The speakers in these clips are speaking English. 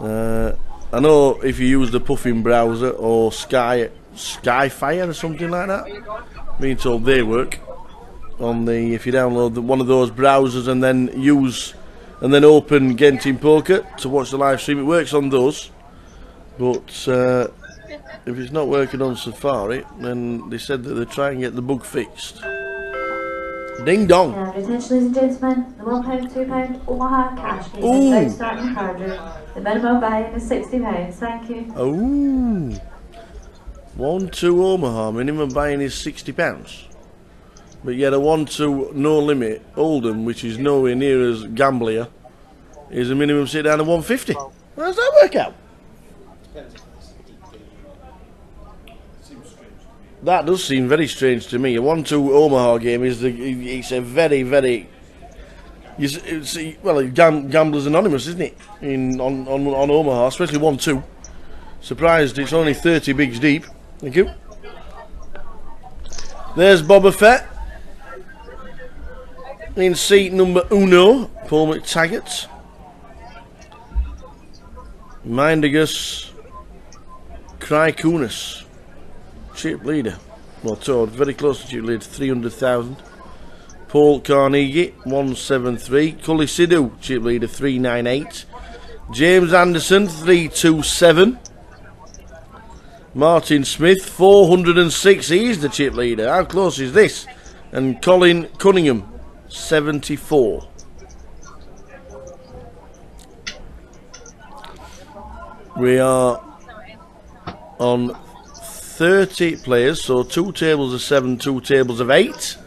I know if you use the Puffin browser or Skyfire or something like that, being told they work on the, if you download one of those browsers and then open Genting Poker to watch the live stream, it works on those. But if it's not working on Safari, then they said that they're trying to get the bug fixed. Ding dong. Attention, ladies and gentlemen, the £1, £2 Omaha cash game is now starting the card room. The minimum buy-in is £60. Thank you. Oh, 1-2 Omaha, minimum buy-in is £60. But yet a 1-2 no limit Oldham, which is nowhere near as gamblier, is a minimum sit down of 150. How does that work out? That does seem very strange to me. A 1-2 Omaha game is it's a very, very, well, Gamblers Anonymous, isn't it? On Omaha, especially 1-2. Surprised it's only 30 bigs deep. Thank you. There's Boba Fett in seat number uno, Paul McTaggart. Mindigus Krykunis, chip leader. Well, Todd, very close to chip leader, 300,000. Paul Carnegie, 173. Cully Sidhu, chip leader, 398. James Anderson, 327. Martin Smith, 406. He's the chip leader. How close is this? And Colin Cunningham, 74. We are on 30 players, so 2 tables of 7, 2 tables of 8.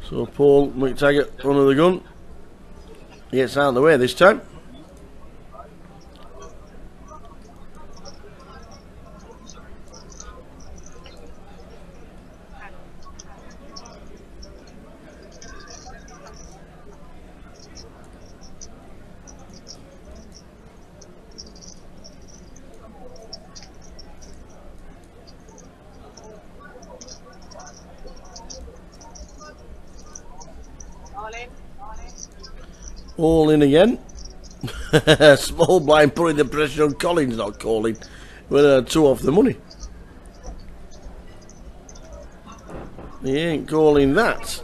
So Paul McTaggart under the gun. Gets out of the way this time. All in again. Small blind putting the pressure on Collins, not calling. We're 2 off the money. He ain't calling that.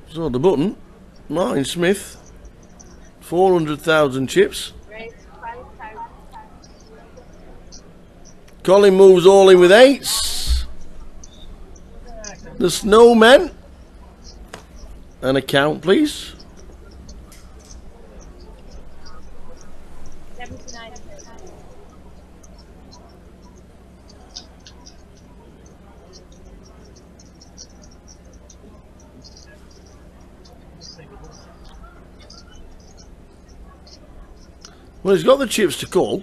So the button, Martin Smith. 400,000 chips. Colin moves all in with 8s. The Snowmen. An account, please. Well, he's got the chips to call.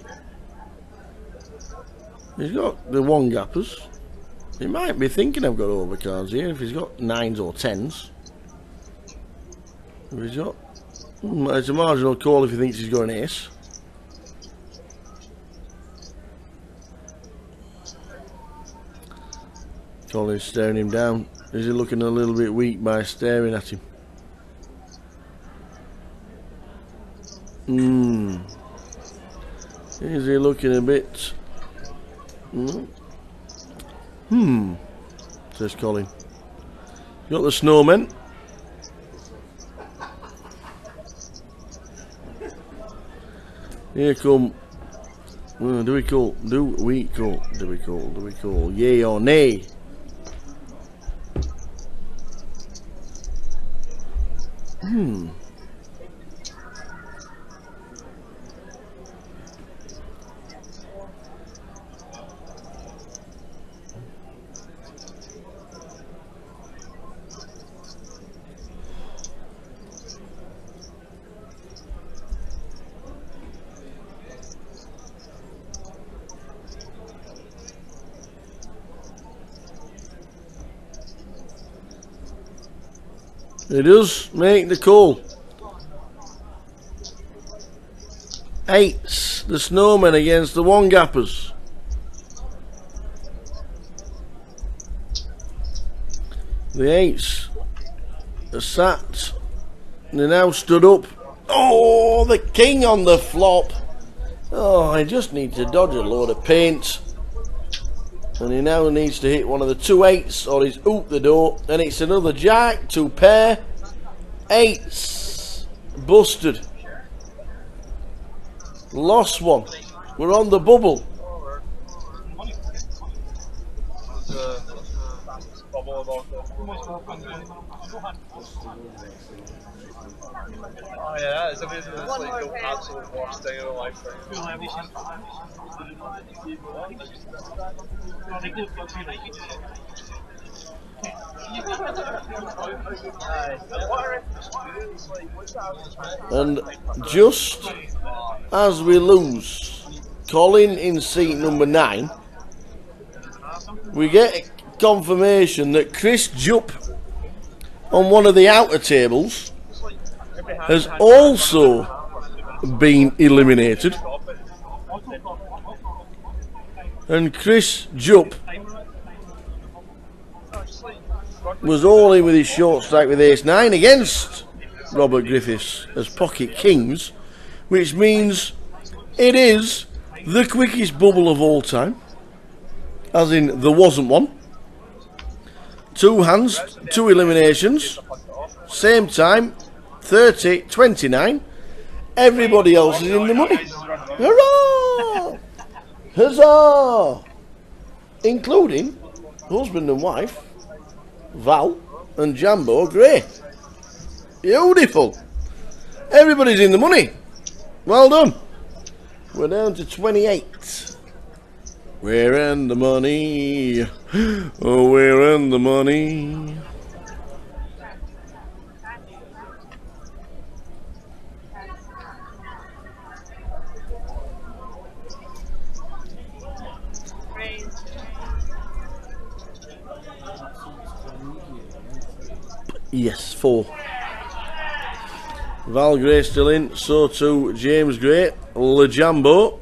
He's got the 1 gappers. He might be thinking I've got overcards here if he's got 9s or 10s. If he's got... it's a marginal call if he thinks he's got an ace. Colin's staring him down. Is he looking a little bit weak by staring at him? Is he looking a bit... says Colin. Got the Snowmen. Here come... do we call? Yay or nay? It does make the call. Eights, the snowmen against the one gappers. The eights are sat. They're now stood up. Oh, the king on the flop. Oh, I just need to dodge a load of paint. And he now needs to hit one of the two eights or he's out the door. And it's another jack, two pair. Eights. Busted. Lost one. We're on the bubble. Oh yeah, it's amazing. It's like the absolute worst thing in my life. And just as we lose Colin in seat number 9, we get confirmation that Chris Jupp on one of the outer tables has also been eliminated. And Chris Jupp was all in with his short stack with ace-9 against Robert Griffiths as pocket kings, which means it is the quickest bubble of all time, as in there wasn't one. 2 hands, 2 eliminations, same time, 30, 29. Everybody else is in the money. Hurrah! Huzzah! Including husband and wife, Val and Jambo Gray. Beautiful. Everybody's in the money. Well done. We're down to 28. We're in the money. Oh, we're in the money. Yes, 4. Val Gray still in, so too James Gray, LeJambo.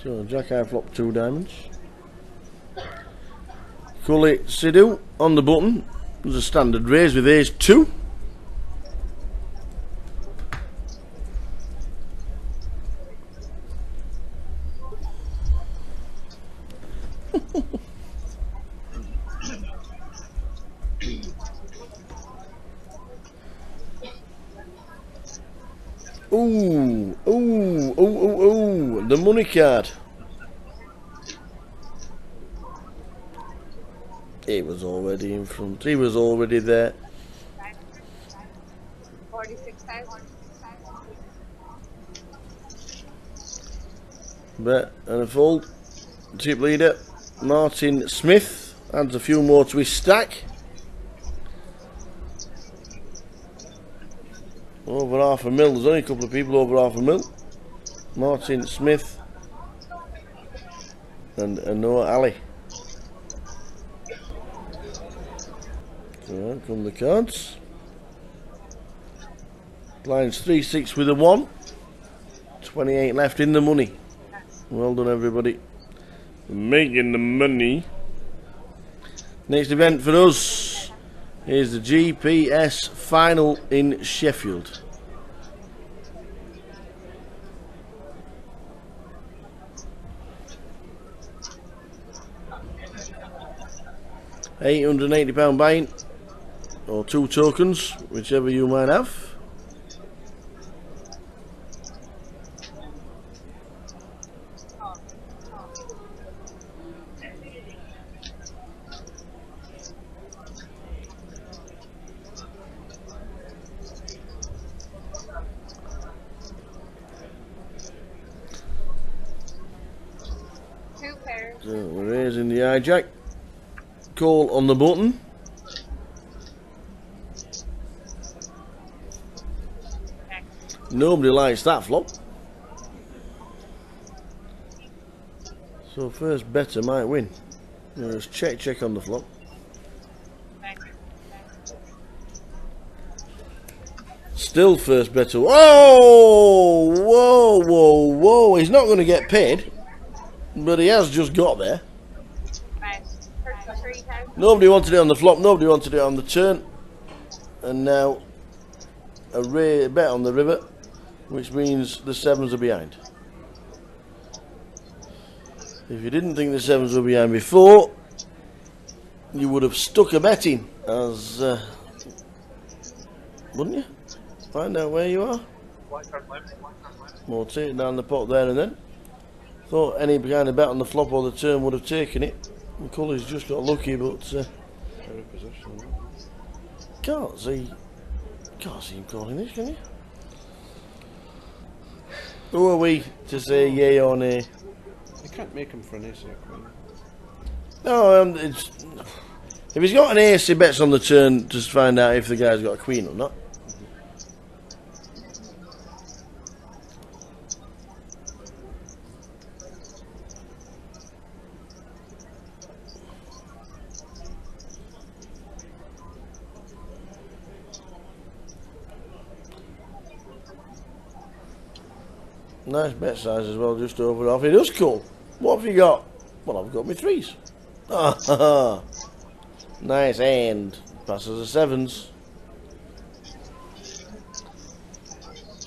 So Jack I flop 2 diamonds. Cully Sidhu on the button. There's a standard raise with ace 2. Ooh, ooh, ooh, ooh, ooh, the money card. He was already in front, he was already there. 46,000. Bet and a fold. Tip leader, Martin Smith, adds a few more to his stack. Over half a mil, there's only a couple of people over half a mil. Martin Smith and Noah Ali. So out come the cards. Lines 3-6 with a 1. 28 left in the money. Well done everybody. Making the money. Next event for us is the GPS final in Sheffield. £880 buy-in, or 2 tokens, whichever you might have. So we're raising the hijack. Call on the button. Nobody likes that flop. So first better might win. There's check on the flop. Still first better. Whoa! Whoa, whoa, whoa. He's not going to get paid. But he has just got there. Nobody wanted it on the flop, nobody wanted it on the turn. And now a bet on the river, which means the sevens are behind. If you didn't think the sevens were behind before, you would have stuck a bet in, as wouldn't you? Find out where you are. We'll take it down the pot there and then. Thought any kind of bet on the flop or the turn would have taken it. McCulley's just got lucky, but can't see him calling this, can you? Who are we to say yay or nay? You can't make him for an ace or queen. No, if he's got an ace, he bets on the turn to find out if the guy's got a queen or not. Nice bet size as well, just over off. It is cool. What have you got? Well, I've got my threes. Nice hand. Passes the sevens.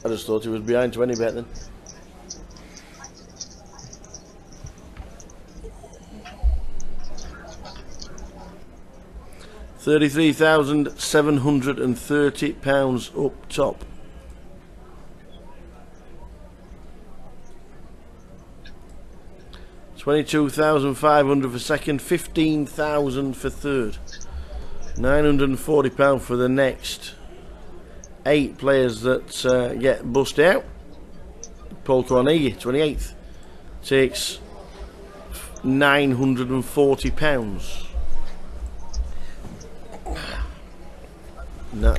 I just thought he was behind 20 bet then. £33,730 up top. £22,500 for second, £15,000 for third, £940 for the next 8 players that get bust out. Paul Cornelius, 28th, takes £940. No.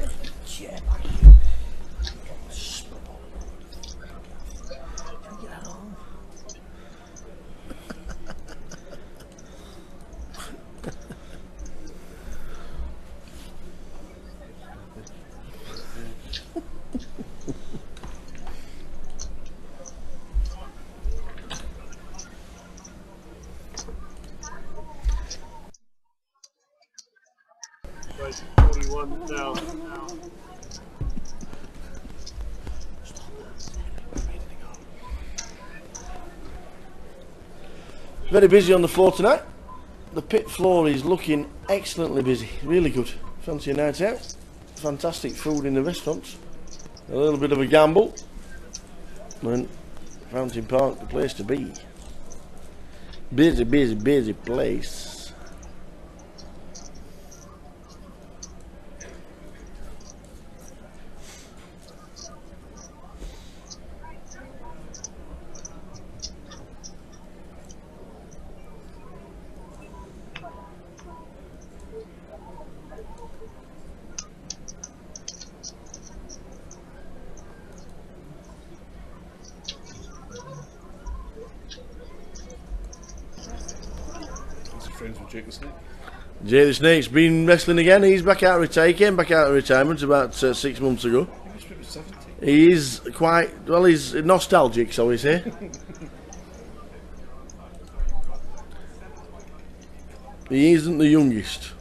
Right, 41 now. Very busy on the floor tonight. The pit floor is looking excellently busy, really good. Fancy a night out. Fantastic food in the restaurants. A little bit of a gamble. And Fountain Park, the place to be. Busy, busy, busy place. Friends with Jake the Snake. Jay the Snake's been wrestling again. He's back out of retirement. Came back out of retirement about 6 months ago. He must be 70. He is quite, well, he's nostalgic, shall we say. He isn't the youngest.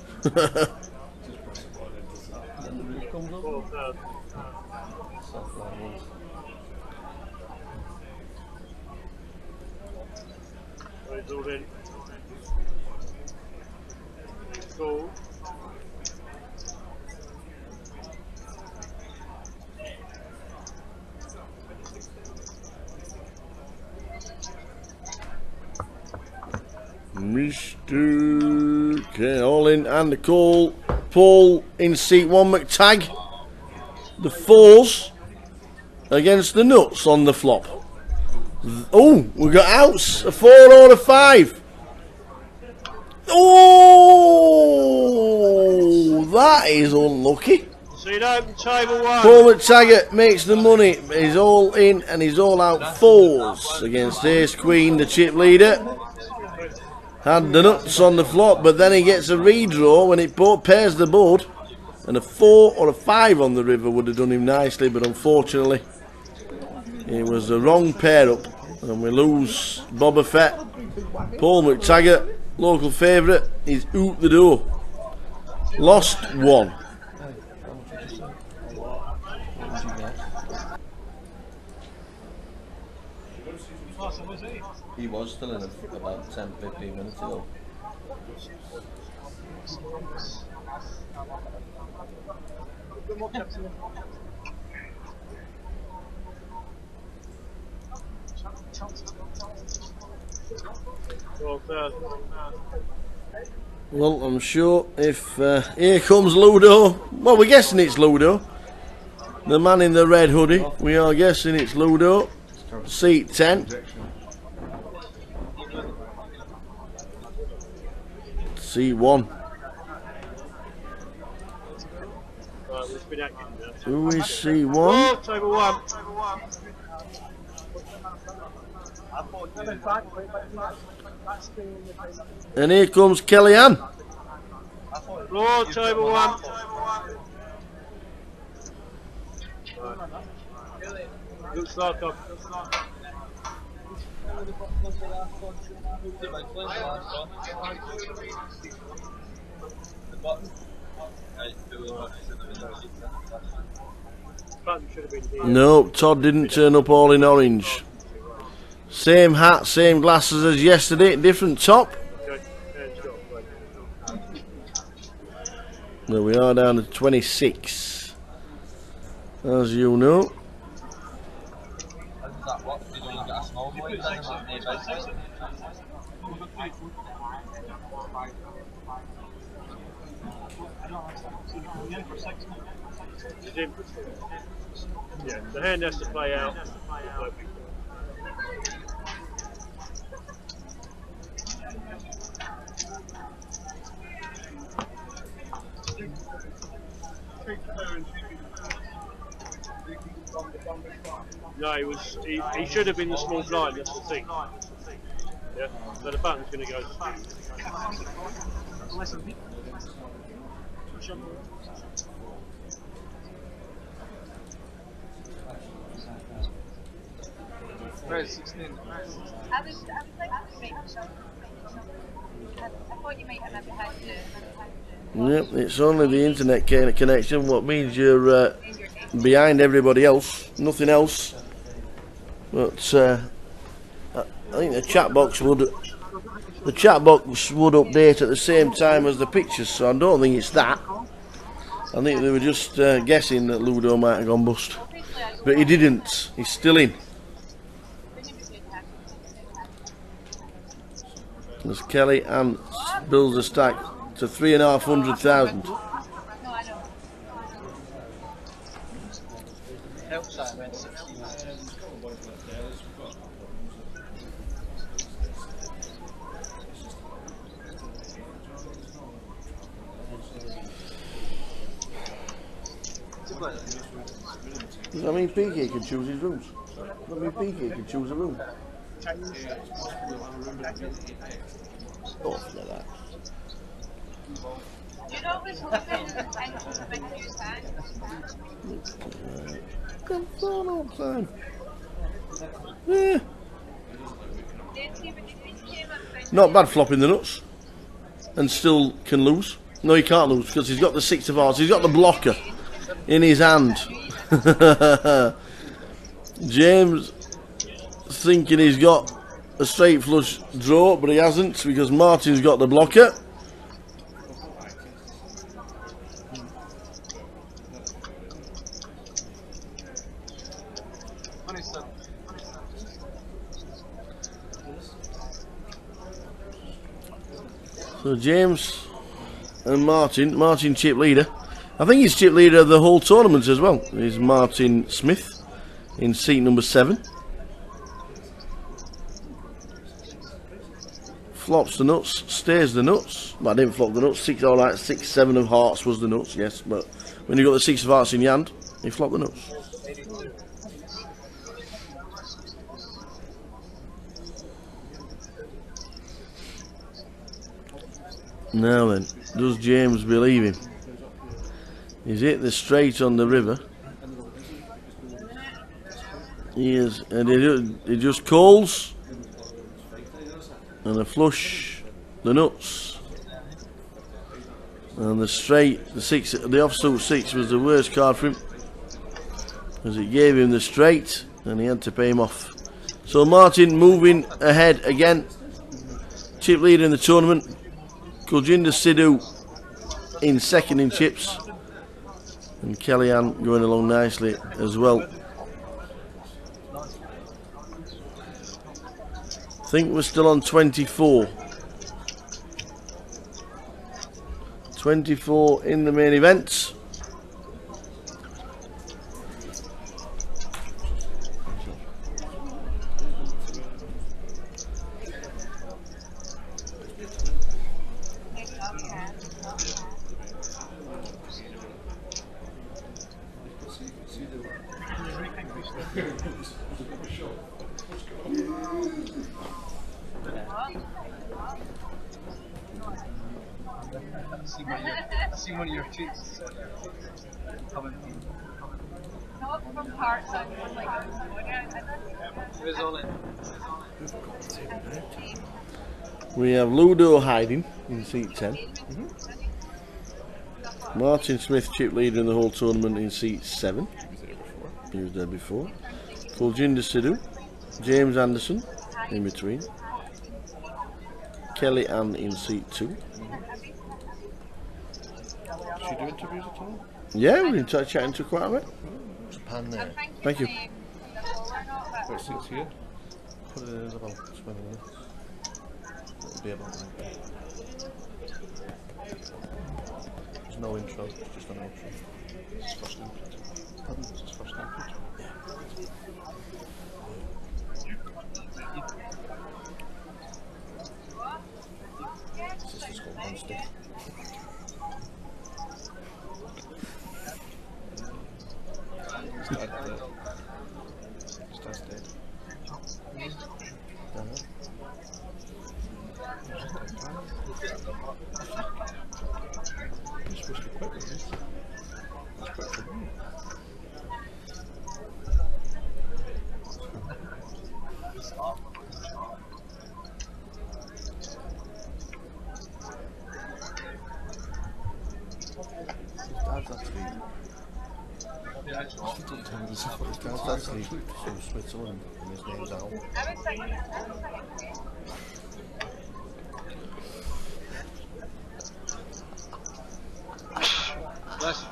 Go. Mr. Okay, all in and the call. Paul in seat 1, McTagg. The 4s against the nuts on the flop. Oh, we got outs. A 4 or a 5. Oh, that is unlucky. So you open table 1. Paul McTaggart makes the money. He's all in and he's all out 4s against Ace Queen, the chip leader. Had the nuts on the flop, but then he gets a redraw when it pairs the board. And a 4 or a 5 on the river would have done him nicely, but unfortunately it was the wrong pair up. And we lose Boba Fett. Paul McTaggart, local favourite, is out the door. Lost 1. He was still in it about 10-15 minutes ago. Well, I'm sure if here comes Ludo. Well, we're guessing it's Ludo. The man in the red hoodie. We are guessing it's Ludo. Seat 10. Seat 1. Who is seat 1? Table 1. And here comes Kellyanne. Floor, table 1. Looks like I've... No, Todd didn't turn up all in orange. Same hat, same glasses as yesterday, different top. There we are, down to 26. As you know. Yeah, the hand has to play out. No, he should have been the small blind, that's the thing. Yeah, so the button's going to go. Where's 16? I was like to make sure. I thought you might have never had to. Yep, it's only the internet connection, what means you're behind everybody else, nothing else. But I think the chat box would update at the same time as the pictures, so I don't think it's that. I think they were just guessing that Ludo might have gone bust, but he didn't. He's still in. As Kelly and builds a stack to 350,000. Does that mean PK can choose his rooms? Does that mean PK can choose a room? Stuff like that. You'd always look and keep a big news bag. Come on all the time. Yeah. Not bad flopping the nuts. and still can lose. No, he can't lose because he's got the 6 of hearts. He's got the blocker in his hand. James thinking he's got a straight flush draw, but he hasn't because Martin's got the blocker. So James and Martin chip leader. I think he's chip leader of the whole tournament as well. Is Martin Smith in seat number 7. Flops the nuts, stays the nuts. Well, I didn't flop the nuts. 6, all right, 6, 7 of hearts was the nuts, yes. But when you got the 6 of hearts in your hand, you flop the nuts. Now then, does James believe him? He's hit the straight on the river. He is, and he just calls. And a flush, the nuts. And the straight, the 6, the offsuit 6 was the worst card for him. As it gave him the straight, and he had to pay him off. So Martin moving ahead again. Chip leader in the tournament. Kuljinder Sidhu in 2nd in chips. And Kellyanne going along nicely as well. I think we're still on 24. 24 in the main event. See one of your tweets coming Not from parts, I'm like, Who's on it? We have Ludo hiding in seat 10. Martin Smith chip leader in the whole tournament in seat 7. He was there before. Kuljinder Sidhu, James Anderson in between. Kelly Ann in seat 2. Does she do interviews at all? Yeah, we've been chatting to quite a bit. Pan there. Thank you. What seat's here? Put it in about 20 minutes. It'll be about like that. There's no intro, just an outro. It's first input. Pardon? It's first input. This is the scope on stick. His dad's dead. His dad's dead. You're supposed to quit with this. That's quite for me. Dad's actually. His dad's actually from Switzerland and his name's Al. Bless you.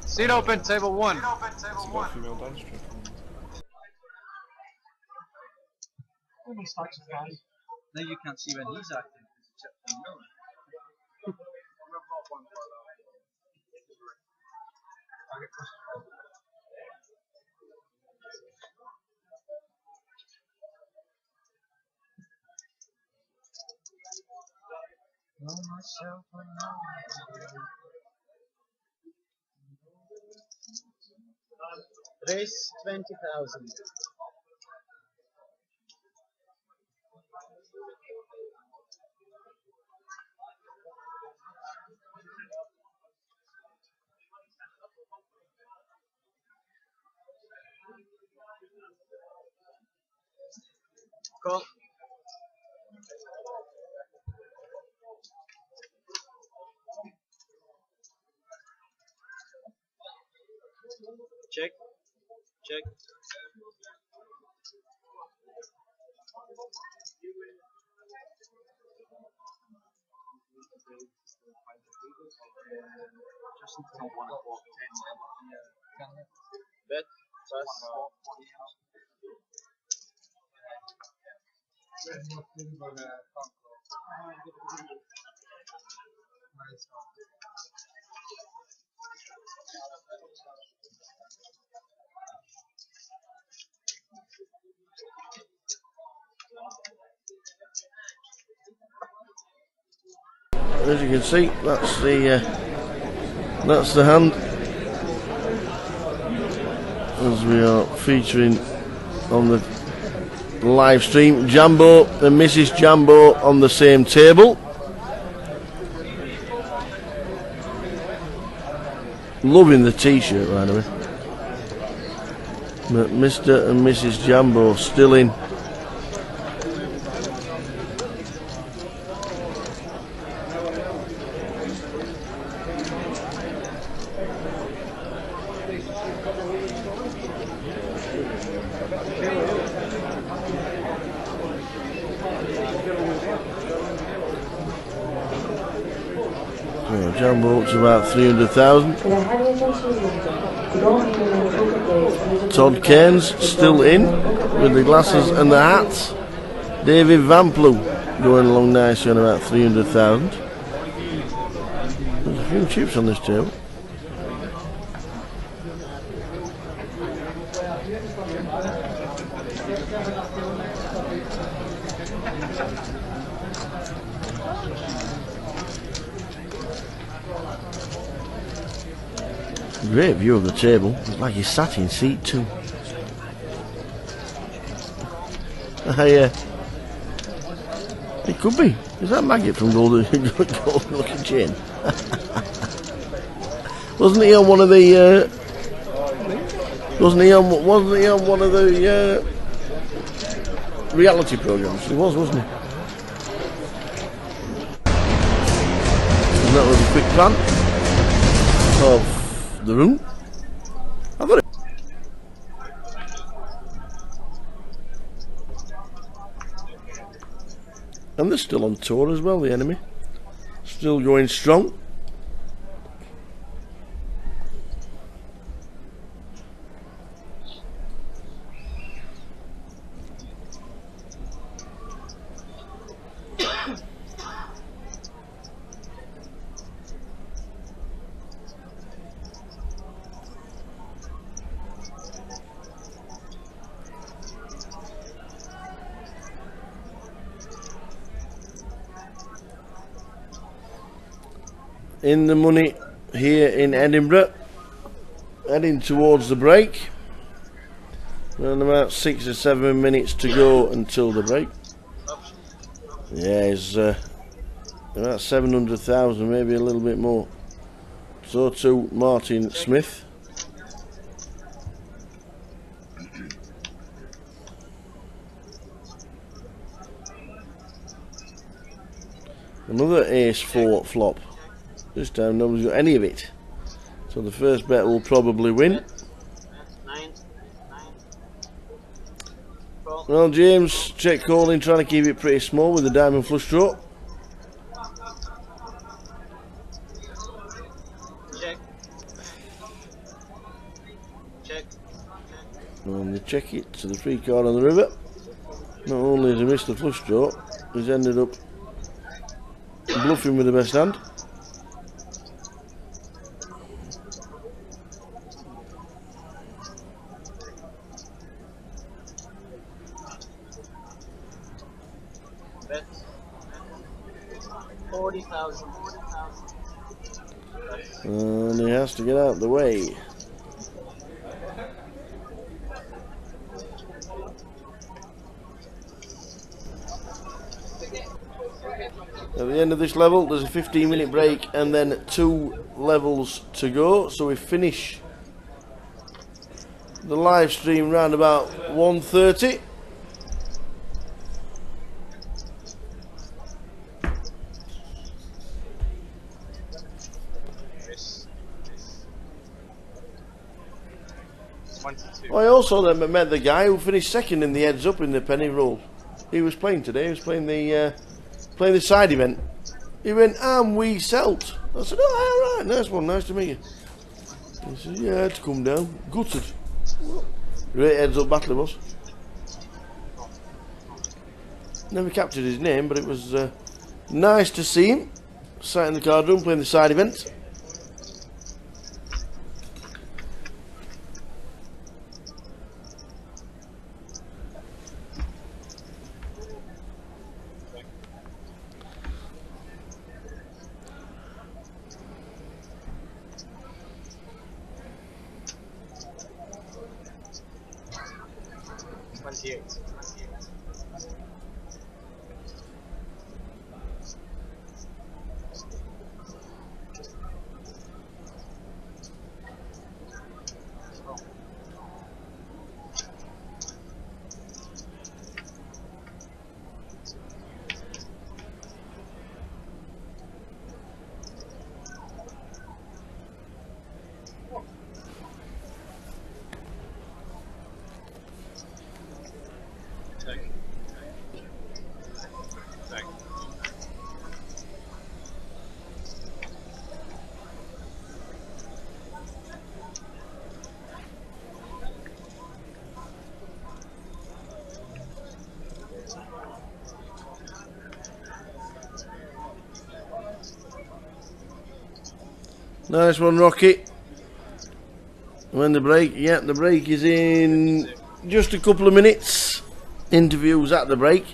Seat open, table 1. It's about a female dance trick. Now you can't see when he's acting. Race 20,000. Call. Check. Check. Just until 1 o'clock, 10 level. Bet. Pass. As you can see, that's the hand. As we are featuring on the live stream, Jambo and Mrs. Jambo on the same table. Loving the t-shirt, by the way. But Mr. and Mrs. Jambo still in. Jambo up to about 300,000. Todd Cairns still in with the glasses and the hats. David Vamplu going along nicely on about 300,000. There's a few chips on this table. Great view of the table. It's like you sat in seat 2. Yeah. It could be. Is that Maggot from Golden Lucky Chain? Wasn't he on one of the? Wasn't he on one of the reality programs? He was, wasn't he? And that was a quick plan of the room. I thought it. And they're still on tour as well, the enemy. Still going strong. In the money here in Edinburgh, heading towards the break. And about 6 or 7 minutes to go until the break. Yeah, it's about 700,000, maybe a little bit more. So too Martin Smith. Another ace-4 flop. This time nobody's got any of it. So the first bet will probably win. Well, James, check calling, trying to keep it pretty small with the diamond flush draw. Check. Check. And they check it to the free card on the river. Not only has he missed the flush draw, he's ended up bluffing with the best hand. Bet. 40,000. And he has to get out of the way. At the end of this level, there's a 15-minute break and then 2 levels to go. So we finish the live stream round about 1:30. I also then met the guy who finished second in the heads up in the penny roll. He was playing today. He was playing the side event. He went, we selt. I said, oh, all right, nice one, nice to meet you. He said, yeah, I had to come down. Gutted. Great heads up battle it was. Never captured his name, but it was nice to see him. Sat in the card room playing the side event. Nice one, Rocky. When the break? Yeah, the break is in just a couple of minutes. Interviews at the break.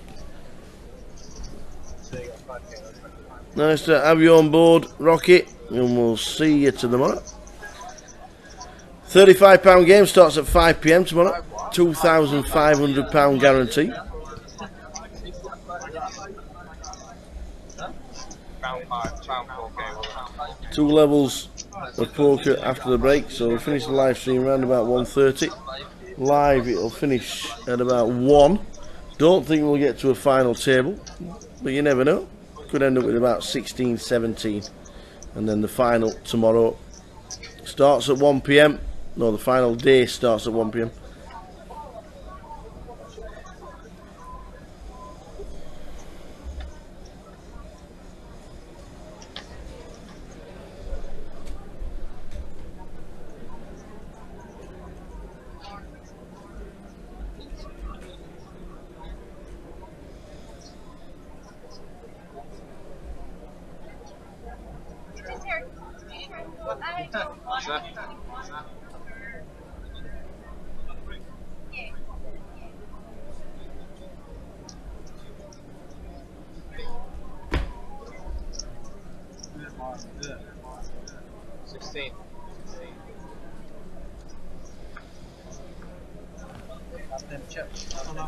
Nice to have you on board, Rocky, and we'll see you tomorrow. £35 game starts at 5 PM tomorrow. £2,500 guarantee. Two levels of poker after the break, so we'll finish the live stream around about 1:30. Live it'll finish at about 1. Don't think we'll get to a final table, but you never know. Could end up with about 16, 17. And then the final tomorrow starts at 1 PM. No, the final day starts at 1 PM.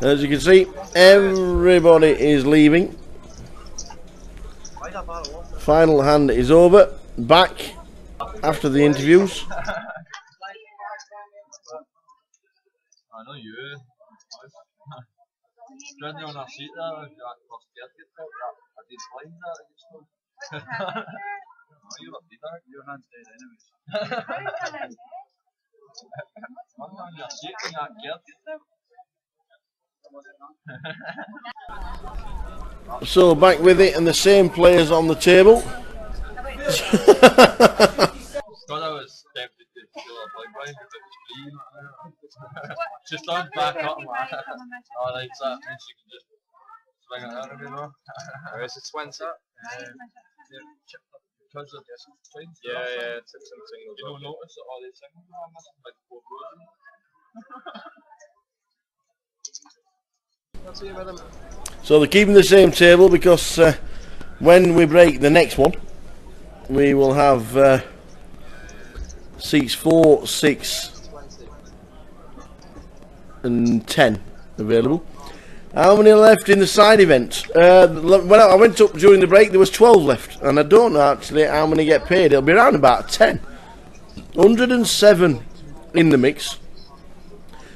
As you can see, everybody is leaving. Final hand is over. Back after the interviews. I know you. Standing on our seat there, I crossed the edge, I did blind that, I just know. You look dead, your hand's dead anyways. I'm on your seat and that gear. So back with it and the same players on the table. Thought I was tempted to go a blind blind if it was green. She started back up and like, alright, so that means you can just swing it out, you know. Where's the twin set? Because of this twin. Yeah, it's something. You don't notice that all these things are missing, like 4 rows. So they're keeping the same table because when we break the next one, we will have seats 4, 6 and 10 available. How many are left in the side event? When I went up during the break, there was 12 left, and I don't know actually how many get paid. It'll be around about 10. 107 in the mix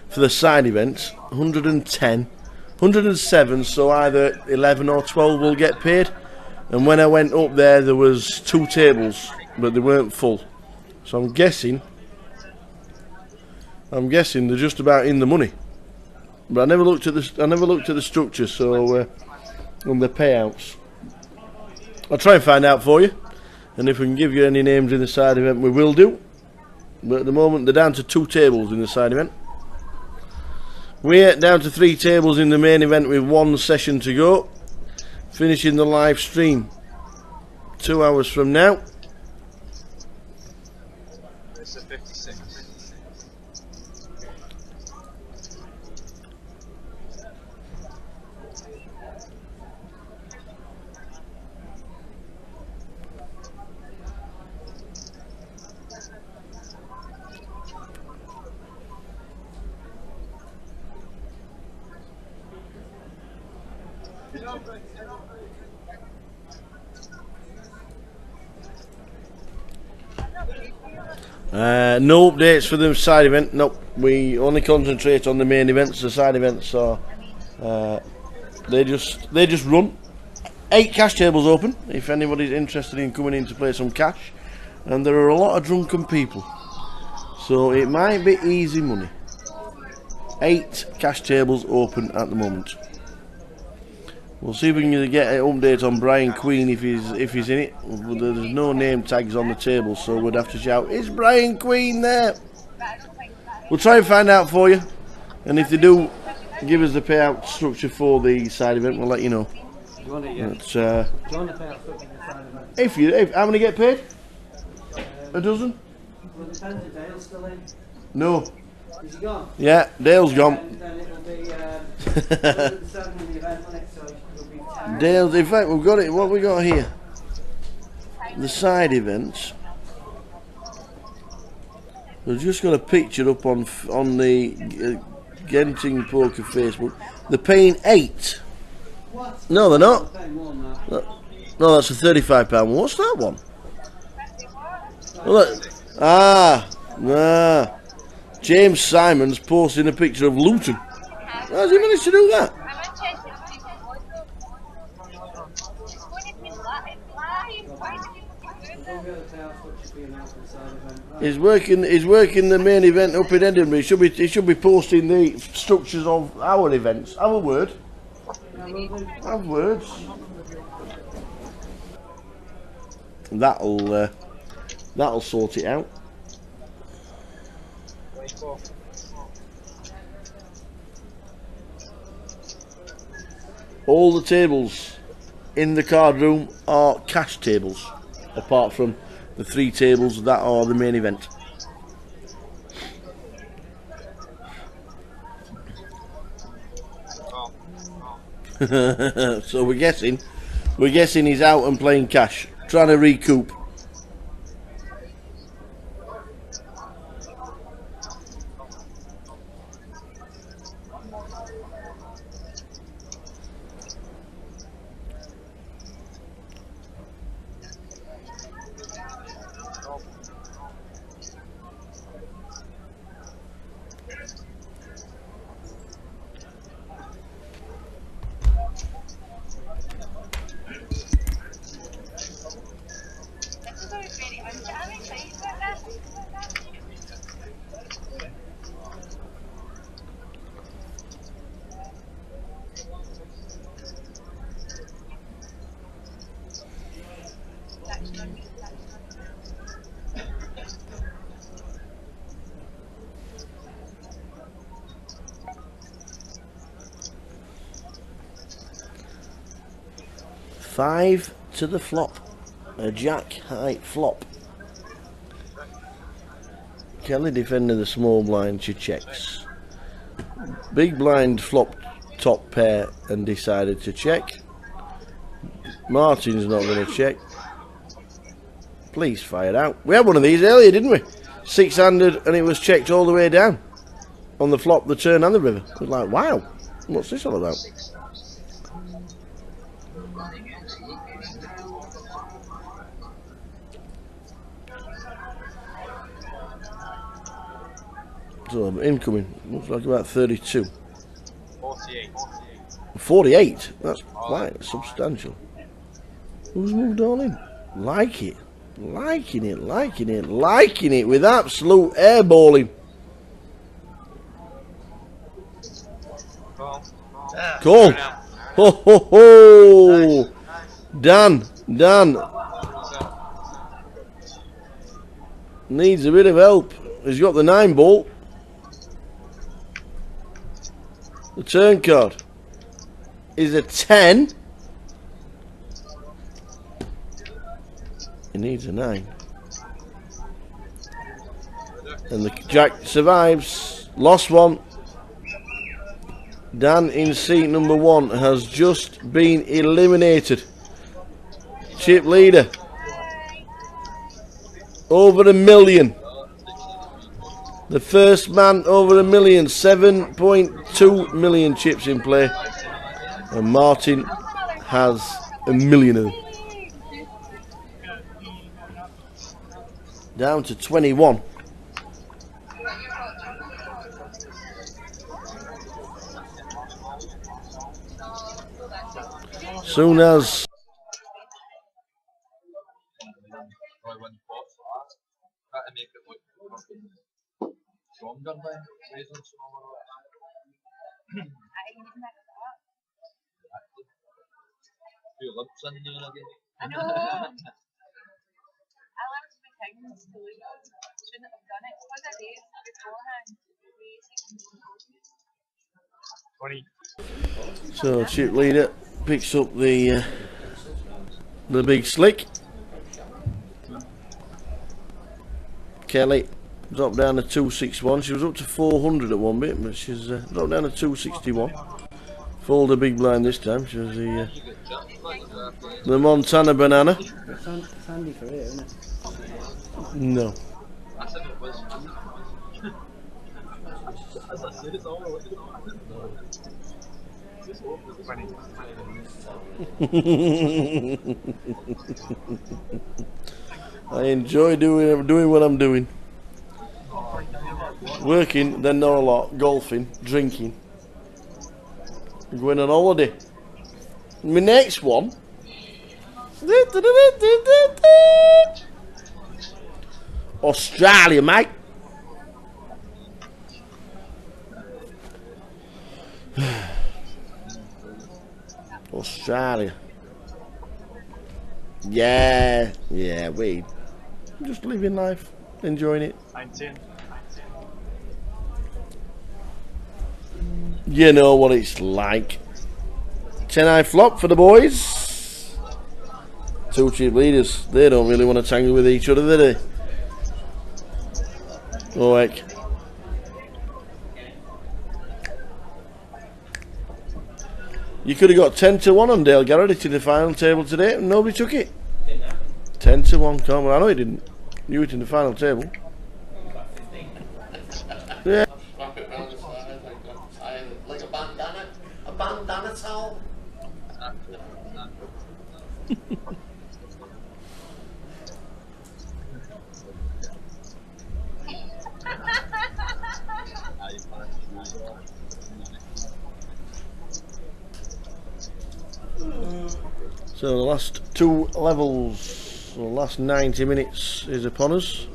for the side event. 110. 107, so either 11 or 12 will get paid. And when I went up there was 2 tables, but they weren't full. So I'm guessing I'm guessing they're just about in the money. But I never looked at the structure, so on the payouts. I'll try and find out for you, and if we can give you any names in the side event, we will do. But at the moment, they're down to 2 tables in the side event. We're down to 3 tables in the main event with 1 session to go. Finishing the live stream 2 hours from now. It's a 56. No updates for the side event. Nope, we only concentrate on the main events. The side events are they just run. 8 cash tables open if anybody's interested in coming in to play some cash, and there are a lot of drunken people, so it might be easy money. 8 cash tables open at the moment. We'll see if we can get an update on Brian Queen if he's in it. There's no name tags on the table, so we'd have to shout, "Is Brian Queen there?" We'll try and find out for you, and if they do give us the payout structure for the side event, we'll let you know. Do you want it, yeah? But, Do you want the payout structure in the side event? if how many get paid? A dozen? Well, it depends if Dale's still in. No. Is he gone? Yeah, Dale's gone. Then it'll be 7 in the event, won't it? So it'll be 10. Dale's, in fact, we've got it. What have we got here? The side events. We've just got a picture up on the Genting Poker Facebook. They're paying 8. What? No, they're not. Pay more than that. No, that's a £35 one. What's that one? Well, look. James Simon's posting a picture of Luton. How's he managed to do that? He's working the main event up in Edinburgh. He should be posting the structures of our events. Have a word. Have words. That'll sort it out. All the tables in the card room are cash tables, apart from the 3 tables that are the main event. So we're guessing he's out and playing cash, trying to recoup. Five to the flop. A jack high flop. Kelly defending the small blind, she checks. Big blind flopped top pair and decided to check. Martin's not going to check. Please fire out. We had one of these earlier, didn't we? 6-handed and it was checked all the way down. On the flop, the turn and the river. It was like, wow, what's this all about? So incoming, looks like about 32. 48. 48? That's quite substantial. Who's moved all in? Like it. Liking it, liking it, liking it with absolute airballing. Cool. Ho ho ho! Dan needs a bit of help. He's got the 9 ball. The turn card is a 10. He needs a 9. And the jack survives. Lost one. Dan in seat number 1 has just been eliminated. Chip leader. Over $1 million. The first man over $1 million. 7.2 million chips in play. And Martin has $1 million of them. Down to 21. Soon as I know. I learned my things to look. Shouldn't have done it. What I did beforehand. 20. so chip leader picks up the big slick. Kelly dropped down to 261. She was up to 400 at one bit, but she's dropped down to 261. Fold a big blind this time. She was the Montana banana. It's handy for it, isn't it? No. I enjoy doing what I'm doing. Working, then not a lot. Golfing, drinking, going on holiday. My next one. Australia, mate. Australia. Yeah, we just living life, enjoying it. 19. You know what it's like. 10-eye flop for the boys. 2 chip leaders. They don't really want to tangle with each other, do they? Oh heck. You could have got 10-1 on Dale Garrity to the final table today, and nobody took it. 10-1, come on. I know he didn't. You it in the final table. Yeah. Like a bandana towel. So the last 2 levels, the last 90 minutes is upon us.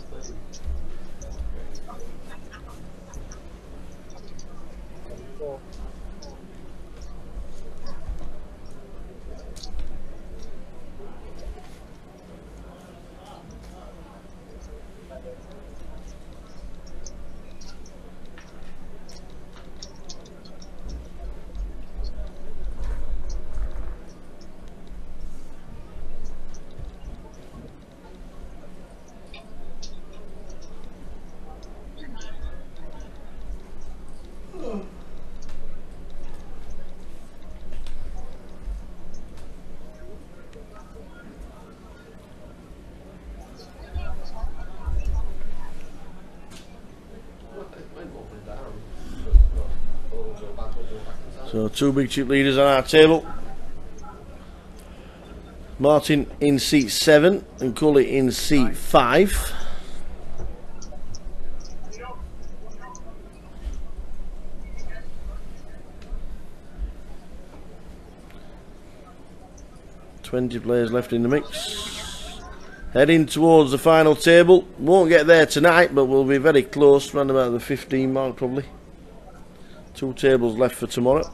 So 2 big chip leaders on our table. Martin in seat 7 and Cully in seat 5. $20 players left in the mix. Heading towards the final table. Won't get there tonight, but we'll be very close, round about the 15 mark probably. 2 tables left for tomorrow.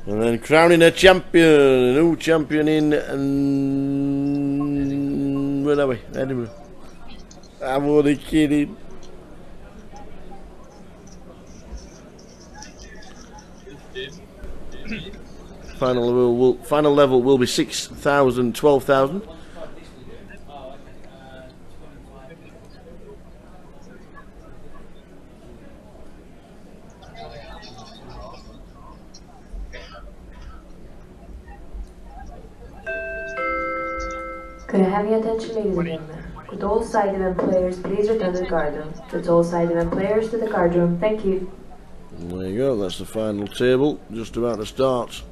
And then crowning a champion, a new champion in, where are we? Edinburgh. I'm only kidding. Final level will be 6,000, 12,000. Could I have your attention, ladies and gentlemen? Could all side event players please return to the card room? That's all side event players to the card room. Thank you. There you go, that's the final table. Just about to start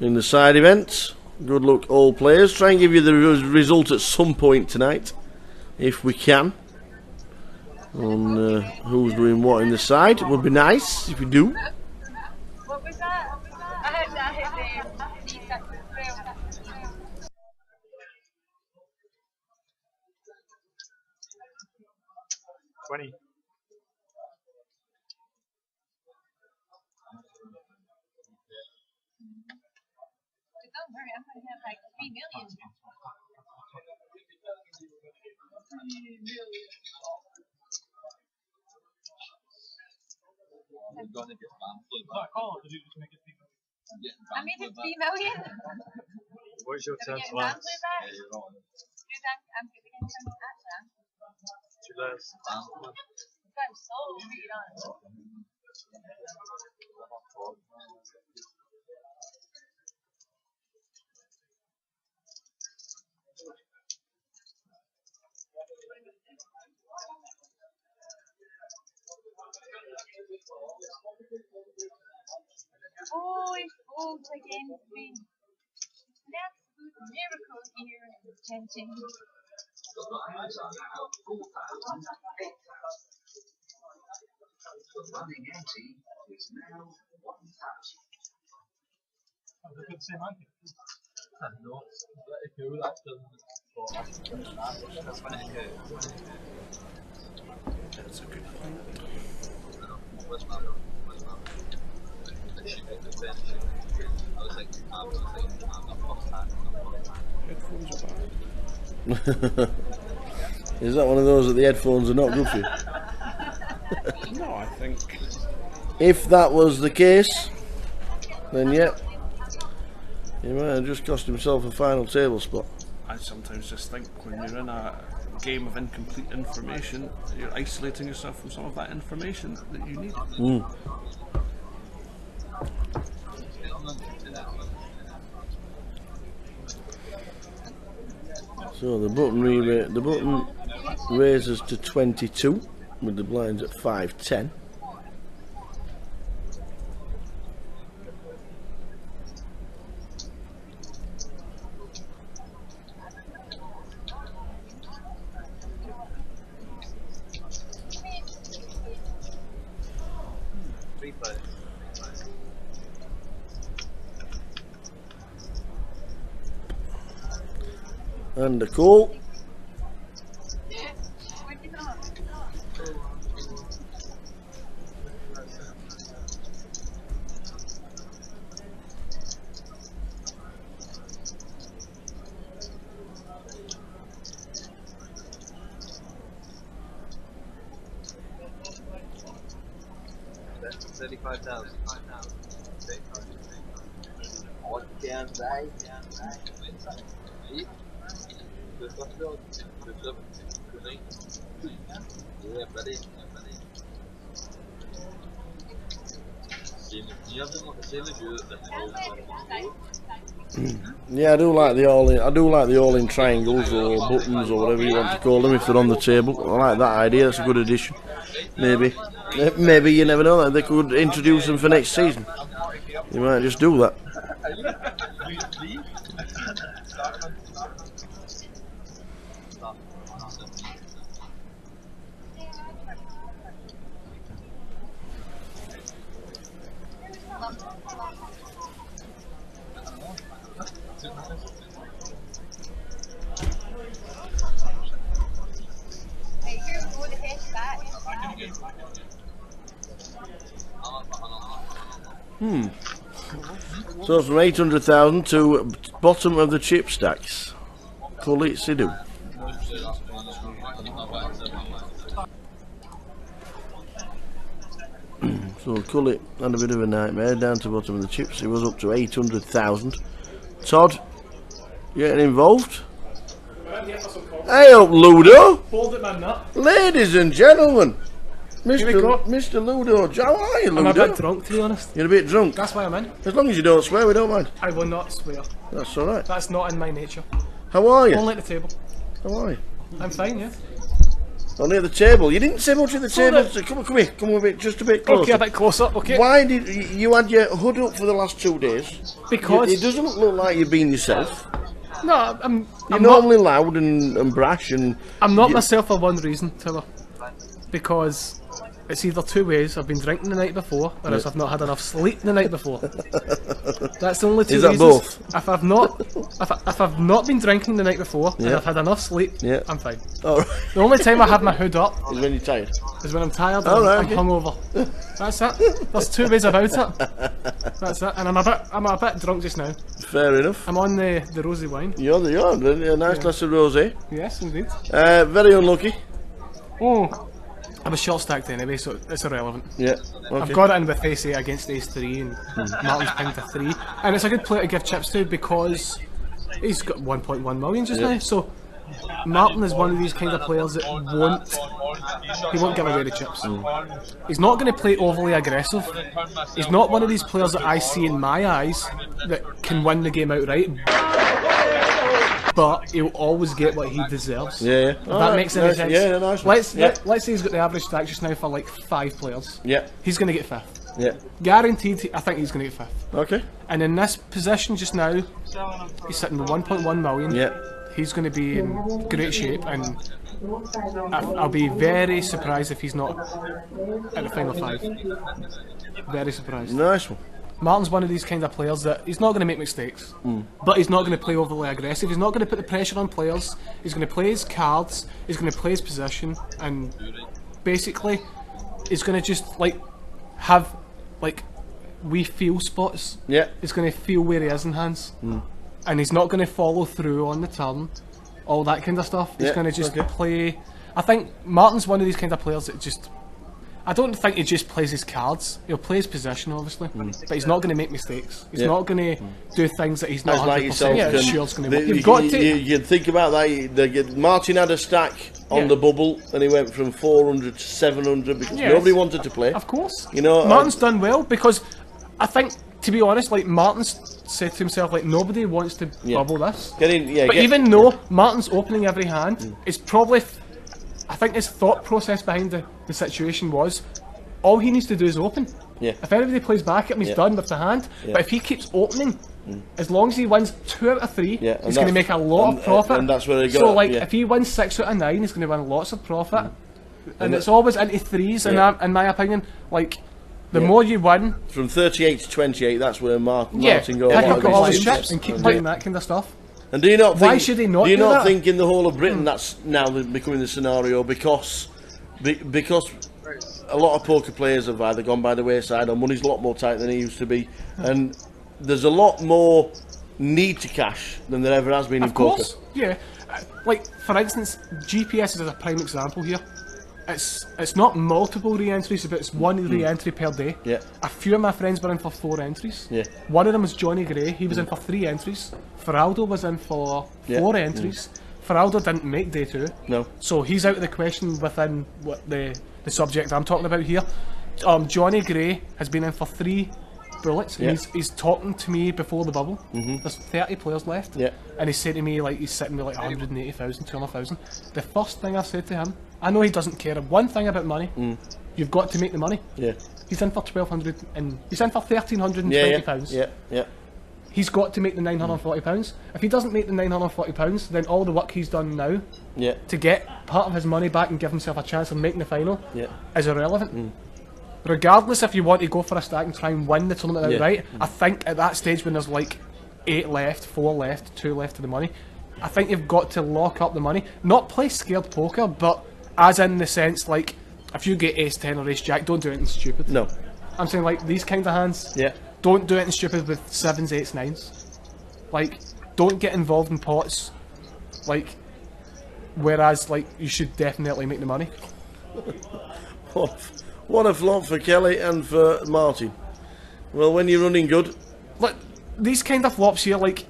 in the side events. Good luck, all players. Try and give you the result at some point tonight, if we can. On who's doing what in the side. It would be nice if you do. What was that? I heard that hit the 20. Don't worry, I'm gonna have like 3 million. I made it 3 million. What's your Are we turn getting to last? Bansley back? I'm getting him at that. Two last. I'm so weird on it. Oh, it's full again. It's been an absolute miracle here in Genting. Running empty is now 1 touch. That's a good point. Headphones are bad. Is that one of those that the headphones are not good for you? No, I think. If that was the case, then yeah, he might have just cost himself a final table spot. I sometimes just think when you're in a game of incomplete information, you're isolating yourself from some of that information that you need. So the button raises to 22 with the blinds at 510. And a call. That's 35,000. What can I? Yeah, I do like the all-in. I do like the all-in triangles or buttons or whatever you want to call them if they're on the table. I like that idea. That's a good addition. Maybe you never know that they could introduce them for next season. You might just do that. So from 800,000 to bottom of the chip stacks. Call it Sidhu. So Cully had a bit of a nightmare down to bottom of the chips. He was up to 800,000. Todd, you getting involved? Hey up, Ludo! Hold it, man, that. Ladies and gentlemen, Here we go. Mr. Ludo, how are you, Ludo? I'm a bit drunk, to be honest. You're a bit drunk. That's why I'm in. As long as you don't swear, we don't mind. I will not swear. That's all right. That's not in my nature. How are you? Only at the table. How are you? I'm fine, yeah. Only at the table. You didn't say much at the table. that- Come here. Come a bit, just a bit closer. Okay, a bit closer, okay. Why did you had your hood up for the last 2 days? Because... It doesn't look like you've been yourself. No, You're normally loud and brash and... I'm not myself for one reason, Taylor. Because it's either two ways. I've been drinking the night before, or else I've not had enough sleep the night before. That's the only two Is that reasons. both? If I've not been drinking the night before and Yeah. I've had enough sleep, Yeah. I'm fine. Alright. The only time I have my hood up When you're tired. is when I'm tired and Alright, I'm okay. hungover. That's it. There's two ways about it. That's it. And I'm a bit drunk just now. Fair enough. I'm on the rosy wine. You're a nice glass of rosé. Yes, indeed. Very unlucky. Oh, I was short stacked anyway, so it's irrelevant. Yeah. Okay. I've got it in with ace 8 against ace 3 and Martin's pinged to 3. And it's a good player to give chips to because he's got 1.1 million just now. So Martin is one of these kind of players that won't give away the chips. He's not going to play overly aggressive. He's not one of these players that I see in my eyes that can win the game outright. But he'll always get what he deserves. Yeah. If that makes any sense. Yeah, nice one. Let's say he's got the average stack just now for like 5 players. Yeah. He's going to get 5th. Yeah. Guaranteed, I think he's going to get 5th. Okay. And in this position just now, he's sitting with 1.1 million. Yeah. He's going to be in great shape, and I'll be very surprised if he's not at the final 5. Very surprised. Nice one. Martin's one of these kind of players that he's not going to make mistakes, but he's not going to play overly aggressive. He's not going to put the pressure on players. He's going to play his cards. He's going to play his position, and basically, he's going to just have we feel spots. Yeah. He's going to feel where he is in hands, and he's not going to follow through on the turn, all that kind of stuff. He's Yeah, going to just okay. play. I think Martin's one of these kind of players that just. I don't think he just plays his cards. He'll play his position, obviously, but he's not going to make mistakes. He's Yeah. not going to do things that he's not That's like 100% yourself. sure it's going to the- work. You've got to. You think about that. Martin had a stack on Yeah. the bubble, and he went from 400 to 700 because Yes. nobody wanted to play. Of course. You know, Martin's done well because I think, to be honest, Martin's said to himself, nobody wants to bubble this. But even though Martin's opening every hand, it's probably, I think his thought process behind the situation was, all he needs to do is open. Yeah. If anybody plays back at him, he's done with the hand. Yeah. But if he keeps opening, as long as he wins 2 out of 3, Yeah, and he's going to make a lot of profit. and that's where he got So, it, yeah. if he wins 6 out of 9, he's going to win lots of profit. And it's always into 3s, in my opinion. The more you win, from 38 to 28, that's where Martin yeah, goes. pick up all his chips. chips and keep playing that kind of stuff. And do you not think? Why should he not Do you do not that? think in the whole of Britain that's now becoming the scenario because a lot of poker players have either gone by the wayside or money's a lot more tight than it used to be, and there's a lot more need to cash than there ever has been in Of course, poker. yeah. For instance, GPS is a prime example here. It's not multiple re-entries, but it's one re-entry per day. Yeah. A few of my friends were in for 4 entries. Yeah. One of them was Johnny Gray. He was in for 3 entries. Feraldo was in for 4 entries. Feraldo didn't make day 2. No. So he's out of the question within what the subject I'm talking about here. Johnny Gray has been in for 3 bullets. Yeah. And he's talking to me before the bubble. There's 30 players left. Yeah. And he's saying to me he's sitting with 180,000, 200,000. The first thing I said to him, I know he doesn't care one thing about money. You've got to make the money. Yeah. He's in for 1,200 and he's in for 1,320 pounds. Yeah. He's got to make the 940 pounds. If he doesn't make the 940 pounds, then all the work he's done now to get part of his money back and give himself a chance of making the final is irrelevant. Regardless if you want to go for a stack and try and win the tournament outright, I think at that stage when there's 8 left, 4 left, 2 left of the money, I think you've got to lock up the money. Not play scared poker, but as in the sense if you get ace 10 or ace jack, don't do anything stupid. No. I'm saying these kind of hands, don't do anything stupid with 7s, 8s, 9s. Like, don't get involved in pots. Like, whereas, like, you should definitely make the money. What a flop for Kelly and for Martin. Well, when you're running good... Like, these kind of flops here, like,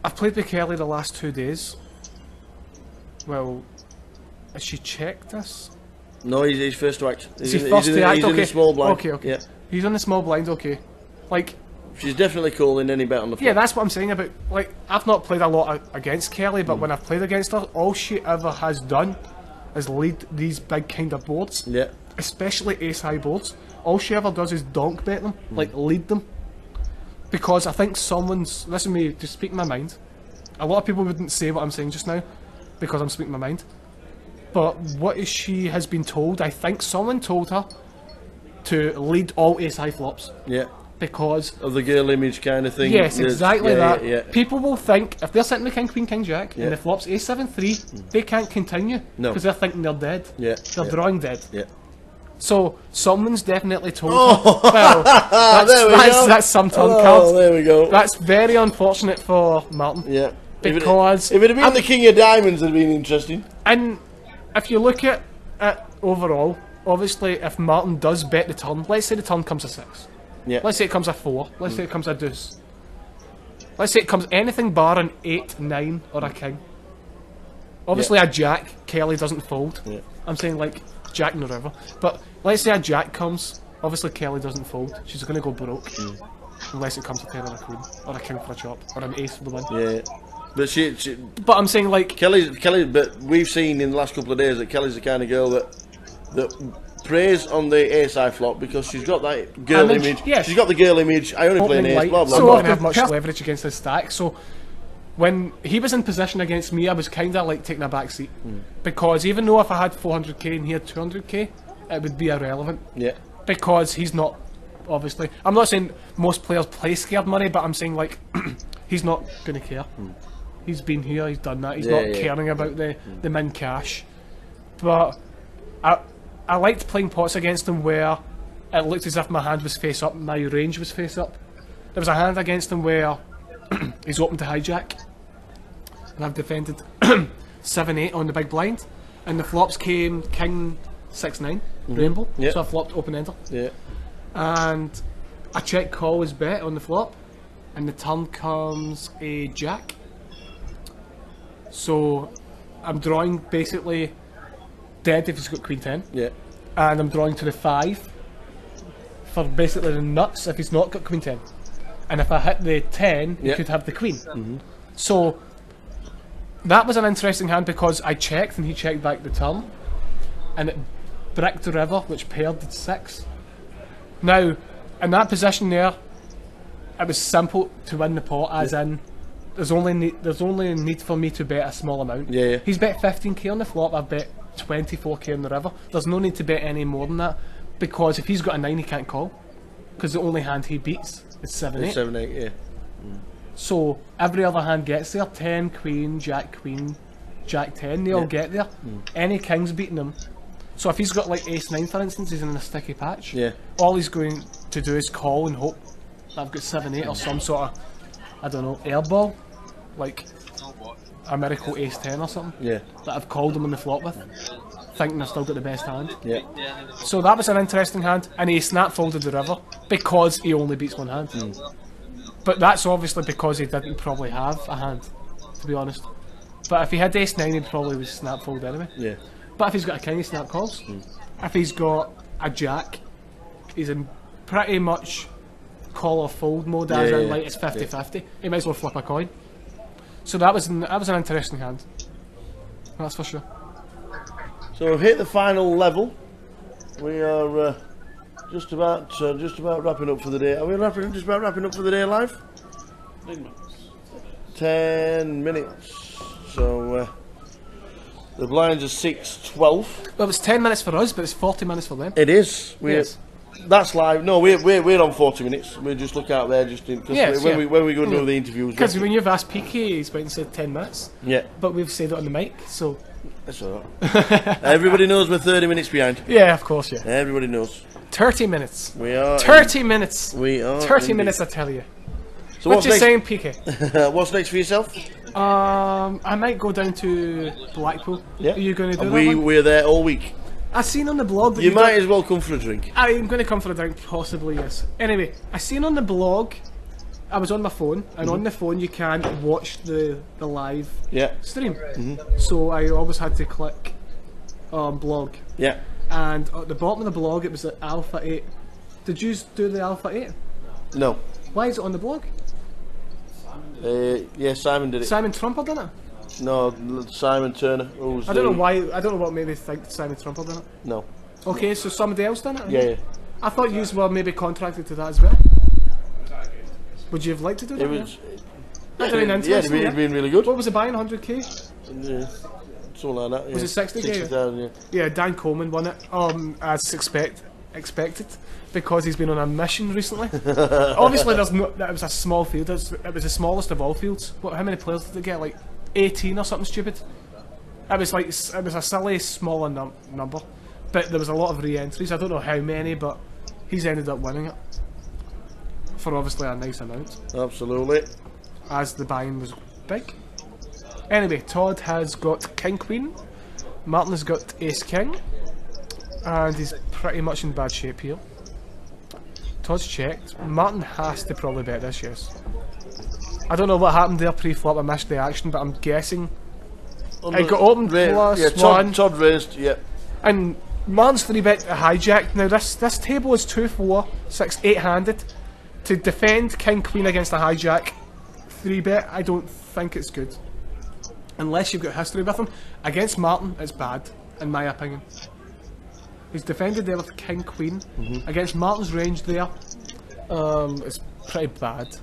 I've played with Kelly the last 2 days. Well, has she checked this? No, he's first to act. He's first to act, he's okay. in the small blind. Okay. Yeah. He's on the small blind, okay. Like... She's definitely calling any bet on the flop. Yeah, that's what I'm saying about, like, I've not played a lot against Kelly, but when I've played against her, all she ever has done is lead these big kind of boards. Yeah. Especially ace-high boards. All she ever does is donk bet them, like, lead them. Because I think someone's, listen to me, just speak my mind. A lot of people wouldn't say what I'm saying just now, because I'm speaking my mind. But what is she has been told, I think someone told her to lead all ace-high flops. Yeah. Because of the girl image kind of thing. Yes, exactly that. Yeah. People will think, if they're sitting with King, Queen, King, Jack, and the flop's A7-3, they can't continue. No. Because they're thinking they're dead. Yeah. They're drawing dead. Yeah. So, someone's definitely told her. Well, that's some turn card. Oh, there we go. That's very unfortunate for Martin. Yeah. Because... If it had been the King of Diamonds, it would have been interesting. And if you look at it overall, obviously, if Martin does bet the turn, let's say the turn comes a 6. Yeah. Let's say it comes a 4. Let's say it comes a deuce. Let's say it comes anything bar an 8, 9, or a king. Obviously a jack, Kelly doesn't fold. Yeah. I'm saying like jack no river. But let's say a jack comes, obviously Kelly doesn't fold. She's going to go broke. Unless it comes a 10 or a queen, or a king for a chop, or an ace for the win. Yeah. But she but I'm saying like... Kelly, but we've seen in the last couple of days that Kelly's the kind of girl that preys on the ace-high flop because she's got that girl image. Yes. She's got the girl image. I only play an ace, blah blah. So blah. I don't have much leverage against his stack. So when he was in position against me, I was kind of like taking a back seat because even though if I had 400k and he had 200k, it would be irrelevant. Yeah. Because he's not. Obviously, I'm not saying most players play scared money, but I'm saying like he's not going to care. He's been here, he's done that. He's not caring about the min cash. But I liked playing pots against him where it looked as if my hand was face up, my range was face up. There was a hand against him where he's open to hijack, and I've defended 7-8 on the big blind, and the flops came king 6-9 rainbow, so I flopped open ender. Yeah. And I check call his bet on the flop, and the turn comes a jack. So I'm drawing basically dead if he's got queen 10. Yeah. And I'm drawing to the 5 for basically the nuts if he's not got queen 10. And if I hit the 10, he could have the queen. So that was an interesting hand because I checked and he checked back the turn, and it bricked the river, which paired the 6. Now, in that position there, it was simple to win the pot, as in there's only a need for me to bet a small amount. Yeah. He's bet 15k on the flop, I've bet 24k on the river. There's no need to bet any more than that, because if he's got a 9 he can't call, because the only hand he beats is 7-8. 7-8, yeah. So every other hand gets there. 10, queen, jack, jack 10, they all get there. Any king's beating him. So if he's got like ace 9 for instance, he's in a sticky patch. Yeah. All he's going to do is call and hope that I've got 7-8 or some sort of, I don't know, airball, like a miracle ace 10 or something. Yeah. That I've called him on the flop with, thinking I've still got the best hand. Yeah. So that was an interesting hand, and he snap folded the river because he only beats one hand. But that's obviously because he didn't probably have a hand, to be honest. But if he had ace 9, he'd probably was snap fold anyway. Yeah. But if he's got a king, he snap calls. If he's got a jack, he's in pretty much call or fold mode, as in like it's 50-50. He might as well flip a coin. So that was an interesting hand. That's for sure. So we've hit the final level. We are just about wrapping up for the day. Are we just about wrapping up for the day live? 10 minutes. So the blinds are 6-12. Well, it's 10 minutes for us, but it's 40 minutes for them. It is. Yes. That's live. No, we're on 40 minutes. We just look out there just in because when we go and do the interviews. Because when you've asked PK, he's went and said 10 minutes. Yeah. But we've said it on the mic, so. That's alright. Everybody knows we're 30 minutes behind. Yeah, of course, yeah. Everybody knows. 30 minutes. We are 30 minutes. We are 30 indeed. minutes, I tell you. So what what's you next? saying, PK? What's next for yourself? I might go down to Blackpool. Yeah. Are you going to do we that one? we're there all week. I seen on the blog that You might as well come for a drink. I'm going to come for a drink, possibly, yes. Anyway, I seen on the blog, I was on my phone, and on the phone you can watch the live stream. So I always had to click blog. Yeah. And at the bottom of the blog it was the Alpha 8. Did you do the Alpha 8? No. Why is it on the blog? Yeah, Simon did it. Simon Trumper done it? No, Simon Turner. Who's I don't know why, I don't know what made me think Simon Trumper done it. No. Okay, so somebody else done it? Yeah. I thought you were maybe contracted to that as well. Would you have liked to do that? It was... interesting, it'd been really good. What was it buying, 100k? Yeah, something like that, yeah. Was it 60k? 60,000, yeah. Yeah, Dan Coleman won it, as expected, because he's been on a mission recently. Obviously, it was a small field. It was the smallest of all fields. How many players did they get? Like 18 or something stupid. It was a silly smaller number, but there was a lot of re-entries. I don't know how many, but he's ended up winning it for obviously a nice amount. Absolutely. As the buy-in was big. Anyway, Todd has got King Queen. Martin has got Ace King. And he's pretty much in bad shape here. Todd's checked. Martin has to probably bet this, yes. I don't know what happened there pre-flop, I missed the action, but I'm guessing it got opened plus one. Todd raised, yeah. And Martin's 3-bet a hijack. Now this table is 2, 4, 6, 8-handed. To defend King Queen against a hijack 3-bet, I don't think it's good. Unless you've got history with him. Against Martin, it's bad, in my opinion. He's defended there with King Queen. Against Martin's range there, it's pretty bad.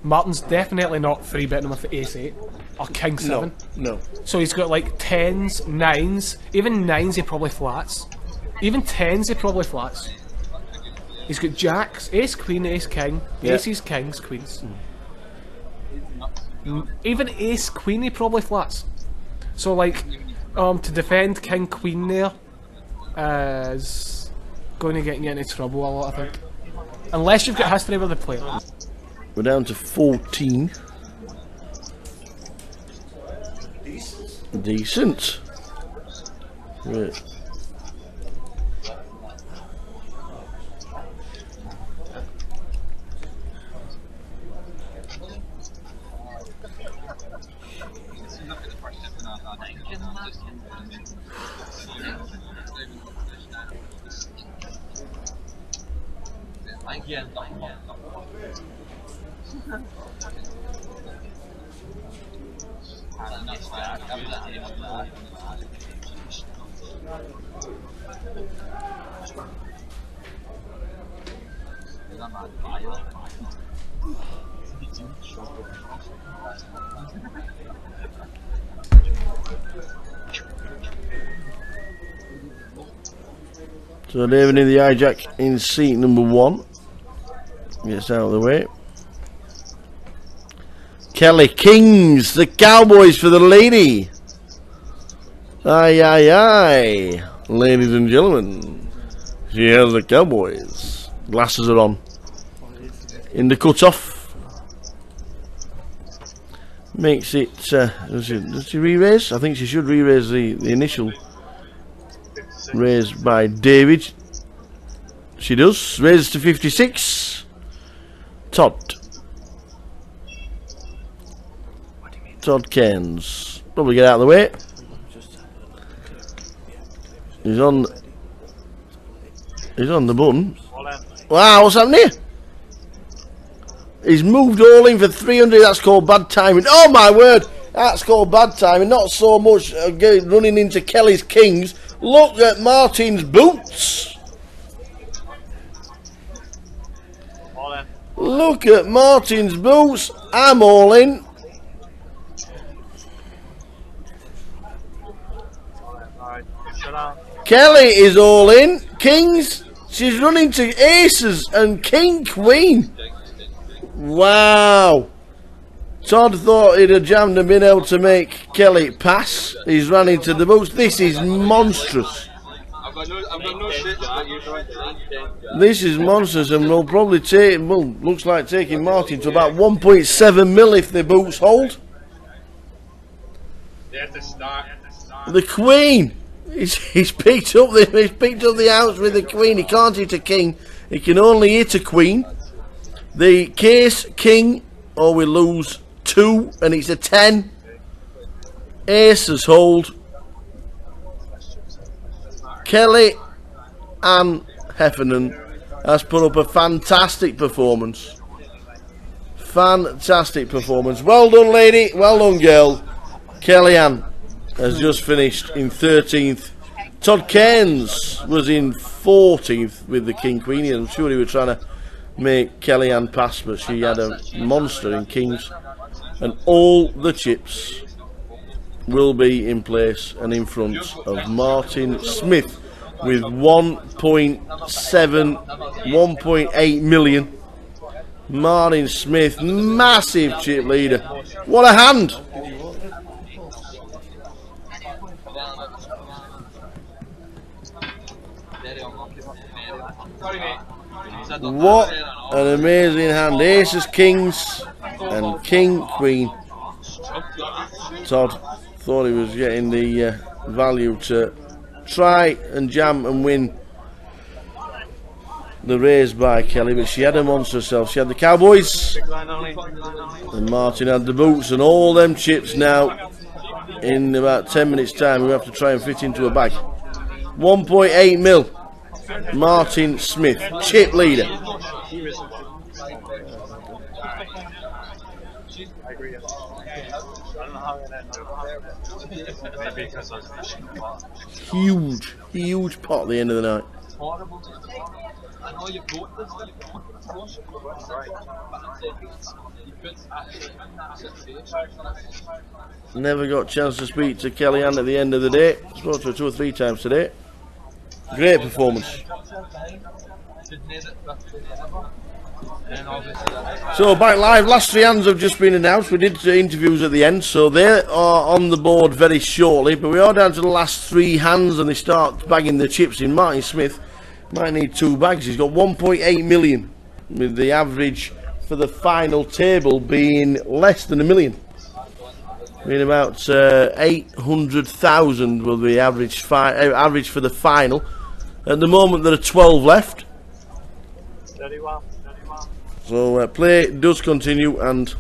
Martin's definitely not 3-betting him with Ace 8 or King 7. No. So he's got like 10s, 9s, even 9s he probably flats. Even 10s he probably flats. He's got Jacks, Ace Queen, Ace King, Aces, Kings, Queens. Even Ace Queen he probably flats. So like, to defend King Queen there is going to get you into trouble a lot, I think. Unless you've got history with the player. We're down to 14. Decent. Right. So David in the hijack in seat number 1. Gets out of the way. Kelly Kings, the Cowboys for the lady. Aye, aye, aye. Ladies and gentlemen, she has the Cowboys. Glasses are on. In the cut-off. Makes it, does she re-raise? I think she should re-raise the initial raise by David. She does. Raises to 56. Todd. Todd Cairns. Probably get out of the way. He's on the button. Wow, what's happening here? He's moved all in for 300. That's called bad timing. Oh my word, that's called bad timing. Not so much running into Kelly's Kings. Look at Martin's boots. Look at Martin's boots. I'm all in. Kelly is all in. Kings. She's running to aces and King Queen. Wow. Todd thought he'd have jammed and been able to make Kelly pass. He's run into the boots. This is monstrous. I've no shit, but you're trying to. This is monsters, and will probably take. Well, looks like taking Martin to about 1.7 mil if the boots hold. The Queen. He's picked up the outs with the Queen. He can't hit a king. He can only hit a Queen. The case King, or we lose 2, and it's a 10. Aces hold. Kelly Ann Heffernan has put up a fantastic performance. Fantastic performance. Well done, lady. Well done, girl. Kelly Ann has just finished in 13th. Todd Cairns was in 14th with the King Queen. I'm sure he was trying to make Kelly Ann pass, but she had a monster in Kings. And all the chips will be in place and in front of Martin Smith with 1.8 million. Martin Smith, massive chip leader. What a hand! What an amazing hand. Aces, Kings and King Queen. Todd thought he was getting the value to try and jam and win the raise by Kelly, but she had a monster herself. She had the Cowboys and Martin had the boots, and all them chips now in about 10 minutes time we have to try and fit into a bag. 1.8 mil. Martin Smith, chip leader. Huge pot at the end of the night. Never got a chance to speak to Kelly Ann at the end of the day. Spoke to her 2 or 3 times today. Great performance. So back live, last 3 hands have just been announced. We did interviews at the end, so they are on the board very shortly, but we are down to the last 3 hands and they start bagging the chips in. Martin Smith might need 2 bags. He's got 1.8 million, with the average for the final table being less than $1 million. Being about 800,000 will be average for the final. At the moment there are 12 left. So play does continue, and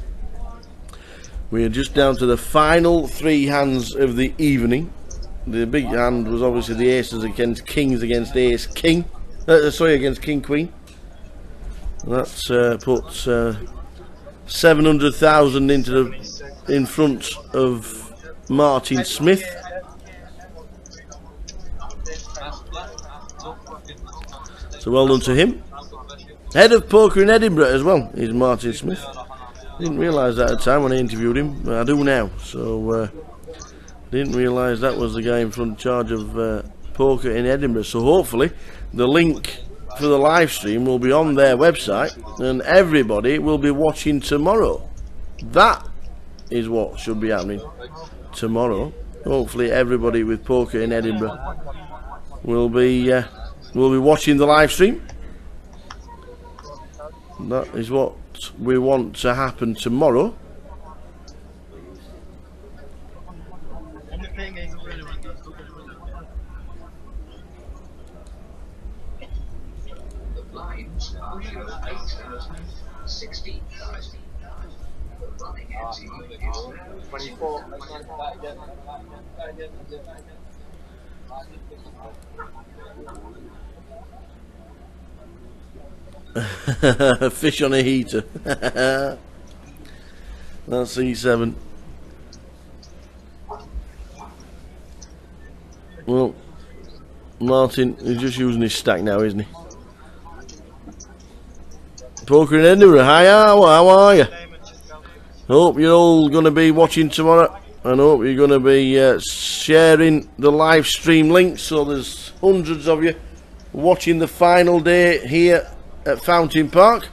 we are just down to the final 3 hands of the evening. The big hand was obviously the aces against kings against ace king. Against king queen. That's put 700,000 in front of Martin Smith. So well done to him. Head of poker in Edinburgh as well is Martin Smith. Didn't realise that at the time when I interviewed him, but I do now. So didn't realise that was the guy in charge of poker in Edinburgh. So hopefully the link for the live stream will be on their website and everybody will be watching tomorrow. That is what should be happening tomorrow. Hopefully everybody with poker in Edinburgh will be watching the live stream. That is what we want to happen tomorrow. The blinds are 16,000. The running ante is now 24. Fish on a heater. That's E7. Well, Martin is just using his stack now, isn't he? Poker in Edinburgh. Hi, how are you? Hope you're all going to be watching tomorrow, and hope you're going to be sharing the live stream link, so there's hundreds of you watching the final day here at Fountain Park.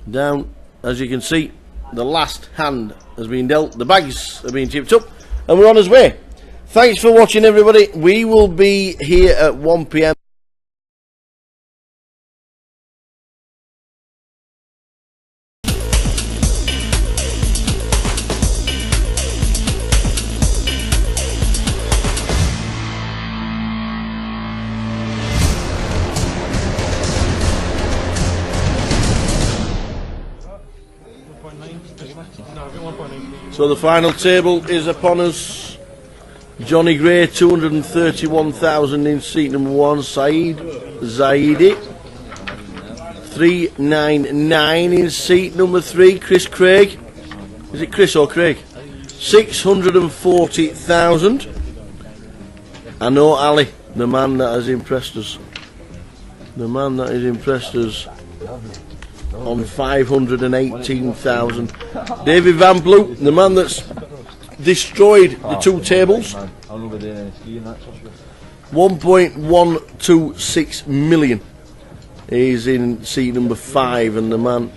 Down as you can see, the last hand has been dealt, the bags have been chipped up, and we're on his way. Thanks for watching, everybody. We will be here at 1 PM. So the final table is upon us. Johnny Gray, 231,000 in seat number 1. Saeed Zaidi, 399 in seat number 3. Chris Craig, is it Chris or Craig? 640,000. I know Ali, the man that has impressed us. The man that has impressed us on 518,000. David Van Blue, the man that's destroyed the two tables. 1.126 million. He's in seat number 5, and the man,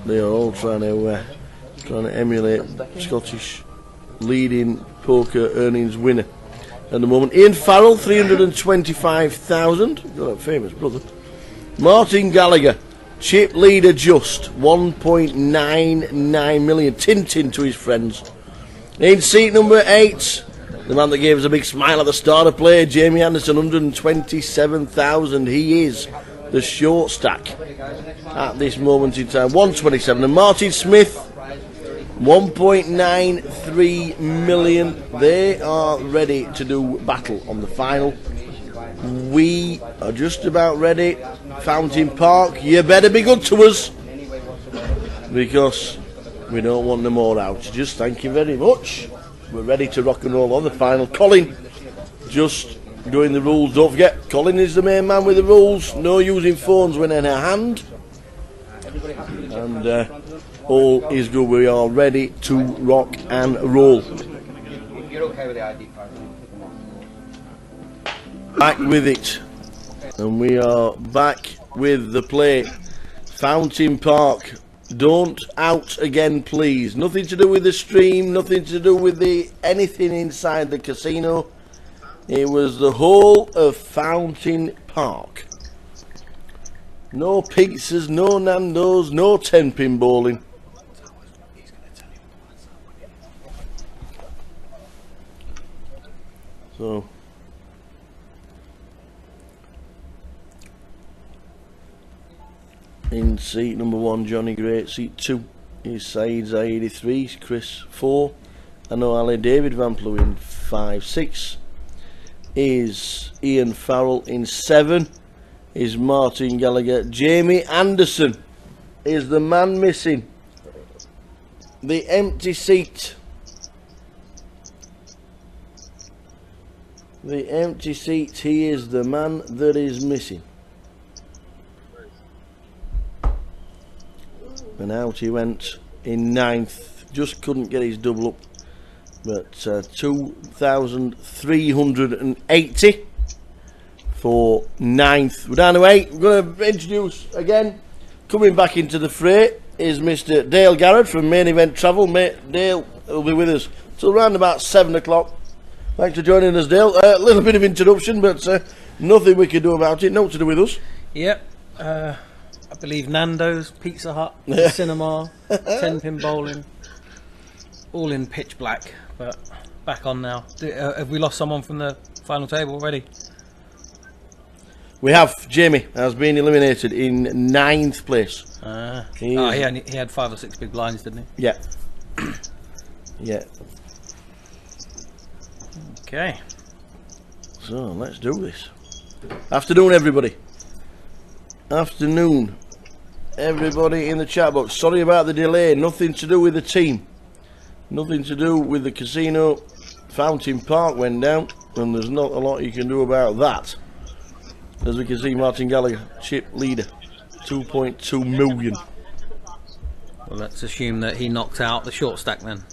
they are all trying to emulate Scottish leading poker earnings winner at the moment. Ian Farrell, 325,000. Got a famous brother. Martin Gallagher, chip leader, just 1.99 million. Tintin to his friends. In seat number 8, the man that gave us a big smile at the start of play, Jamie Anderson, 127,000. He is the short stack at this moment in time, 127. And Martin Smith, 1.93 million. They are ready to do battle on the final. We are just about ready. Fountain Park, you better be good to us, because we don't want them all out. Just thank you very much. We're ready to rock and roll on the final. Colin, just doing the rules. Don't forget, Colin is the main man with the rules. No using phones when in her hand. And all is good. We are ready to rock and roll. You're okay with the ID card? Back with it, and we are back with the play. Fountain Park, don't out again, please. Nothing to do with the stream, nothing to do with anything inside the casino. It was the whole of Fountain Park. No pizzas, no Nando's, no 10-pin bowling. So in seat number 1, Johnny Gray. Seat 2 is Saeed Zaidi, 3, Chris 4. I know Ali. David Van Plu in 5. 6 is Ian Farrell. In 7 is Martin Gallagher. Jamie Anderson is the man missing. The empty seat. The empty seat. He is the man that is missing. And out he went in 9th. Just couldn't get his double up. But 2,380 for 9th. We're down to 8. We're going to introduce again. Coming back into the fray is Mr. Dale Garrett from Main Event Travel. Dale will be with us till around about 7 o'clock. Thanks for joining us, Dale. A little bit of interruption, but nothing we can do about it. No to do with us. Yep. I believe Nando's, Pizza Hut, cinema, 10-pin bowling, all in pitch black, but back on now. Have we lost someone from the final table already? We have. Jamie has been eliminated in 9th place. He had 5 or 6 big blinds, didn't he? Yeah. Yeah. Okay. So let's do this. Afternoon, everybody. Afternoon, everybody in the chat box. Sorry about the delay. Nothing to do with the team. Nothing to do with the casino. Fountain Park went down, and there's not a lot you can do about that. As we can see, Martin Gallagher, chip leader, 2.2 million. Well, let's assume that he knocked out the short stack then.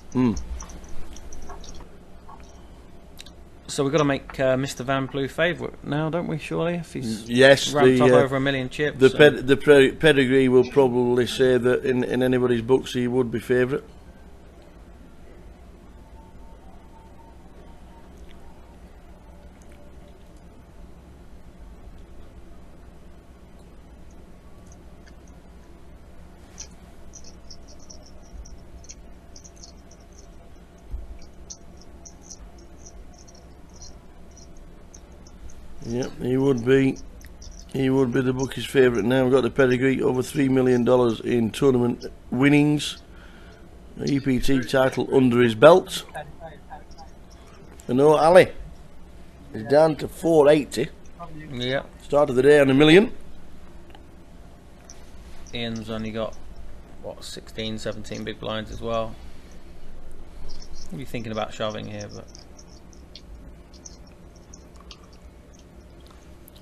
So we've got to make Mr. Van Blue favourite now, don't we? Surely, if he's yes, ramped up over 1 million chips. The pedigree will probably say that in anybody's books he would be favourite. Yep, he would be the bookie's favourite now. We've got the pedigree, over $3 million in tournament winnings, EPT title under his belt. And Ali is down to 480. Yep. Start of the day on $1 million. Ian's only got what, 16, 17 big blinds as well. I'll be thinking about shoving here, but.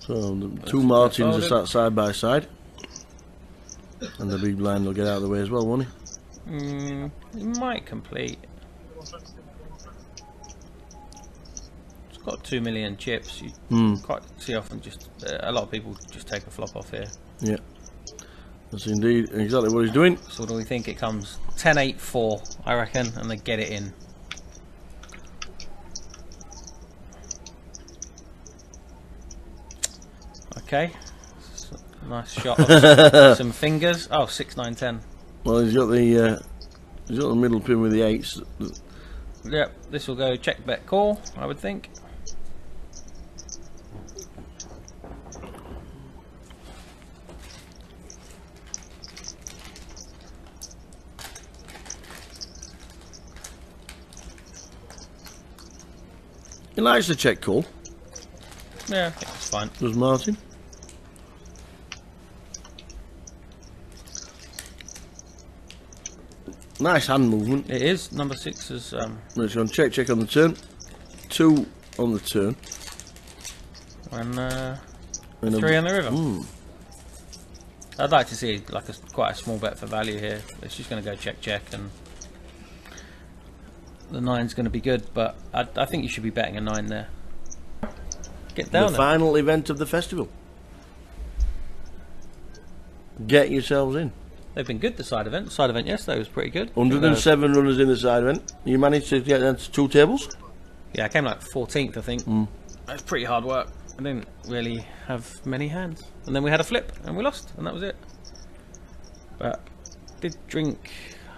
So the two Martins are sat side by side, and the big blind will get out of the way as well, won't he? He might complete. It's got 2 million chips. You quite see often just a lot of people just take a flop off here. Yeah, that's indeed exactly what he's doing. So what do we think it comes? 10-8-4, I reckon, and they get it in. Okay, nice shot of some fingers. Oh, 6-9-10. Well, he's got the middle pin with the 8s. Yep, this will go check, bet, call, I would think. He likes the check call. Yeah, I think it's fine. Does Martin? Nice hand movement. It is. Number 6 is. It's going check on the turn. 2 on the turn. And 3 on the river. I'd like to see like quite a small bet for value here. It's just going to go check, and the 9's going to be good. But I think you should be betting a 9 there. Get down. The final event of the festival. Get yourselves in. They've been good, the side event. The side event yesterday was pretty good. 107 runners in the side event. You managed to get down to 2 tables? Yeah, I came like 14th, I think. That's pretty hard work. I didn't really have many hands. And then we had a flip, and we lost, and that was it. But did drink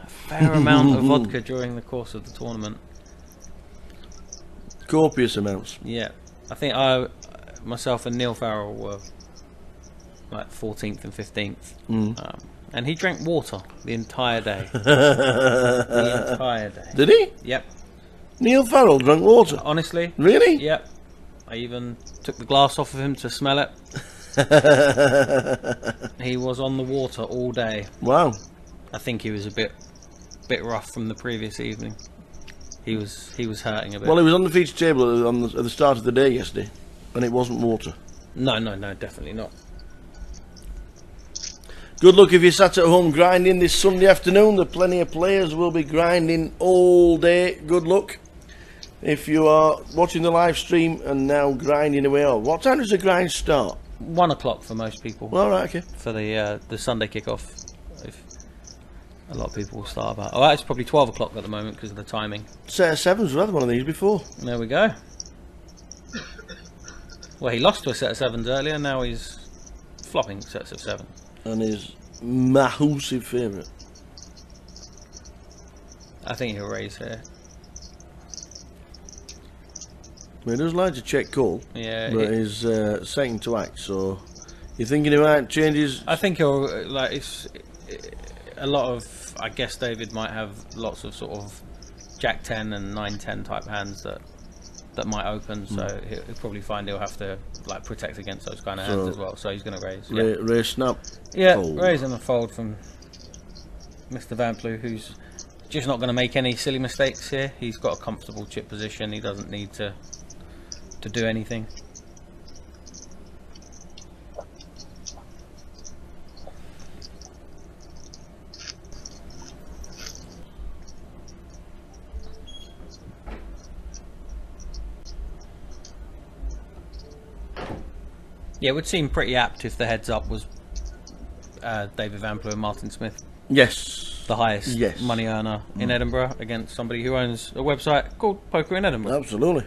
a fair amount of vodka during the course of the tournament. Copious amounts. Yeah. I think myself and Neil Farrell were like 14th and 15th. And he drank water the entire day. The entire day. Did he? Yep. Neil Farrell drank water? Honestly. Really? Yep. I even took the glass off of him to smell it. He was on the water all day. Wow. I think he was a bit rough from the previous evening. He was hurting a bit. Well, he was on the feature table at the start of the day yesterday, and it wasn't water. No, definitely not. Good luck if you sat at home grinding this Sunday afternoon. There are plenty of players will be grinding all day. Good luck. If you are watching the live stream and now grinding away, what time does the grind start? 1 o'clock for most people. All right, okay. For the Sunday kickoff, if a lot of people will start about. Oh, it's probably 12 o'clock at the moment because of the timing. Set of 7s, we've had one of these before. There we go. Well, he lost to a set of 7s earlier. Now he's flopping sets of 7. And his massive favourite. I think he'll raise here. Well, he does like to check call. Yeah. But he's second to act, so you thinking he might change his... I think he'll, like, it's a lot of, I guess David might have lots of sort of Jack 10 and 9-10 type hands that might open, so he'll probably find he'll have to like protect against those kind of hands as well, so he's going to raise. Raise snap. Yeah, fold. Raise and a fold from Mr. Van Plu, who's just not going to make any silly mistakes here. He's got a comfortable chip position, he doesn't need to do anything. Yeah, it would seem pretty apt if the heads up was David Van Plu and Martin Smith. Yes. The highest Yes. money earner in Edinburgh against somebody who owns a website called Poker in Edinburgh. Absolutely.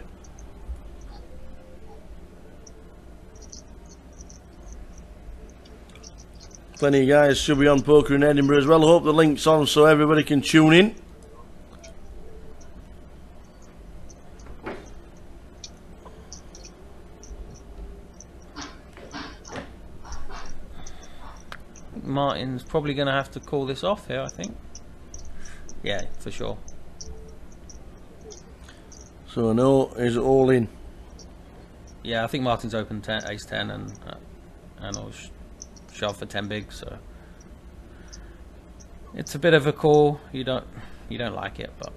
Plenty of guys should be on Poker in Edinburgh as well. I hope the link's on so everybody can tune in. Martin's probably going to have to call this off here, I think. Yeah, for sure. So no is all in. Yeah, I think Martin's open ace 10 and I'll shove for 10 big, so it's a bit of a call. You don't like it, but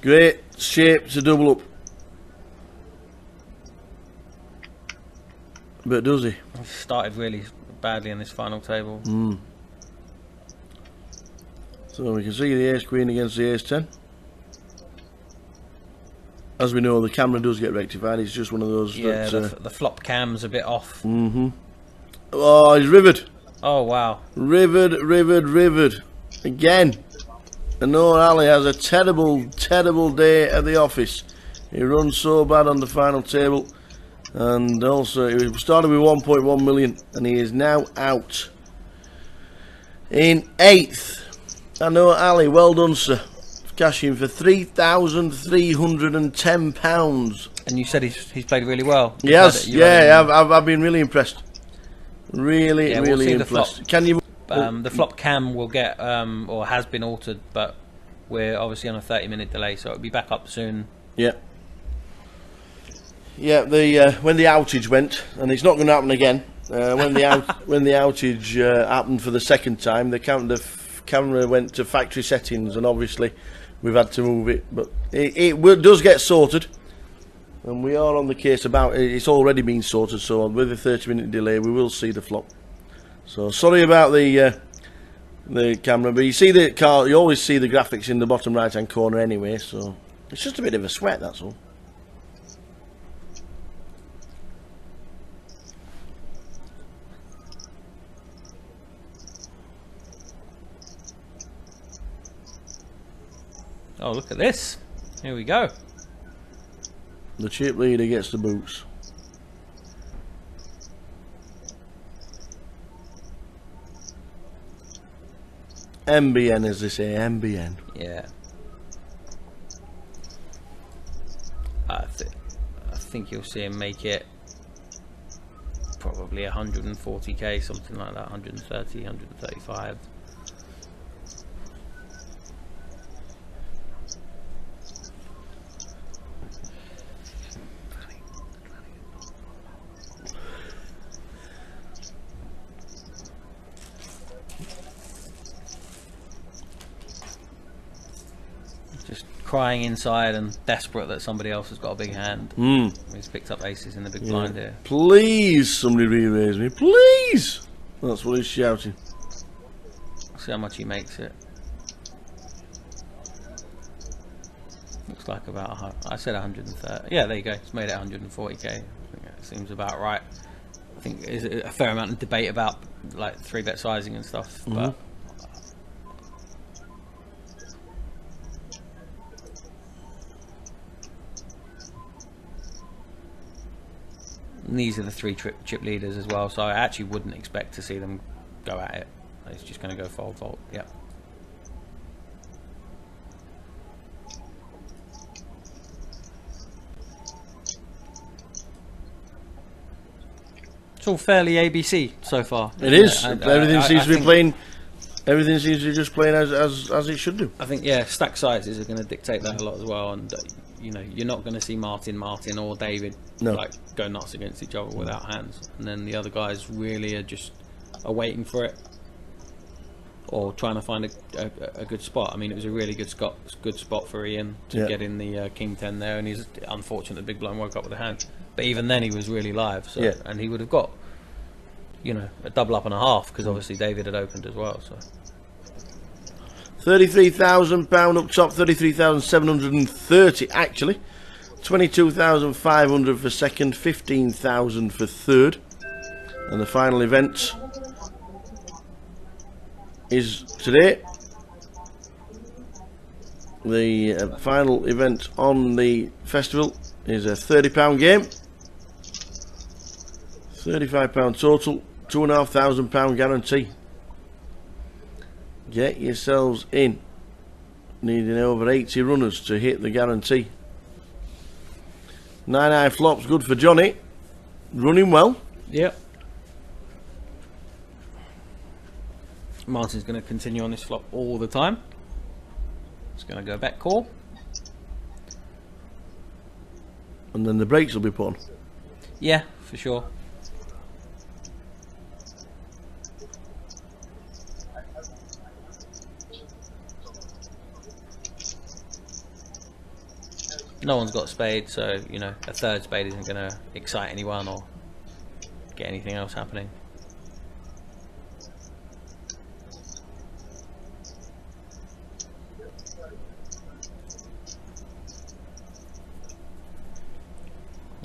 great shape to double up. But does he? He started really badly in this final table. So we can see the ace queen against the ace 10. As we know, the camera does get rectified. It's just one of those. Yeah, that, the flop cam's a bit off. Oh, he's rivered. Oh wow. Rivered again. And Noah Ali has a terrible day at the office. He runs so bad on the final table. And also, he started with 1.1 million, and he is now out in 8th. I know, Ali, well done, sir. Cashing for £3,310. And you said he's played really well. Yes, yeah, I've been really impressed. Really impressed. Can you? The flop cam will get or has been altered, but we're obviously on a 30-minute delay, so it'll be back up soon. Yeah. Yeah, when the outage went, and it's not going to happen again. When the outage happened for the second time, the camera went to factory settings, and obviously we've had to move it. But it does get sorted, and we are on the case about it. It's already been sorted, so with a 30-minute delay, we will see the flop. So sorry about the camera, but you see the car. You always see the graphics in the bottom right-hand corner anyway. So it's just a bit of a sweat, that's all. Oh, look at this. Here we go. The chip leader gets the boots. MBN, as they say, MBN. Yeah. I think you'll see him make it probably 140k, something like that, 130, 135. Crying inside and desperate that somebody else has got a big hand. He's picked up aces in the big blind here. Please, somebody re-raise me, please! That's what he's shouting. See how much he makes it. Looks like about, I said 130. Yeah, there you go. It's made it 140k. I think that seems about right. I think there's a fair amount of debate about like 3-bet sizing and stuff, but and these are the 3 chip leaders as well, so I actually wouldn't expect to see them go at it. It's just going to go fold. Yep. It's all fairly ABC so far. It is. Everything seems to be playing. Everything seems to be just playing as it should do. I think stack sizes are going to dictate that a lot as well, and you know, you're not going to see Martin or David like go nuts against each other without hands, and then the other guys really are waiting for it or trying to find a good spot. I mean, it was a really good spot for Ian to get in the King 10 there, and he's unfortunate the big blind woke up with a hand, but even then he was really live, so and he would have got, you know, a double up and a half because obviously David had opened as well. So £33,000 up top, 33,730 actually. 22,500 for second, 15,000 for third. And the final event is today. The final event on the festival is a £30 game. £35 total, £2,500 guarantee. Get yourselves in. Needing over 80 runners to hit the guarantee. 9 flops, good for Johnny. Running well. Yep. Martin's going to continue on this flop all the time. It's going to go back call. And then the brakes will be put on. Yeah, for sure. No one's got a spade, so, you know, a third spade isn't going to excite anyone or get anything else happening.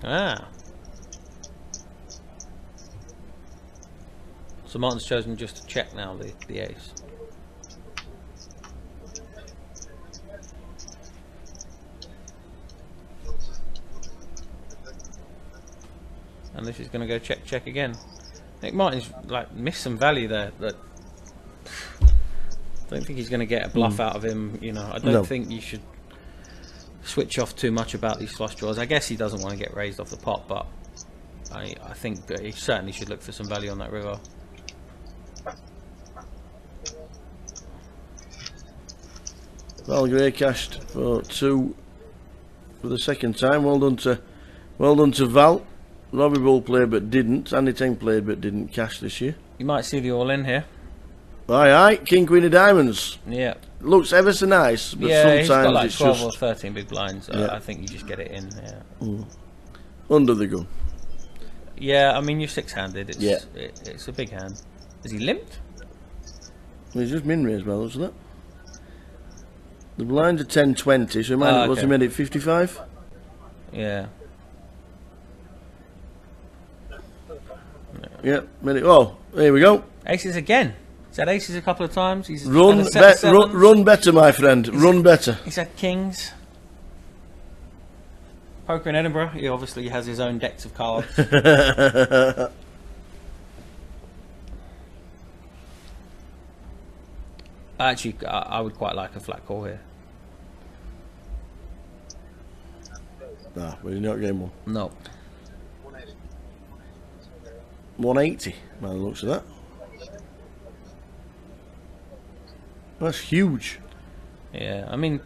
Ah. So Martin's chosen just to check now the ace. And this is going to go check, check again. I think Martin's like missed some value there. That I don't think he's going to get a bluff out of him. You know, I don't think you should switch off too much about these flush draws. I guess he doesn't want to get raised off the pot, but I think that he certainly should look for some value on that river. Val Gray cashed for 2 for the second time. Well done to Val. Robbie Bull played but didn't. Andy Teng played but didn't cash this year. You might see the all in here. Aye, King Queen of Diamonds. Yeah. Looks ever so nice, but yeah, sometimes he's got like it's 12 just or 13 big blinds. Yeah. I think you just get it in. Yeah. Under the gun. Yeah, I mean you're six-handed. It's, Yeah. It's a big hand. Is he limped? He's just min raised well, isn't it? The blinds are 10-20, so what's he made it 55? Yeah. Yeah, made it. Oh, here we go. Aces again. He's had aces a couple of times. He's Run, had a set of sevens. run better, my friend. Run better. He's had kings. Poker in Edinburgh. He obviously has his own decks of cards. Actually, I would quite like a flat call here. Nah, but you're not getting one. No. 180 by the looks of that. That's huge. Yeah, I mean.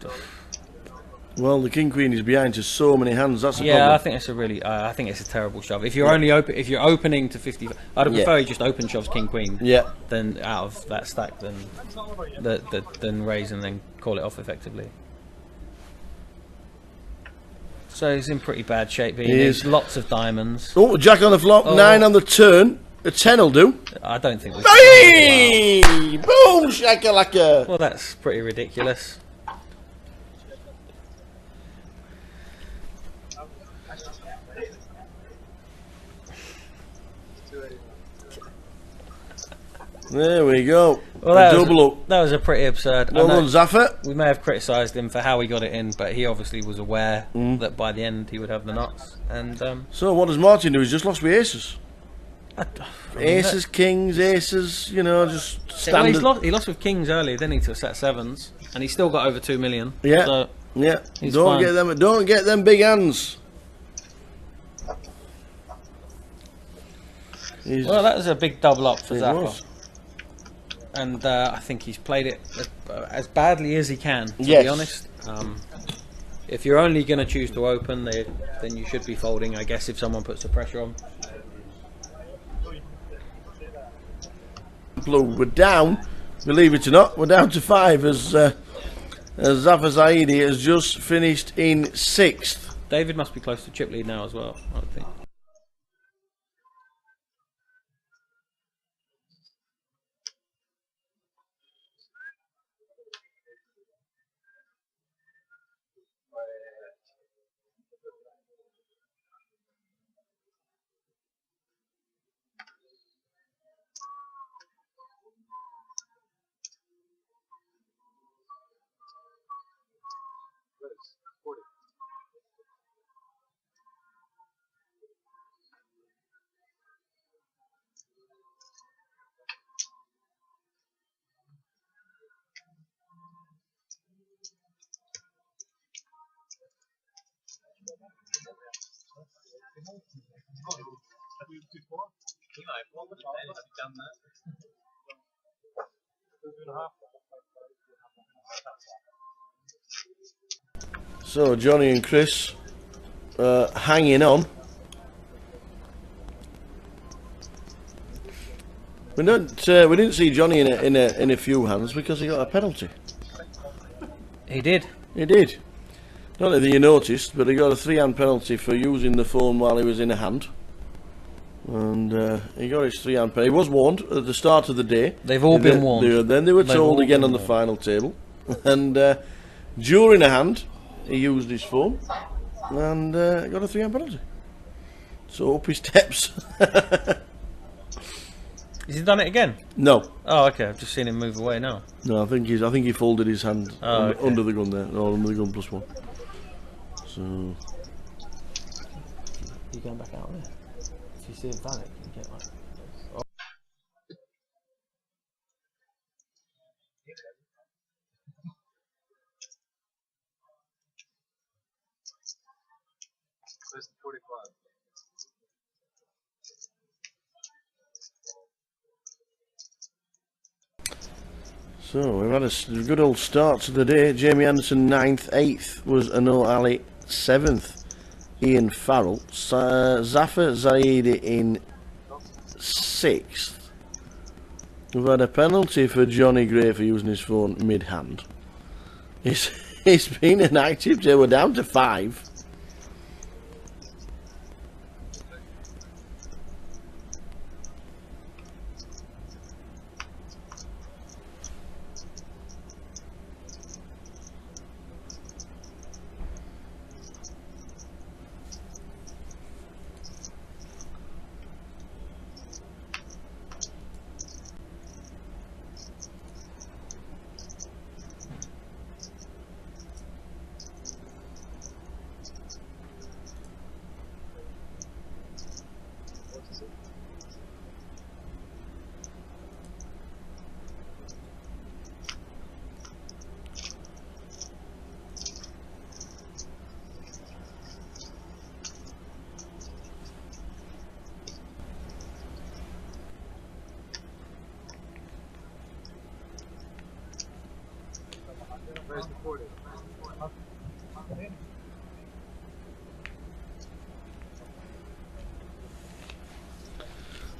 Well, the King Queen is behind to so many hands. That's a yeah, problem. I think it's a really. I think it's a terrible shove. If you're only if you're opening to 50, I'd prefer you just open shoves King Queen. Yeah. Then out of that stack, then raise and then call it off effectively. So he's in pretty bad shape. He needs lots of diamonds. Oh, Jack on the flop, 9 on the turn. A 10 will do. I don't think. Hey! Boom, shakalaka. Well, that's pretty ridiculous. There we go. Well, that was a pretty absurd. Well done, Zaffa. We may have criticised him for how he got it in, but he obviously was aware that by the end he would have the nuts. And so what does Martin do? He's just lost with aces. Aces, kings, aces. You know, just standard. Well, he lost with kings earlier, then he took set sevens, and he still got over 2 million. Yeah, so yeah. Fine. Don't get them big hands. Well, that was a big double up for Zappa. And I think he's played it as badly as he can, to be honest. If you're only going to choose to open, then you should be folding, I guess, if someone puts the pressure on. We're down, believe it or not, we're down to 5 as Zafar Zaidi has just finished in 6th. David must be close to chip lead now as well, I would think. So Johnny and Chris hanging on. We didn't see Johnny in a few hands because he got a penalty. He did. He did. Not that you noticed, but he got a 3-hand penalty for using the phone while he was in a hand. And he got his 3-hand penalty. He was warned at the start of the day. They've all been warned. Then they were told again on the final table. And during a hand, he used his phone and got a 3-hand penalty. So up he steps. Has he done it again? No. Oh, okay. I've just seen him move away now. No, I think he folded his hand okay. under the gun there, or under the gun +1. So. You going back out there? If you see him panic, you get like. Oh. First 45. So we've had a good old start to the day. Jamie Anderson 9th, 8th was Ano Ali 7th, Ian Farrell, Zafar Zaidi in 6th. We've had a penalty for Johnny Gray for using his phone mid-hand. It's been an active day. We're down to 5. Where's the 40?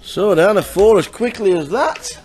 So down to 4 as quickly as that.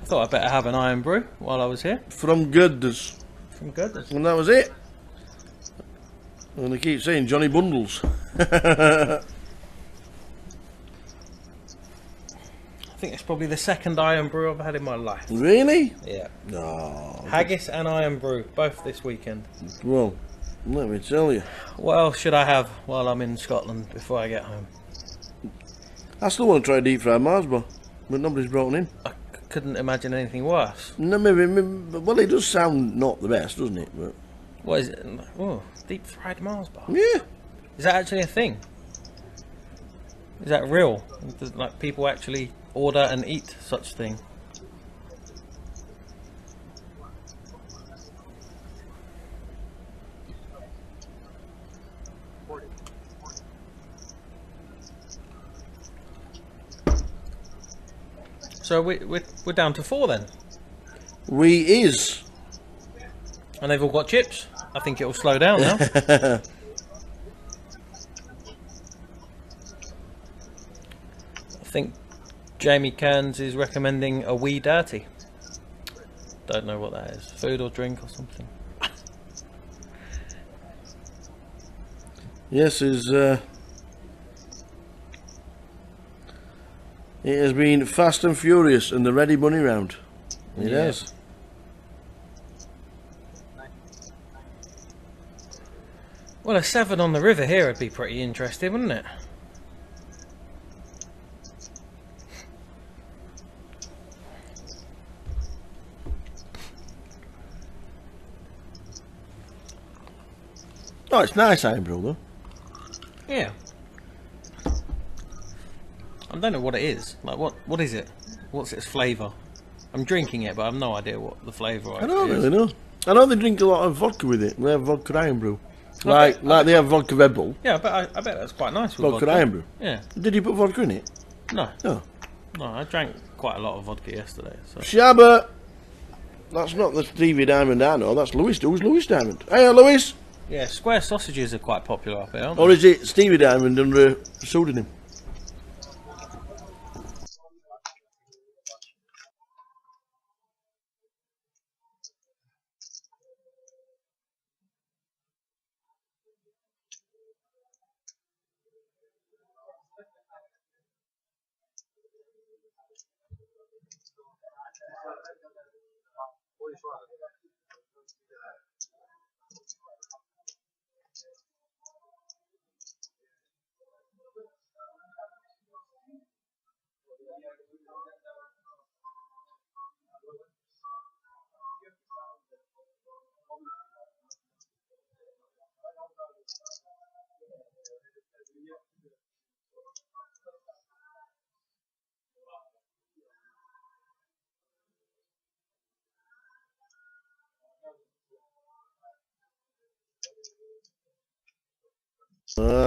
Thought I'd better have an iron brew while I was here. From Gooders. From Gooders. And that was it. And they keep saying Johnny Bundles. I think it's probably the second iron brew I've had in my life. Really? Yeah. No. Haggis and iron brew, both this weekend. Well, let me tell you. What else should I have while I'm in Scotland before I get home? I still want to try deep fried Mars bar, but nobody's brought one in. I couldn't imagine anything worse. No, maybe, well, it does sound not the best, doesn't it? But what is it? Oh, deep fried Mars bar. Yeah. Is that actually a thing? Is that real? Does, like, people actually order and eat such thing? So we're down to 4 then. We is. And they've all got chips. I think it will slow down now. I think Jamie Cairns is recommending a wee dirty. Don't know what that is. Food or drink or something. Yes, it has been fast and furious and the ready money round. It has. Well, a 7 on the river here would be pretty interesting, wouldn't it? Oh, it's nice iron brew though. Yeah. I don't know what it is. Like, what is it? What's its flavour? I'm drinking it, but I have no idea what the flavour is. I don't really know. I know they drink a lot of vodka with it. They have vodka iron brew. Like they have vodka Red Bull. Yeah, I bet that's quite nice with Vodka iron brew. Yeah. Did you put vodka in it? No. No. No, I drank quite a lot of vodka yesterday. So. Shabba! That's not the Stevie Diamond I know, that's Lewis. Who's Lewis Diamond? Hey, Lewis! Yeah, square sausages are quite popular up here, aren't they? Or is it Stevie Diamond under a pseudonym?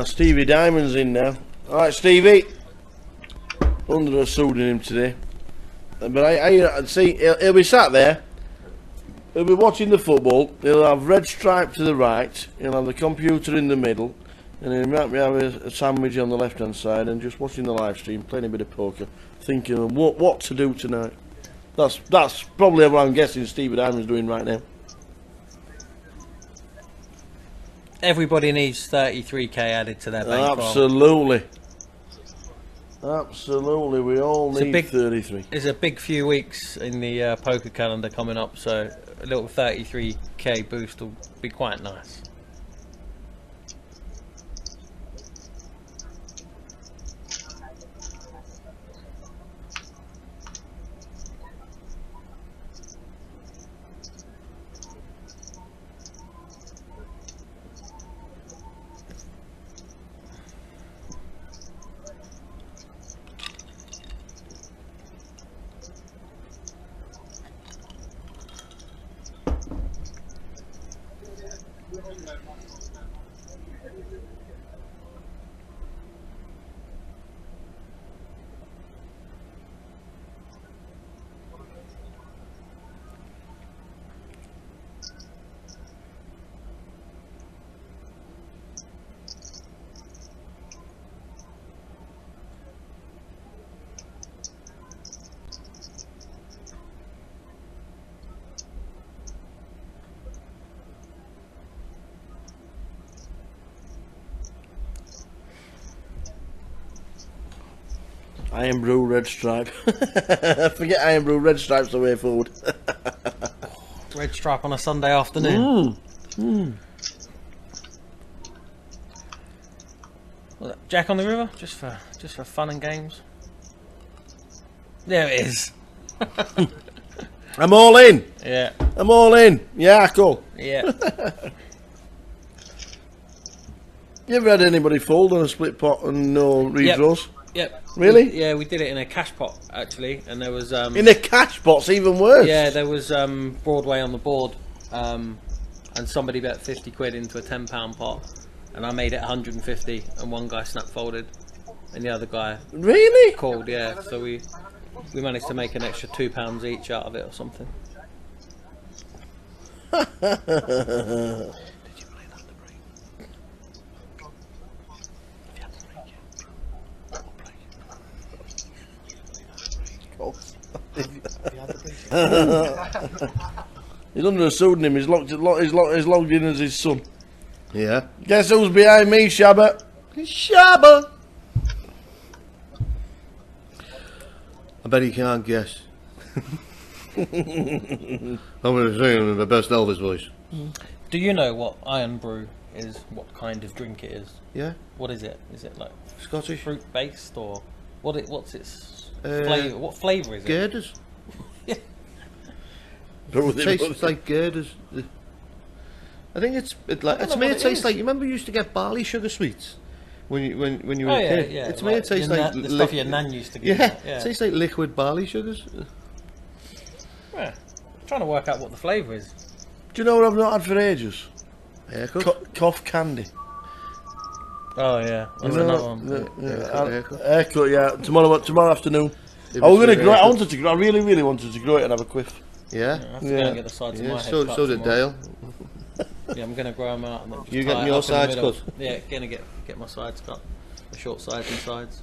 Stevie Diamond's in now. Alright, Stevie. Under a pseudonym today. But I see, he'll be sat there. He'll be watching the football. He'll have red stripe to the right. He'll have the computer in the middle. And he might be having a sandwich on the left hand side and just watching the live stream, playing a bit of poker, thinking of what to do tonight. That's probably what I'm guessing Stevie Diamond's doing right now. Everybody needs 33k added to their bank. Absolutely. Absolutely, we all need 33. There's a big few weeks in the poker calendar coming up, so a little 33k boost will be quite nice. Iron Brew Red Stripe. Forget Iron Brew Red Stripe's the way forward. Red Stripe on a Sunday afternoon. Well, Jack on the River, just for fun and games. There it is. I'm all in. Yeah. I'm all in. Yeah, cool. Yeah. You ever had anybody fold on a split pot and no redraws? Yep. Really? Yeah, we did it in a cash pot actually, and there was in a cash pot's even worse. Yeah, there was Broadway on the board, and somebody bet 50 quid into a £10 pot, and I made it 150, and one guy snap folded, and the other guy really called. Yeah, so we managed to make an extra £2 each out of it or something. He's under a pseudonym. He's logged in as his son. Yeah. Guess who's behind me, Shabba? Shabba. I bet he can't guess. I'm going to sing him in my best Elvis voice. Do you know what Iron Brew is? What kind of drink it is? Yeah. What is it? Is it like Scottish fruit based or what's its flavour? What flavour is it? Girders. It tastes like girders. I think it's made it taste like, you remember you used to get barley sugar sweets when you were a kid? Yeah. It's made it taste like the stuff your nan used to give. Yeah, it tastes like liquid barley sugars. Yeah. I'm trying to work out what the flavour is. Do you know what I've not had for ages? Haircut? Cough candy. Oh yeah, what's another one? Haircut, yeah. Tomorrow afternoon. I was gonna grow it. I really wanted to grow it and have a quiff. I have to go and get the sides of my head cut So did tomorrow. Dale. Yeah, I'm going to grow them out. And then just You tie getting it your up in the sides middle. cut? Yeah, going to get my sides cut. The short sides and sides.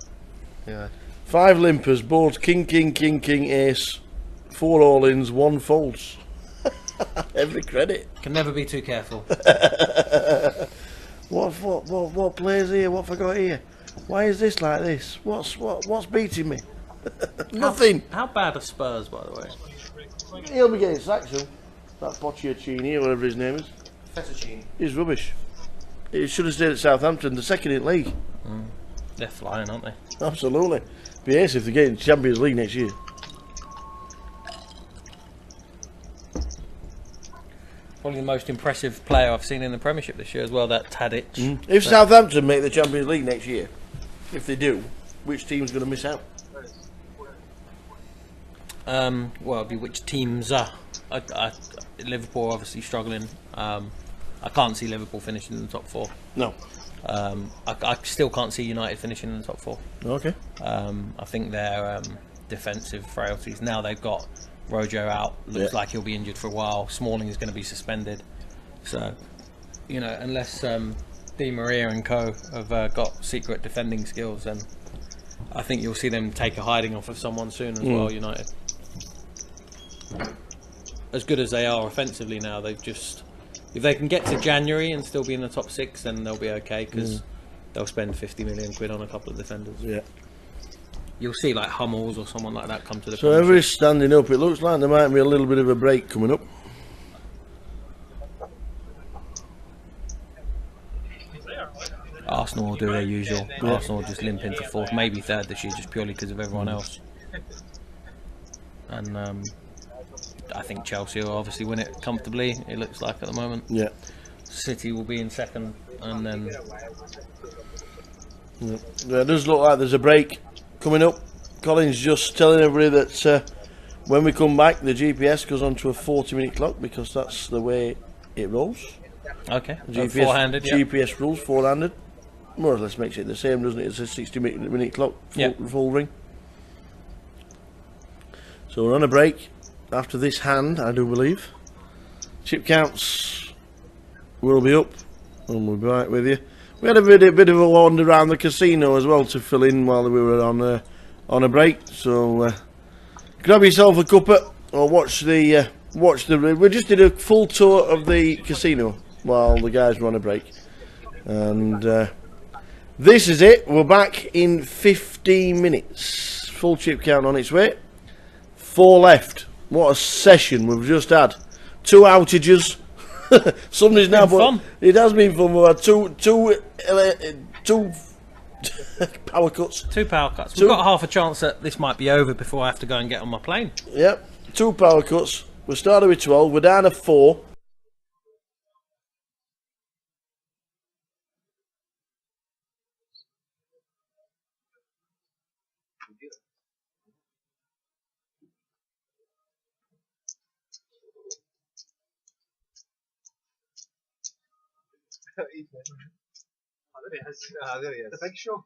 Yeah. 5 limpers, boards, king, ace, 4 all-ins, 1 folds. Every credit. Can never be too careful. What plays here? What have I got here? Why is this like this? What's beating me? Nothing. How bad are Spurs, by the way? He'll be getting sacked soon. That Pochettino, or whatever his name is. Fettuccine. He's rubbish. He should have stayed at Southampton, the second in league. They're flying, aren't they? Absolutely. Be ace if they get in Champions League next year. Probably the most impressive player I've seen in the Premiership this year as well, that Tadic. If Southampton make the Champions League next year, if they do, which team's going to miss out? Well, it'd be which teams are. Liverpool obviously struggling. I can't see Liverpool finishing in the top 4. No. I still can't see United finishing in the top 4. Okay. I think their defensive frailties. Now they've got Rojo out. Looks like he'll be injured for a while. Smalling is going to be suspended. So, unless Di Maria and co have got secret defending skills, then I think you'll see them take a hiding off of someone soon as well. United, as good as they are offensively now, they've just, if they can get to January and still be in the top 6, then they'll be okay, because they'll spend 50 million quid on a couple of defenders. Yeah. You'll see like Hummels or someone like that come to the So everybody's standing up. It looks like there might be a little bit of a break coming up. Arsenal will do their usual. Arsenal will just limp into 4th, maybe 3rd this year, just purely because of everyone else. And I think Chelsea will obviously win it comfortably, it looks like at the moment. Yeah. City will be in 2nd, and then... Yeah, it does look like there's a break coming up. Colin's just telling everybody that when we come back, the GPS goes on to a 40-minute clock, because that's the way it rolls. Okay, GPS, four-handed, yeah. GPS rules, 4-handed. More or less makes it the same, doesn't it? It's a 60-minute clock, full ring. So we're on a break after this hand, I do believe. Chip counts will be up, and we'll be right with you. We had a bit of a wander around the casino as well to fill in while we were on a break. So grab yourself a cuppa or watch the. We just did a full tour of the casino while the guys were on a break, and this is it. We're back in 15 minutes. Full chip count on its way. 4 left. What a session we've just had. 2 outages. Somebody's now fun. It has been fun. We've had two power cuts. 2 power cuts. We've got half a chance that this might be over before I have to go and get on my plane. Yep. 2 power cuts. We started with 12. We're down to 4. Oh, there he is. There he is. The big show.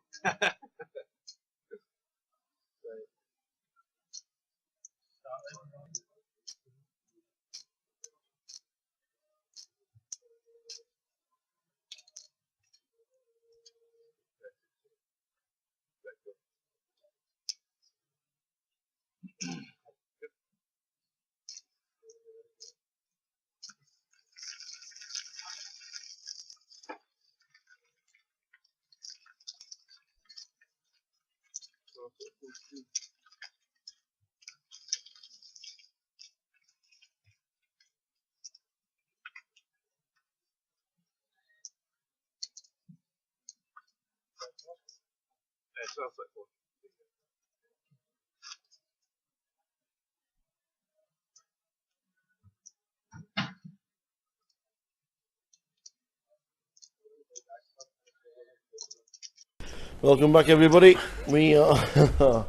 Welcome back, everybody. We are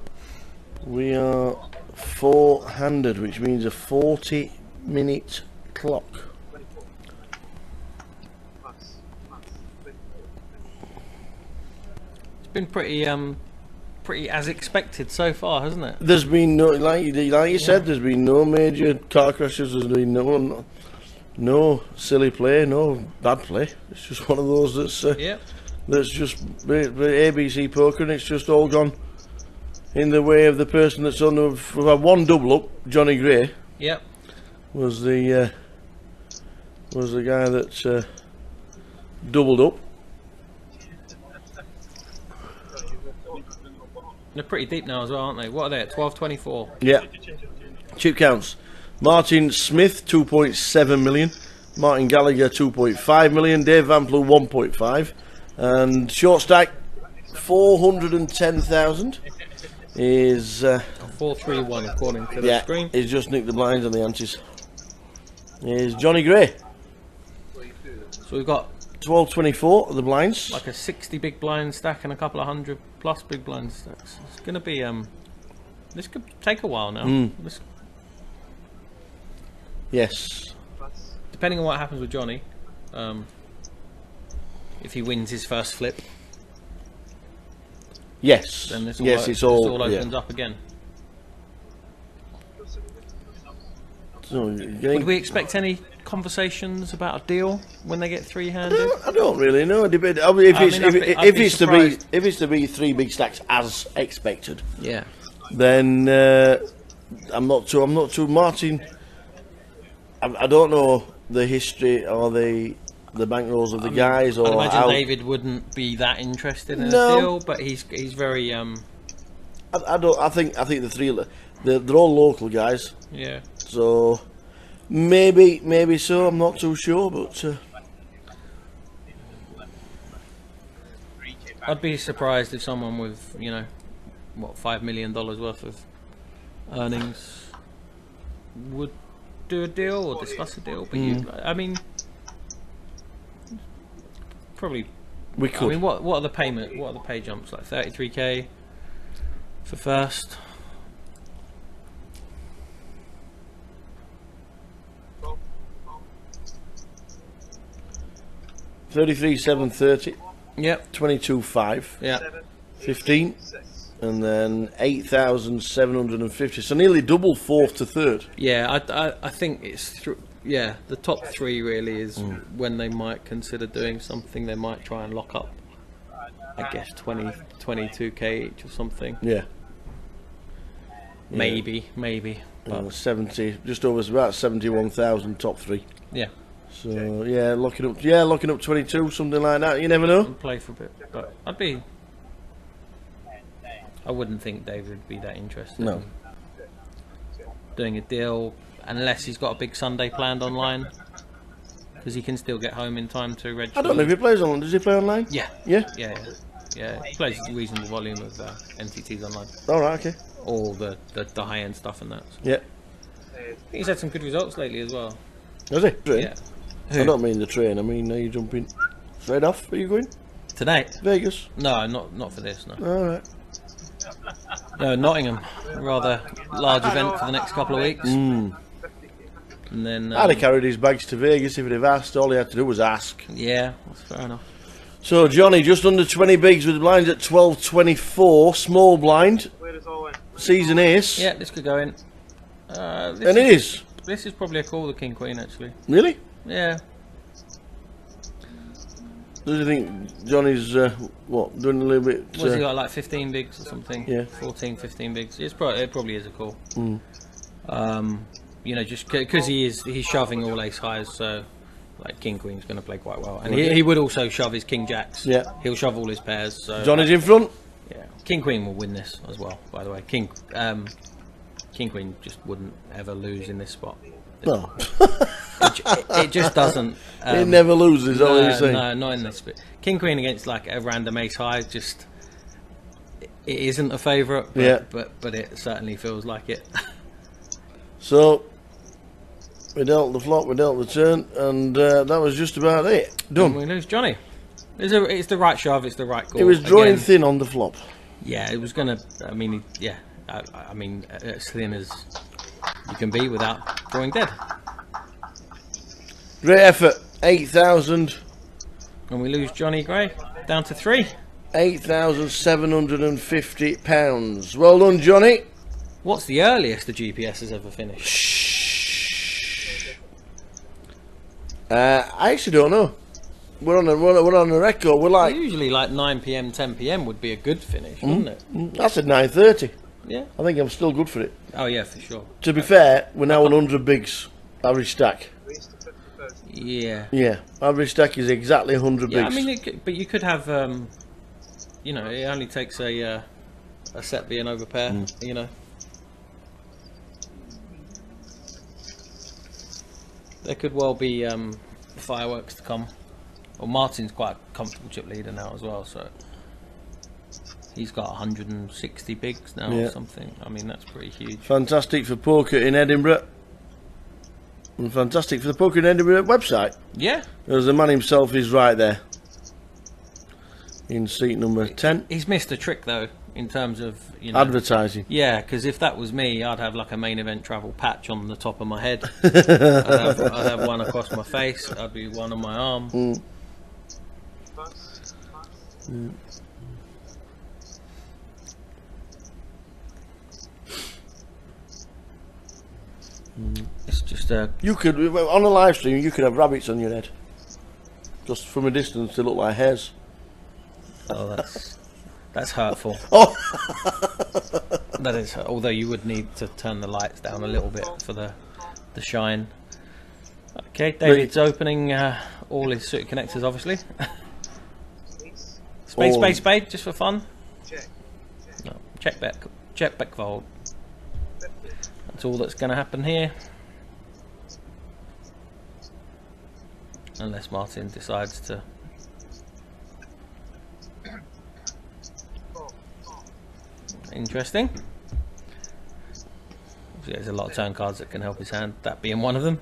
we are 4-handed, which means a 40-minute clock. It's been pretty as expected so far, hasn't it? There's been no, like you said, there's been no major car crashes. There's been no silly play, no bad play. It's just one of those that's just ABC poker, and it's just all gone in the way of the person that's on. We've had one double up. Johnny Gray. Yep. Was the guy that doubled up. They're pretty deep now as well, aren't they? What are they at? 12.24. Yeah. Chip counts. Martin Smith 2.7 million. Martin Gallagher 2.5 million. Dave Van Plu 1.5. And short stack 410,000 is 431 according to the screen. He's just nicked the blinds on the antes. Is Johnny Gray. So we've got 12.24 of the blinds. Like a 60 big blind stack and a couple of 100 plus big blind stacks. It's going to be this could take a while now. Yes. Depending on what happens with Johnny, if he wins his first flip. Yes. Then this it's all opens up again. So, would we expect any conversations about a deal when they get three-handed? I don't really know. If it's to be 3 big stacks as expected, yeah, then I'm not too Martin. I don't know the history or the bankrolls of the guys. Or I imagine David wouldn't be that interested in a deal, but he's very. I think the three they're all local guys. Yeah. So maybe so. I'm not too sure, but I'd be surprised if someone with $5 million worth of earnings would do a deal or discuss a deal. But I mean, probably we could. I mean, what are the payment? What are the pay jumps like? 33k for first. $33,730. Yep. 22,500. Yeah. 15, and then 8,750. So nearly double fourth to third. Yeah, I think it's the top 3 really is when they might consider doing something. They might try and lock up, I guess 22k each or something. Yeah. Maybe. But 70, just over about 71,000 top 3. Yeah. So locking up 22, something like that. You never know. Play for a bit, but I wouldn't think David would be that interested. No. In doing a deal unless he's got a big Sunday planned online, because he can still get home in time to register. I don't know if he plays online. Does he play online? Yeah. Yeah. He plays a reasonable volume of NTTs online. All right. Okay. All the high end stuff and that. So. Yeah. I think he's had some good results lately as well. Has he? Train? Yeah. I don't mean the train. I mean, are you jumping straight off? Are you going tonight? Vegas? No, not for this. No. All right. No, Nottingham. A rather large event for the next couple of weeks. And then I'd have carried his bags to Vegas if he'd have asked. All he had to do was ask. Yeah, that's fair enough. So Johnny, just under 20 bigs with the blinds at 12.24, small blind, season ace. Yeah, this could go in. This is probably a call, the King Queen, actually. Really? Yeah. Do you think Johnny's doing a little bit? What's he got, like 15 bigs or something? Yeah. 14, 15 bigs. It probably is a call. Just because he's shoving all ace highs, so like King Queen's going to play quite well, and he would also shove his King Jacks. Yeah. He'll shove all his pairs. So Johnny's in front. Yeah. King Queen will win this as well. By the way, King Queen just wouldn't ever lose in this spot. No. It just doesn't. It never loses. All you're saying. No, not in this bit. King Queen against like a random ace high, it isn't a favourite. But it certainly feels like it. So we dealt the flop, we dealt the turn, and that was just about it. Done. And we lose Johnny. It's the right shove. It's the right call. It was drawing Again, thin on the flop. Yeah, it was gonna. I mean, yeah. I mean, as thin as you can be without drawing dead. Great effort. 8,000. And we lose Johnny Gray down to 3. £8,750. Well done, Johnny. What's the earliest the GPS has ever finished? I actually don't know. We're on a record. We're like Usually like 9 p.m, 10 p.m. would be a good finish, wouldn't it? I said 9:30. Yeah. I think I'm still good for it. Oh yeah, for sure. To be fair, we're now on 100 bigs average stack. Yeah. Yeah, average stack is exactly 100 Yeah, bigs. I mean, but you could have, you know, it only takes a set being over pair, you know. There could well be fireworks to come. Well, Martin's quite a comfortable chip leader now as well, so he's got 160 bigs now or something. I mean, that's pretty huge. Fantastic for poker in Edinburgh. And fantastic for the Poker in Edinburgh website. Yeah. Because the man himself is right there. In seat number 10. He's missed a trick though, in terms of, you know, advertising. Yeah, because if that was me, I'd have like a main event travel patch on the top of my head. I'd have one across my face. I'd be one on my arm. It's just you could, on a live stream, you could have rabbits on your head. Just from a distance, they look like hairs. Oh, that's hurtful. Oh, that is. Although you would need to turn the lights down a little bit for the shine. Okay, David's opening all his suited connectors, obviously. Spade, just for fun. No, check back fold. That's all that's going to happen here. Unless Martin decides to. Interesting. Obviously, there's a lot of turn cards that can help his hand, that being one of them.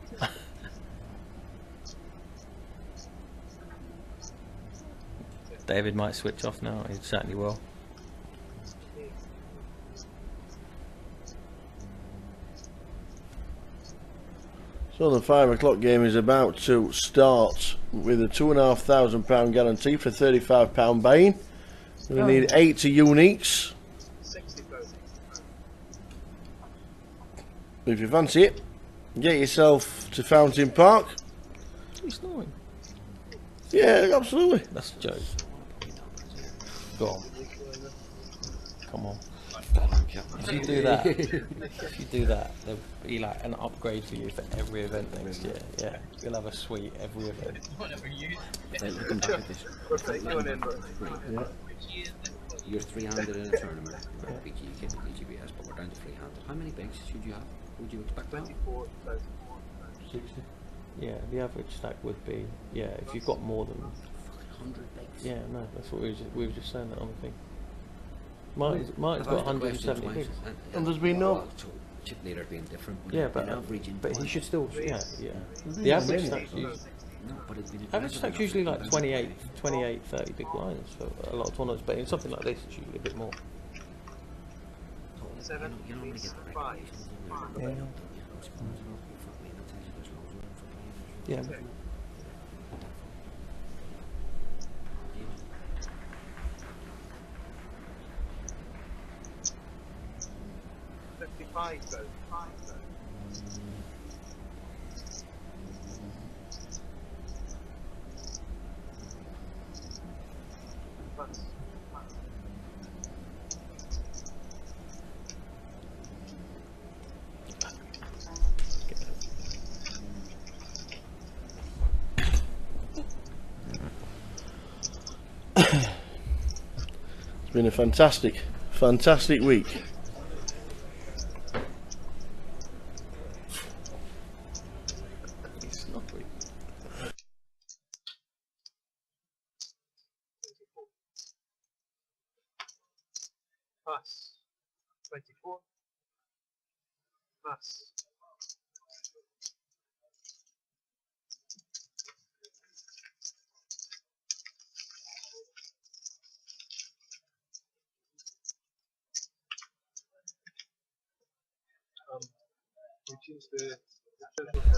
David might switch off now, he certainly will. so the 5 o'clock game is about to start with a £2,500 guarantee for £35 buy-in. We need 80 uniques. If you fancy it, get yourself to Fountain Park. He's snoring. Yeah, absolutely. That's a joke. Go on. Come on. If you do that, there'll be like an upgrade for you for every event next year. Yeah, you'll have a suite every event. Looking back at this, you're 300 in a tournament. You keep the GPS, but we're down to 300. How many bigs should you have? Would you expect that? 60. Yeah, the average stack would be, yeah, if you've got more than 100 bigs. Yeah, no, that's what we were just saying that on the thing. Martin's got 170 bigs. And there's been no chip leader being different. Yeah, but he should still, yeah. The average stack's usually, usually like 28, 30 big blinds for a lot of tournaments, but in something like this it's usually a bit more. 7, 5. Yeah. 55 though. It's been a fantastic week. Pass. 24. Pass.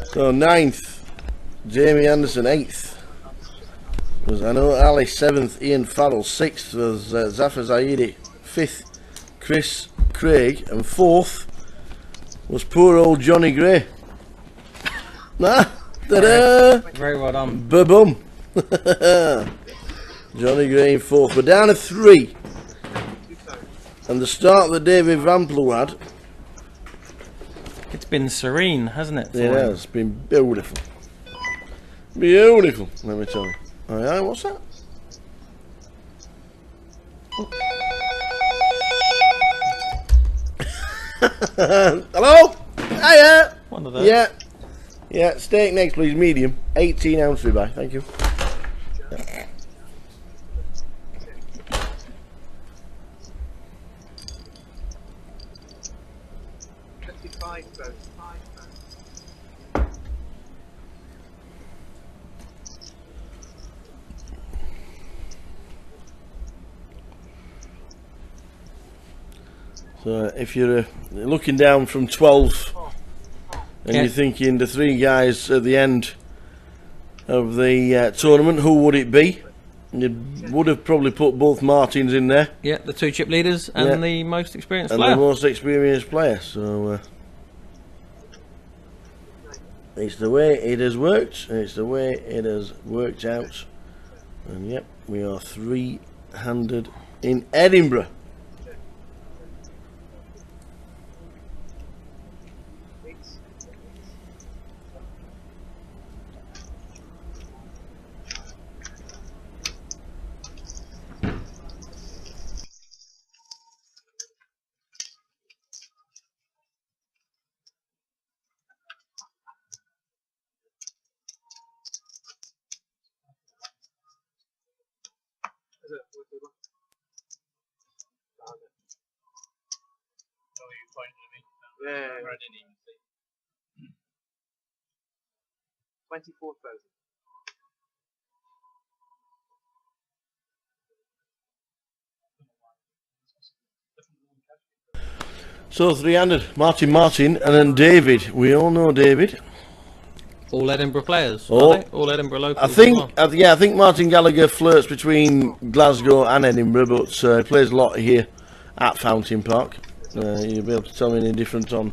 So 9th, Jamie Anderson. 8th was Ali. 7th, Ian Farrell. 6th was Zafar Zaidi. 5th, Chris Craig. And 4th was poor old Johnny Gray. Nah, ta-da! Very well done. Ba-boom. Johnny Gray in 4th. We're down to 3. And the start that David Vamplew had. It's been serene, hasn't it? It has been beautiful. Beautiful, let me tell you. Alright, what's that? Hello? Hiya! One of those. Yeah. Yeah, steak next please, medium. 18 ounce ribeye, thank you. Yeah. So if you're looking down from 12 and you're thinking the 3 guys at the end of the tournament, who would it be? You would have probably put both Martins in there. Yeah, the 2 chip leaders and the most experienced player. And the most experienced player. So it's the way it has worked. It's the way it has worked out. And yep, we are 3-handed in Edinburgh. Yeah. I didn't even see. 24,000. So 300, Martin, and then David. We all know David. All Edinburgh players. Oh, are they? All Edinburgh locals. I think, as well. yeah, I think Martin Gallagher flirts between Glasgow and Edinburgh, but he plays a lot here at Fountain Park. You'll be able to tell me any difference on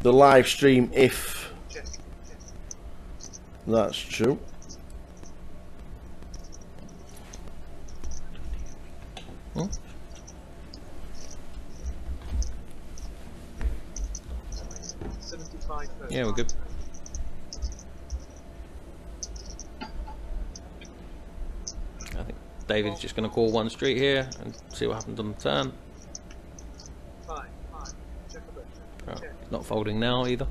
the live stream if that's true. Hmm? Yeah, we're good. I think David's just going to call one street here and see what happens on the turn. Oh, he's not folding now either.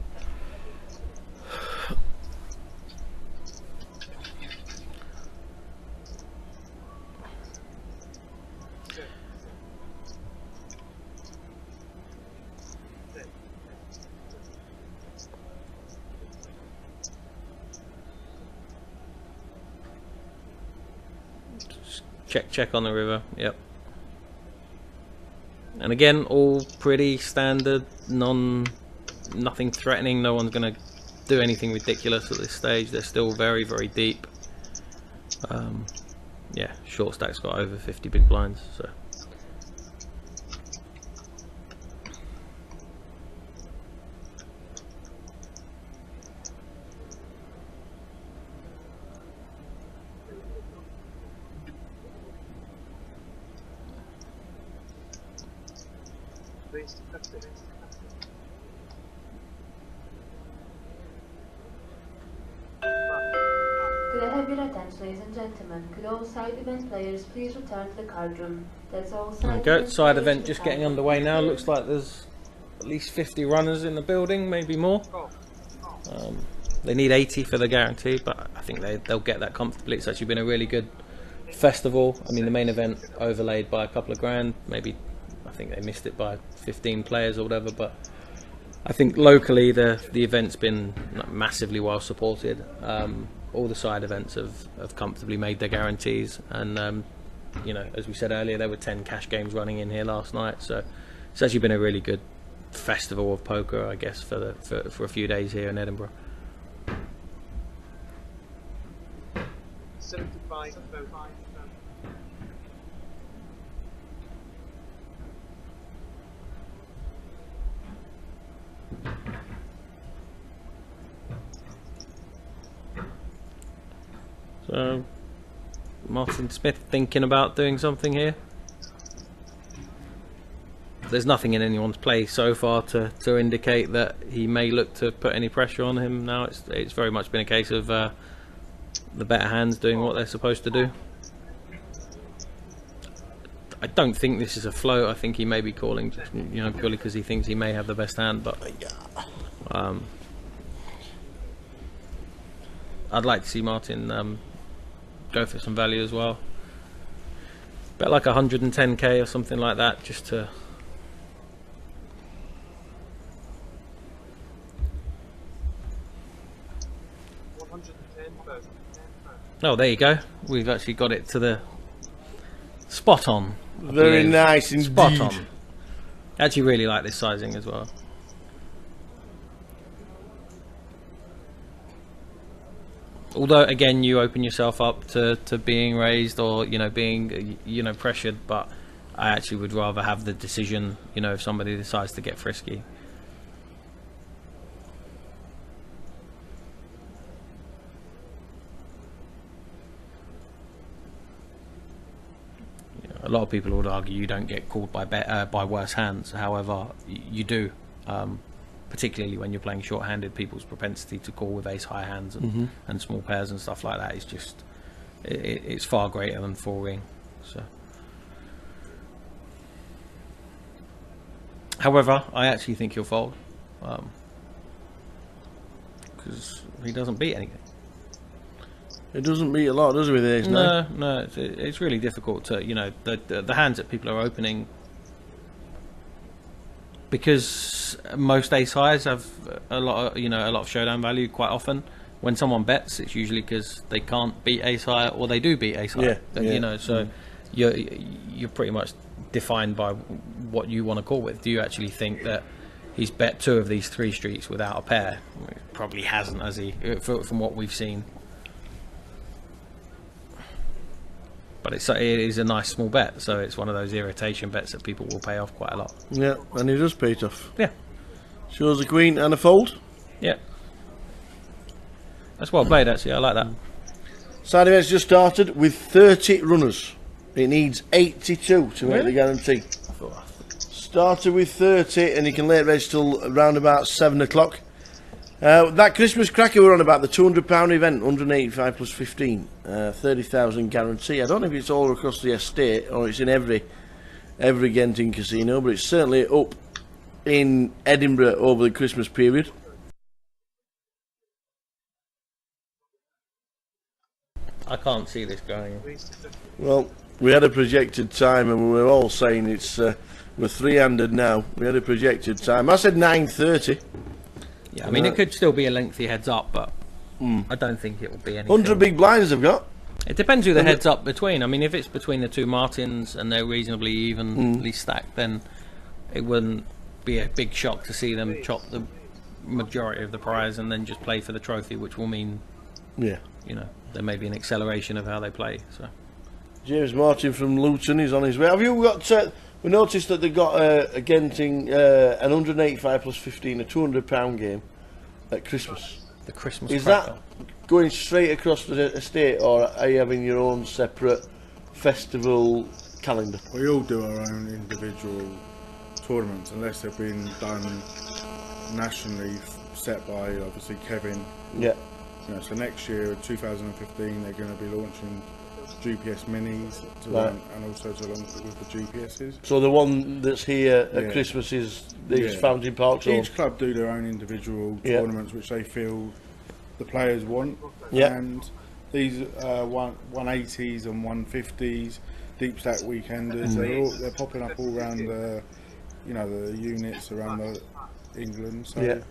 Check on the river, yep. And again, all pretty standard, nothing threatening. No one's going to do anything ridiculous at this stage. They're still very, very deep. Yeah, short stack's got over 50 big blinds, so. Could I have your attention, ladies and gentlemen? Could all side event players please return to the card room? That's all side Okay, event side players event to just the getting card room. underway now. Looks like there's at least 50 runners in the building, maybe more. They need 80 for the guarantee, but I think they'll get that comfortably. It's actually been a really good festival. I mean, the main event overlaid by a couple of grand, maybe I think they missed it by 15 players or whatever, but I think locally the event's been massively well supported. All the side events have comfortably made their guarantees, and you know, as we said earlier, there were 10 cash games running in here last night, so it's actually been a really good festival of poker, I guess, for a few days here in Edinburgh. 75. So, Martin Smith thinking about doing something here. There's nothing in anyone's play so far to indicate that he may look to put any pressure on him now. It's very much been a case of the better hands doing what they're supposed to do. I don't think this is a float. I think he may be calling, you know, purely because he thinks he may have the best hand. But I'd like to see Martin go for some value as well. Bet like 110k or something like that, just to. Oh, there you go. We've actually got it to the spot on. Very nice indeed. Spot on. I actually really like this sizing as well. Although again, you open yourself up to being raised or, you know, being, you know, pressured, but I actually would rather have the decision, you know, if somebody decides to get frisky. A lot of people would argue you don't get called by worse hands. However, you do, particularly when you're playing short-handed. People's propensity to call with ace-high hands and small pairs and stuff like that is just it's far greater than 4-ring. So, however, I actually think he'll fold because he doesn't beat anything. It doesn't beat a lot, does it, with ace nine? No, it's really difficult to, you know, the hands that people are opening, because most ace highs have a lot of showdown value. Quite often, when someone bets, it's usually because they can't beat ace high or they do beat ace high. You know, so you're pretty much defined by what you want to call with. Do you actually think that he's bet 2 of these 3 streets without a pair? He probably hasn't, has he? From what we've seen. But it is a nice small bet, so it's one of those irritation bets that people will pay off quite a lot. Yeah, and he does pay it off. Yeah. Shows a queen and a fold. Yeah. That's well played, actually. I like that. Side event's just started with 30 runners. It needs 82 to make the guarantee. Started with 30, and you can late reg till around about 7 o'clock. That Christmas cracker we're on about, the £200 event, 185 plus 15, 30,000 guarantee. I don't know if it's all across the estate or it's in every Genting casino, but it's certainly up in Edinburgh over the Christmas period. I can't see this going. Well, we had a projected time and we were all saying it's we're 300 now. We had a projected time. I said 9:30. Yeah, I mean, it could still be a lengthy heads up, but I don't think it will be anything. 100 big blinds they've got. It depends who the heads up between. I mean, if it's between the 2 Martins and they're reasonably evenly stacked, then it wouldn't be a big shock to see them chop the majority of the prize and then just play for the trophy, which will mean, you know, there may be an acceleration of how they play. So, James Martin from Luton is on his way. Have you got? We noticed that they got a Genting an 185 plus 15, a £200 game at Christmas. The Christmas. Is that going straight across the estate, or are you having your own separate festival calendar? We all do our own individual tournaments, unless they've been done nationally, set by obviously Kevin. Yeah. You know, so next year, 2015, they're going to be launching GPS minis to run, and also to along with the GPSs. So the one that's here at Christmas is these Fountain Parks. Each club do their own individual tournaments which they feel the players want. And these 180s and 150s, deep stack weekenders, they're popping up all around the, you know, the units around England. So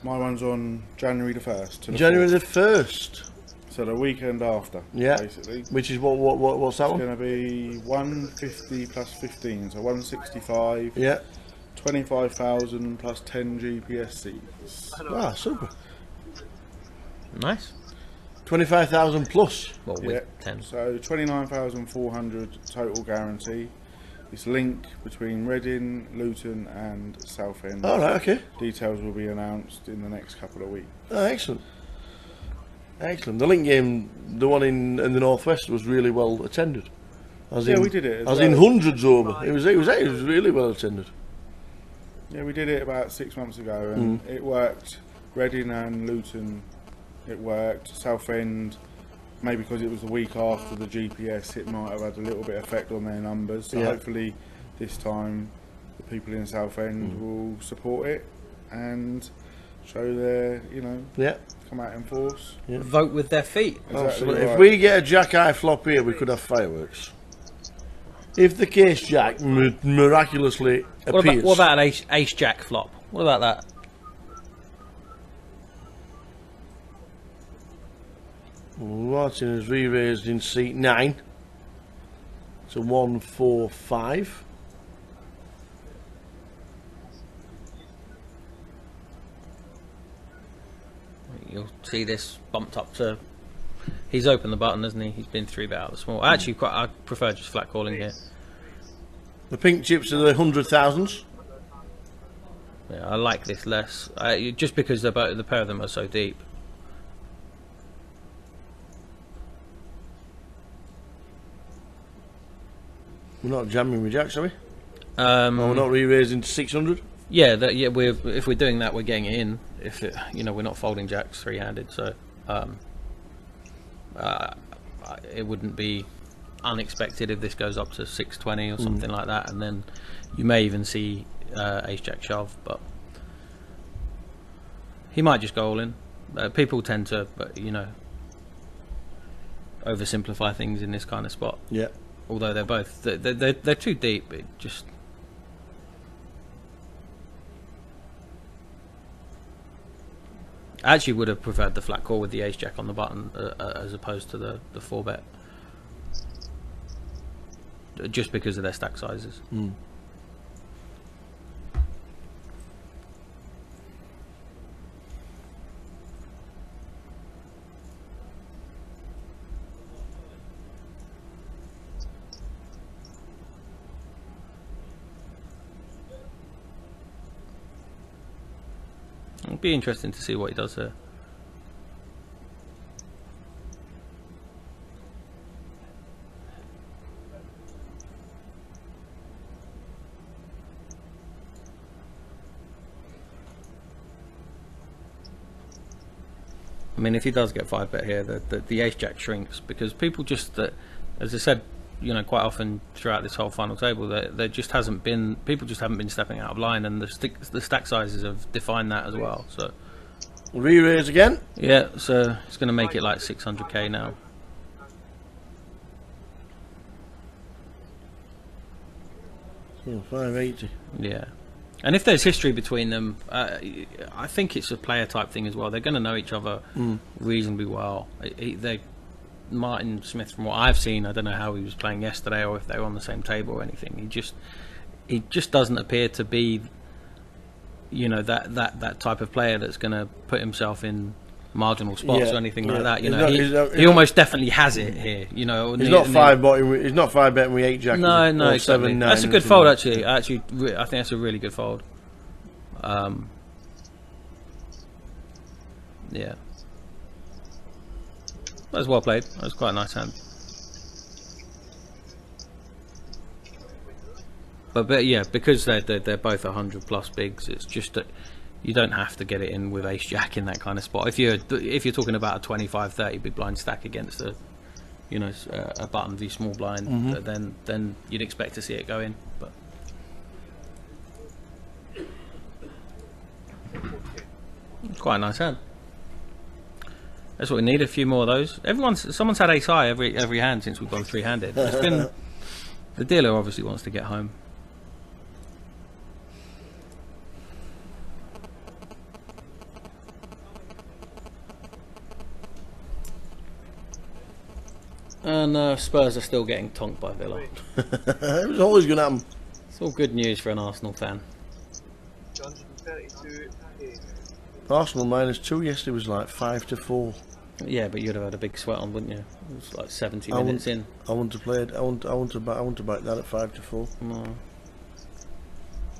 my one's on January the 1st. To the January 4th. the 1st. So the weekend after, basically. Which is what's that one? It's going to be 150 plus 15, so 165. Yeah. 25,000 plus 10 GPS seats. Ah, super. Nice. 25,000 plus. Well, with 10. So 29,400 total guarantee. It's link between Reading, Luton and Southend. All right, okay. Details will be announced in the next couple of weeks. Oh, excellent. Excellent. The link game, the one in the northwest, was really well attended. We did it. As in hundreds over. It was really well attended. Yeah, we did it about 6 months ago, and it worked. Reading and Luton, it worked. Southend, maybe because it was the week after the GPS, it might have had a little bit of effect on their numbers. So hopefully, this time, the people in Southend will support it and show their, come out in force. Yeah. Vote with their feet. Exactly right. If we get a jack eye flop here, we could have fireworks. If the case jack miraculously appears. What about an ace jack flop? What about that? Martin is re-raised in seat 9 to 145. You'll see this bumped up to. He's opened the button, hasn't he? He's been 3-bet out of the small. Actually, I prefer just flat calling here. The pink chips are the 100,000s. Yeah, I like this less, just because the pair of them are so deep. We're not jamming with jacks, are we? We're not re-raising to 600. Yeah, if we're doing that, we're getting it in. If we're not folding jacks three-handed, so it wouldn't be unexpected if this goes up to 620 or something like that, and then you may even see ace jack shove, but he might just go all in. People tend to, oversimplify things in this kind of spot. Yeah. Although they're too deep, it just. I actually would have preferred the flat call with the ace jack on the button as opposed to the 4-bet, just because of their stack sizes. It'll be interesting to see what he does here. I mean, if he does get 5-bet here, the ace jack shrinks, because people just, as I said, quite often throughout this whole final table, there just hasn't been, people just haven't been stepping out of line, and the stack sizes have defined that as well. So re-raise again. Yeah, so it's going to make it like 600k now. So 580. Yeah, and if there's history between them, I think it's a player type thing as well. They're going to know each other reasonably well. Martin Smith, from what I've seen, I don't know how he was playing yesterday or if they were on the same table or anything. He just doesn't appear to be, that type of player that's going to put himself in marginal spots or anything like that. He almost definitely has it here. He's not 5-betting. He's not 5-betting with 8 jack. No, exactly. 7-9. That's a good fold, actually. I think that's a really good fold. Yeah. That was well played. That was quite a nice hand. But yeah, because they're both 100+ bigs, it's just that you don't have to get it in with ace jack in that kind of spot. If you're talking about a 25-30 big blind stack against a button v small blind, then you'd expect to see it go in. But it's quite a nice hand. That's what we need. A few more of those. Someone's had ace high every hand since we've gone three-handed. It's been the dealer obviously wants to get home. And Spurs are still getting tonked by Villa. It was always going to happen. It's all good news for an Arsenal fan. 232. Arsenal -2 yesterday was like 5-4. Yeah, but you'd have had a big sweat on, wouldn't you? It was like 70 minutes in. I wouldn't have played. I want to back that at 5-4. No.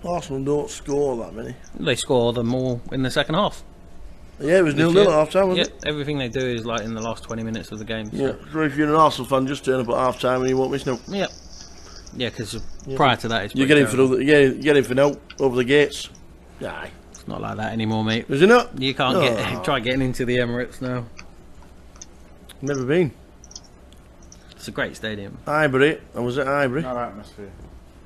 Arsenal don't score that many. They score them all in the second half. Yeah, it was 0-0 at half time, wasn't it? Everything they do is like in the last 20 minutes of the game. Yeah, so if you're an Arsenal fan, just turn up at half time and you won't miss no. Yeah. Yeah, because prior to that, it's you get in for now over the gates. Aye. It's not like that anymore, mate. Is it not? You can't try getting into the Emirates now. Never been. It's a great stadium. Highbury. I was at Highbury. No atmosphere.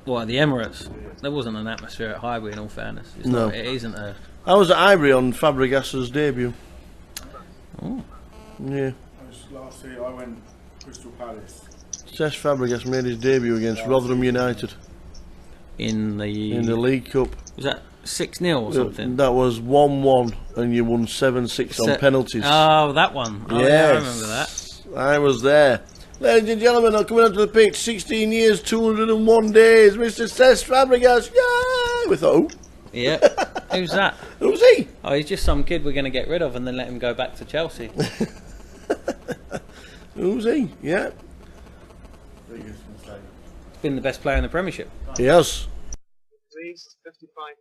What, the Emirates? Yeah. There wasn't an atmosphere at Highbury, in all fairness. It's no. Not, it isn't a... I was at Highbury on Fabregas's debut. Oh. Yeah. Last year I went Crystal Palace. Cesc Fabregas made his debut against Rotherham United. In the League Cup. Was that 6-0 or something? That was 1-1 and you won 7-6 on penalties. Oh, that one. Oh, yes. Yeah, I remember that. I was there. Ladies and gentlemen, I'm coming onto the pitch. 16 years, 201 days. Mr. Cesc Fabregas. Yeah! We thought, oh. Yeah. Who's that? Who's he? Oh, he's just some kid we're going to get rid of and then let him go back to Chelsea. Who's he? Yeah. He's been the best player in the Premiership. He has. Please, 55.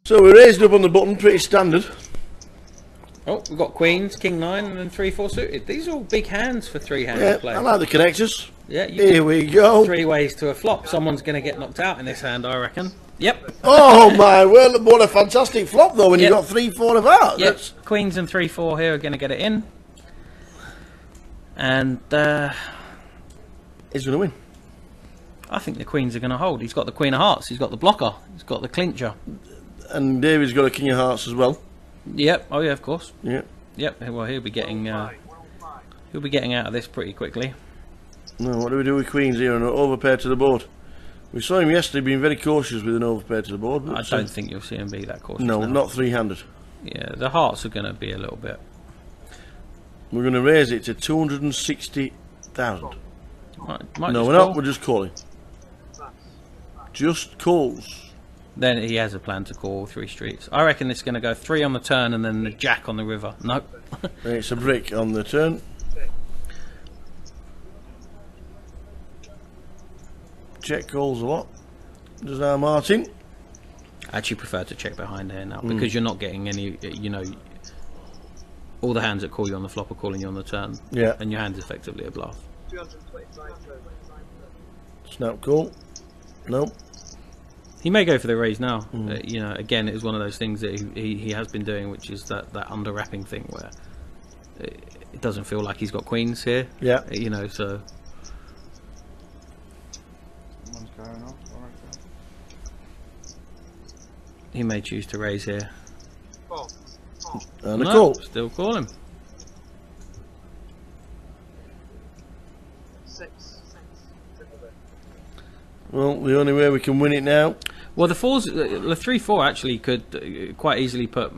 So we raised up on the button, pretty standard. Oh, we've got Queens, King 9 and then 3-4 suited. These are all big hands for three-handed play. I like the connectors. Yeah, here we go. 3 ways to a flop. Someone's going to get knocked out in this hand, I reckon. Yep. Oh my word, what a fantastic flop though when you got 3-4 of hearts. Yep. Queens and 3-4 here are going to get it in. And he's going to win. I think the Queens are going to hold. He's got the Queen of Hearts, he's got the blocker, he's got the clincher. And David's got a King of Hearts as well. Yep. Oh yeah, of course. Yep. Yep. Well, he'll be getting out of this pretty quickly. No, what do we do with Queens here? An overpair to the board. We saw him yesterday being very cautious with an overpair to the board. But I don't think you'll see him be that cautious. No, now. not three-handed. Yeah, the hearts are going to be a little bit. We're going to raise it to 260,000. No, we're not. We're just calling. Just calls. Then he has a plan to call all 3 streets. I reckon it's going to go 3 on the turn and then the jack on the river. Nope. It's a brick on the turn. Check calls a lot. Does our Martin? I actually prefer to check behind here now because you're not getting any, you know, all the hands that call you on the flop are calling you on the turn. Yeah. And your hand's effectively a bluff. Snap call. Nope. He may go for the raise now. You know, again, it was one of those things that he has been doing, which is that under wrapping thing where it doesn't feel like he's got queens here. Yeah. You know, so. Someone's going off. He may choose to raise here. And a call. Still call him. 6. Well, the only way we can win it now. Well, the 3-4 actually could quite easily put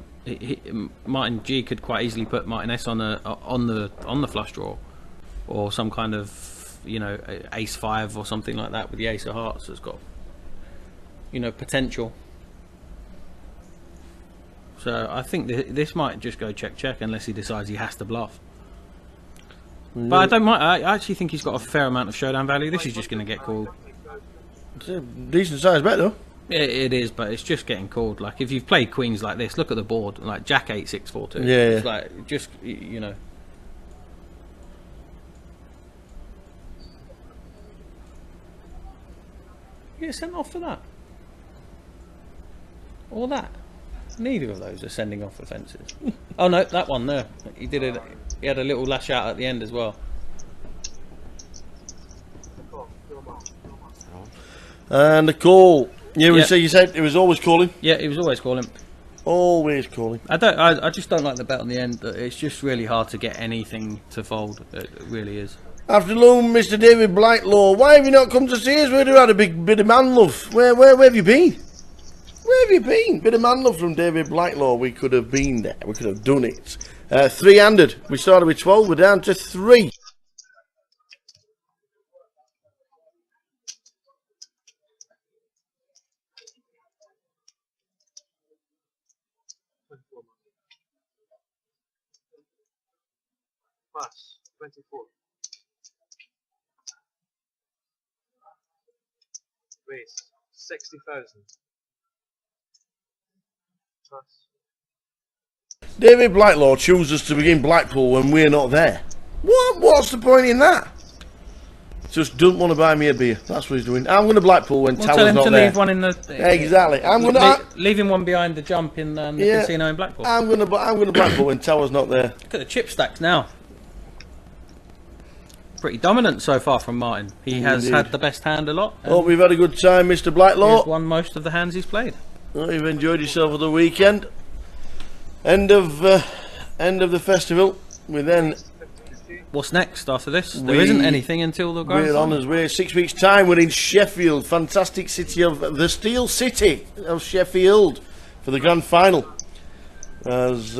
Martin G could quite easily put Martin S on the flush draw, or some kind of, you know, ace 5 or something like that with the ace of hearts that's got, you know, potential. So I think this might just go check unless he decides he has to bluff. But I don't mind. I actually think he's got a fair amount of showdown value. This is just going to get called. It's a decent size bet though. It is, but it's just getting called. Like if you've played queens like this, look at the board. Like Jack 8 6 4 2. Yeah. It's like just, you know. You get sent off for that, or that. Neither of those are sending off offences. Oh no, that one there. He did it. He had a little lash out at the end as well. And a call. Yeah, you said it was always calling. Yeah, he was always calling. Always calling. I just don't like the bet on the end. It's just really hard to get anything to fold. It really is. Afternoon, Mr. David Blightlaw. Why have you not come to see us? We'd have had a big bit of man love. Where have you been? Where have you been? Bit of man love from David Blightlaw. We could have been there. We could have done it. 3-handed. We started with 12. We're down to 3. Pass. 24. Race. 60,000. Pass. David Blightlaw chooses to begin Blackpool when we're not there. What's the point in that? Just don't want to buy me a beer. That's what he's doing. I'm going to Blackpool when Tower's tell him not to there. leave one in the. Exactly. I'm going to leaving one behind the jump in the casino in Blackpool. I'm going to Blackpool when Tower's not there. Look at the chip stacks now. Pretty dominant so far from Martin. He has had the best hand a lot. Hope we've had a good time, Mr. Blightlaw. He's won most of the hands he's played. Well, you've enjoyed yourself for the weekend. End of the festival. We then. What's next after this? There isn't anything until the grand We're on final. as we're 6 weeks' time. We're in Sheffield, fantastic city of the Steel City of Sheffield for the grand final. As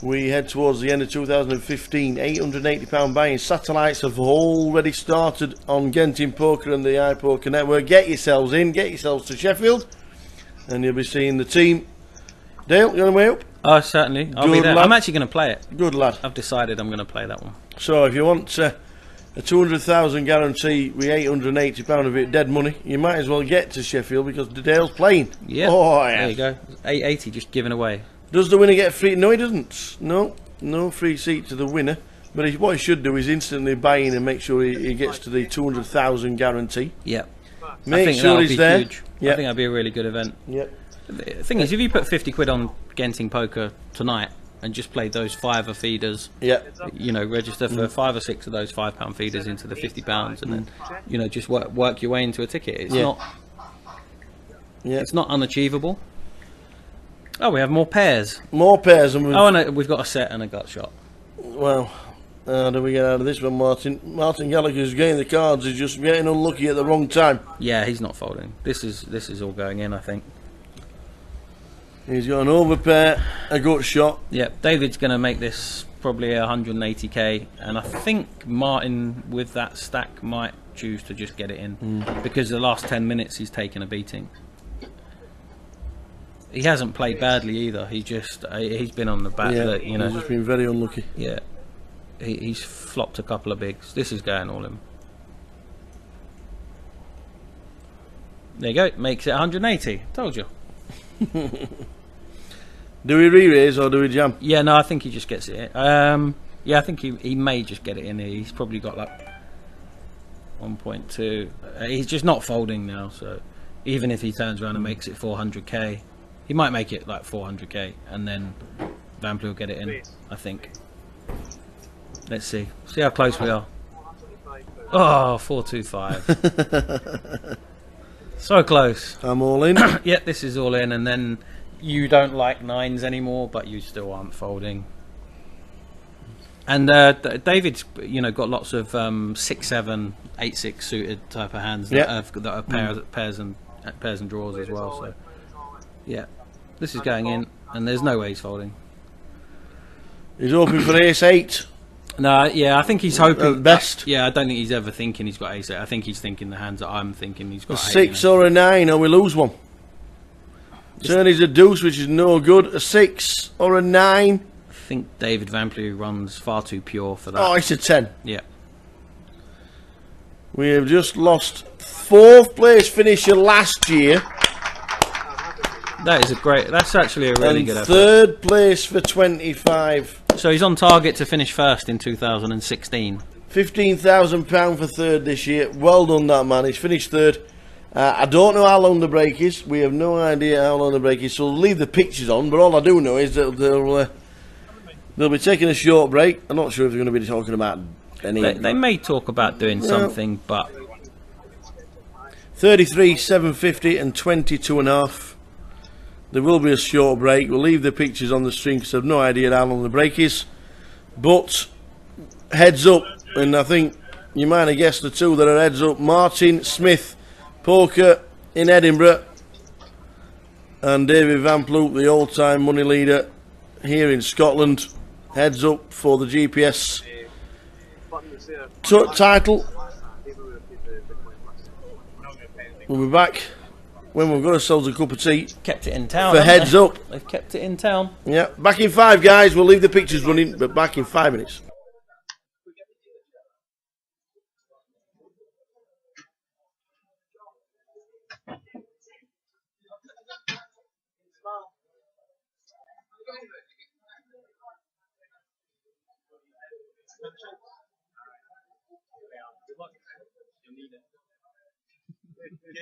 we head towards the end of 2015, £880 buy-in. Satellites have already started on Genting Poker and the iPoker network. Get yourselves in, get yourselves to Sheffield, and you'll be seeing the team. Dale, you on the way up? Oh, certainly. I'll be there. I'm actually going to play it. Good lad. I've decided I'm going to play that one. So if you want a 200,000 guarantee with £880 of it dead money, you might as well get to Sheffield because Dale's playing. Yeah. Oh, yeah. There you go. 880 just given away. Does the winner get free? No, he doesn't. No free seat to the winner. But what he should do is instantly buy in and make sure he gets to the 200,000 guarantee. Yeah. Make sure he's there. Huge. Yep. I think that'd be a really good event. Yep. The thing is, if you put 50 quid on Genting Poker tonight and just played those £5 feeders, you know, register for 5 or 6 of those £5 feeders into the £50, and then, you know, just work your way into a ticket. It's not. It's not unachievable. Oh, we have more pairs. More pairs, and we've got a set and a gut shot. Well, how do we get out of this one, Martin? Martin Gallagher's getting the cards. Is just getting unlucky at the wrong time. Yeah, he's not folding. This is all going in, I think. He's got an overpair, a gut shot. Yeah, David's going to make this probably 180k, and I think Martin with that stack might choose to just get it in because the last 10 minutes he's taken a beating. He hasn't played badly either. He's been on the back. You know, he's just been very unlucky. Yeah, he's flopped a couple of bigs. This is going all in. There you go. Makes it 180. Told you. Do we re-raise or do we jam? Yeah, no, I think he just gets it in. Yeah, I think he may just get it in here. He's probably got like 1.2. He's just not folding now, so even if he turns around and makes it 400k, he might make it like 400k, and then Vamply will get it in, I think. Let's see how close we are. Oh, 425. So close. I'm all in. Yeah, this is all in, and then you don't like 9s anymore, but you still aren't folding. And David's, you know, got lots of 6-7, 8-6 suited type of hands that are pairs and draws as well. So yeah, this is going in, and there's no way he's folding. He's hoping for ace-8. No, yeah, I think he's hoping best. Yeah, I don't think he's ever thinking he's got ace-8. I think he's thinking the hands that I'm thinking he's got. A 6 or a 9, or we lose one. Turn is a deuce, which is no good. A 6 or a 9. I think David Vamply runs far too pure for that. Oh, it's a 10. Yeah. We have just lost 4th place finisher last year. That is that's actually a really good effort. 3rd place for 25. So he's on target to finish first in 2016. £15,000 for 3rd this year. Well done, that man. He's finished 3rd. I don't know how long the break is. We have no idea how long the break is, so we'll leave the pictures on. But all I do know is that they'll be taking a short break. I'm not sure if they're going to be talking about any. They may talk about doing something, but 33, 750, and 22.5. There will be a short break. We'll leave the pictures on the stream because I've no idea how long the break is. But heads up, and I think you might have guessed the two that are heads up. Martin Smith, poker in Edinburgh, and David Van Ploeg, the all-time money leader here in Scotland, heads up for the GPS title. We'll be back when we've got ourselves a cup of tea. Kept it in town. For heads up. They've kept it in town. Yeah, back in 5, guys. We'll leave the pictures running, but back in 5 minutes.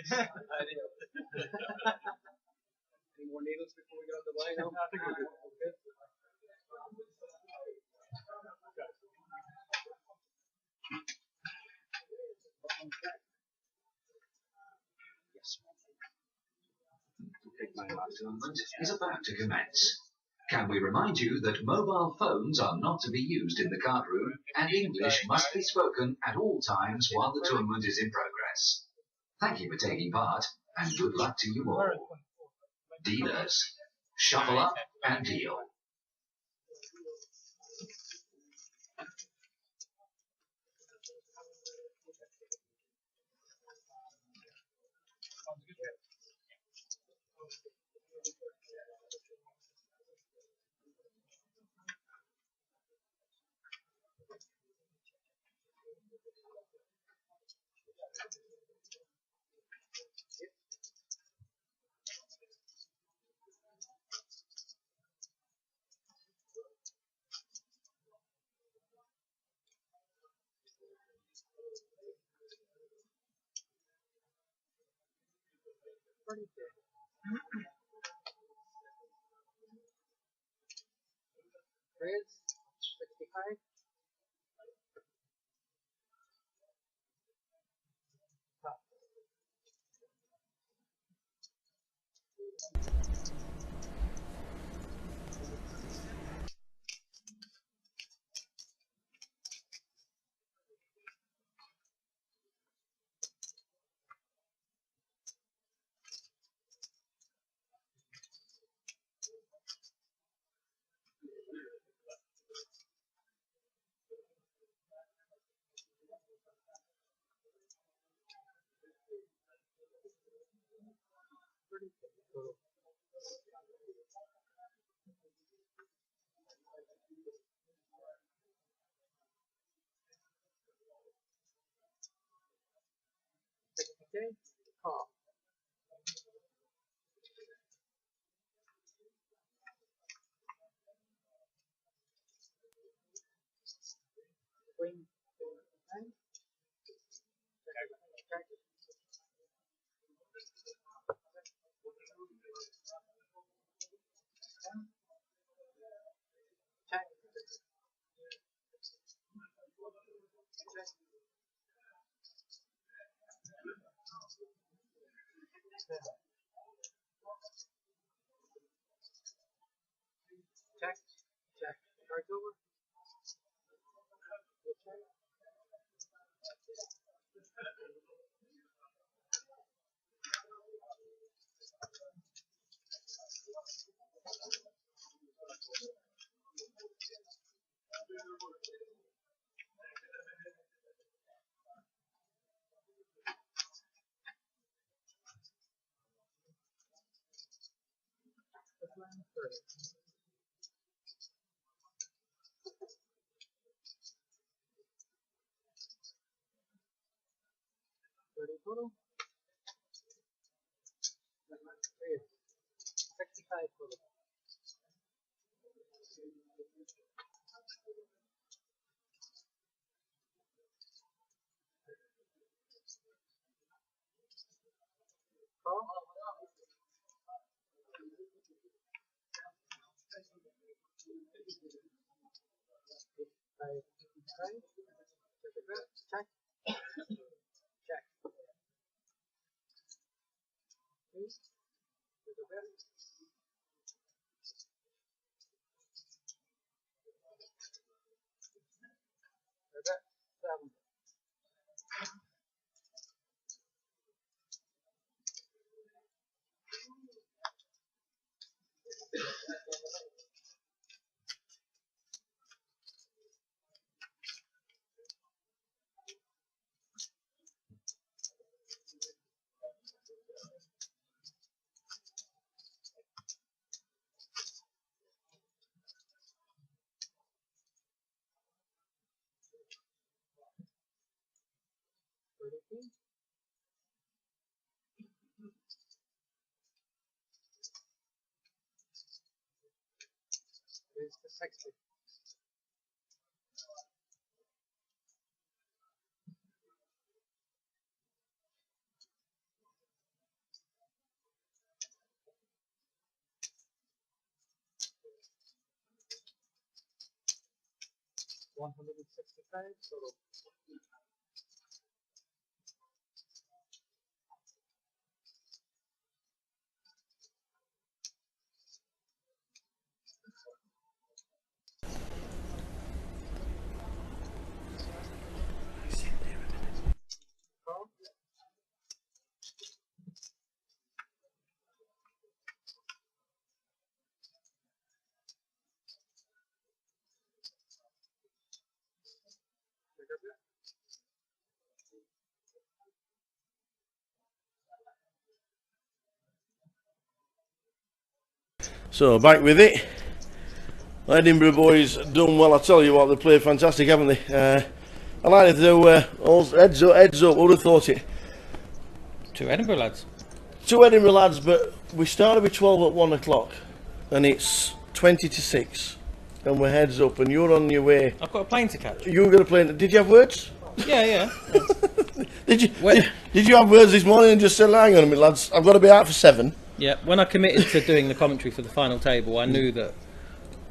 Any more needles before we get underway now? I think we're good. Tournament is about to commence. Can we remind you that mobile phones are not to be used in the card room and English must be spoken at all times while the tournament is in progress. Thank you for taking part and good luck to you all. Dealers, shuffle up and deal. Reds, 65. Okay, call. Queen, nine. Check. Check. Check. Cards over. Total. 65 total. Call. Check. Check. Please. It's the 60. £165 total. So back with it. Edinburgh boys done well. I tell you what, they played fantastic, haven't they? I like to do all heads up. Who'd have thought it? 2 Edinburgh lads. 2 Edinburgh lads, but we started with 12 at 1 o'clock, and it's 20 to 6, and we're heads up, and you're on your way. I've got a plane to catch. You were going to play. Did you have words? Yeah. Did you have words this morning and just said, hang on a minute, lads, I've got to be out for 7? Yeah, when I committed to doing the commentary for the final table, I knew that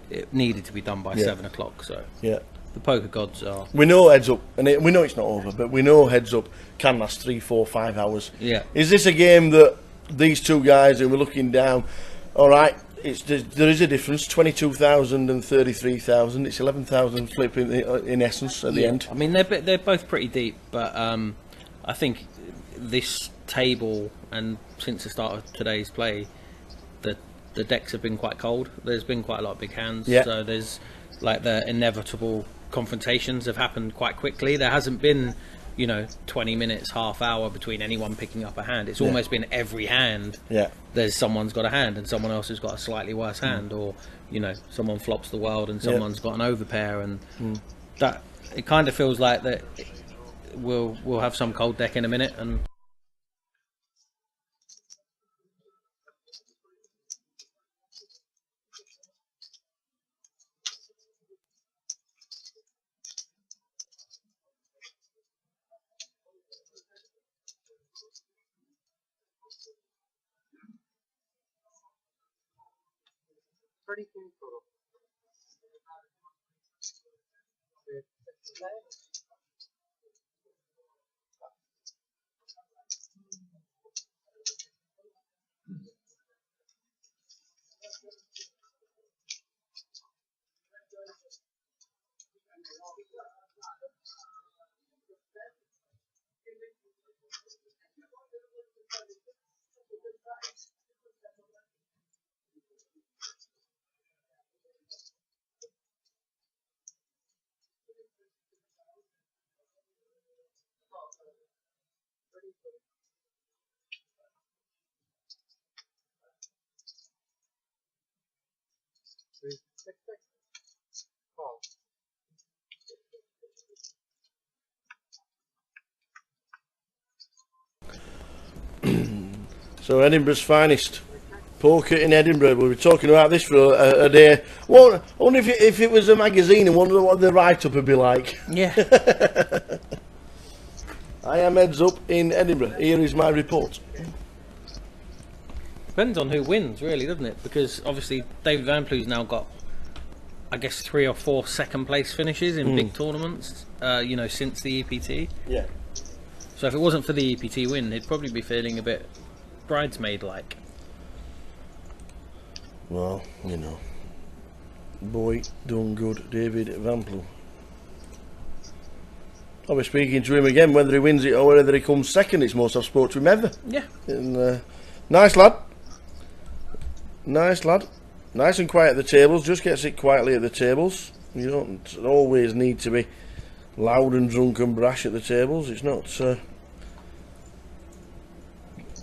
it needed to be done by 7 o'clock. So yeah, the poker gods are. We know heads up, and we know it's not over, but we know heads up can last 3, 4, 5 hours. Yeah. Is this a game that these two guys who were looking down? All right, there is a difference: 22,000 and 33,000. It's 11,000 flip in essence at the end. I mean, they're both pretty deep, but I think this table and since the start of today's play, the decks have been quite cold. There's been quite a lot of big hands, so there's like the inevitable confrontations have happened quite quickly. There hasn't been, 20 minutes, half hour between anyone picking up a hand. It's almost been every hand. Yeah, there's someone's got a hand and someone else has got a slightly worse hand, or someone flops the world and someone's got an overpair, and that it kind of feels like that. We'll have some cold deck in a minute, and total. So Edinburgh's finest poker in Edinburgh. We'll be talking about this for a day. I wonder if it was a magazine, and wonder what the write-up would be like. Yeah. I am heads up in Edinburgh. Here is my report. Depends on who wins, really, doesn't it? Because obviously David Van Ploeg's now got, I guess, 3 or 4 second place finishes in big tournaments. Since the EPT. Yeah. So if it wasn't for the EPT win, he'd probably be feeling a bit bridesmaid-like. Well, boy done good, David Van Ploeg. I'll be speaking to him again, whether he wins it or whether he comes second. It's most I've spoke to him ever. Yeah. And, nice lad. Nice lad. Nice and quiet at the tables. Just gets it quietly at the tables. You don't always need to be loud and drunk and brash at the tables. It's not. You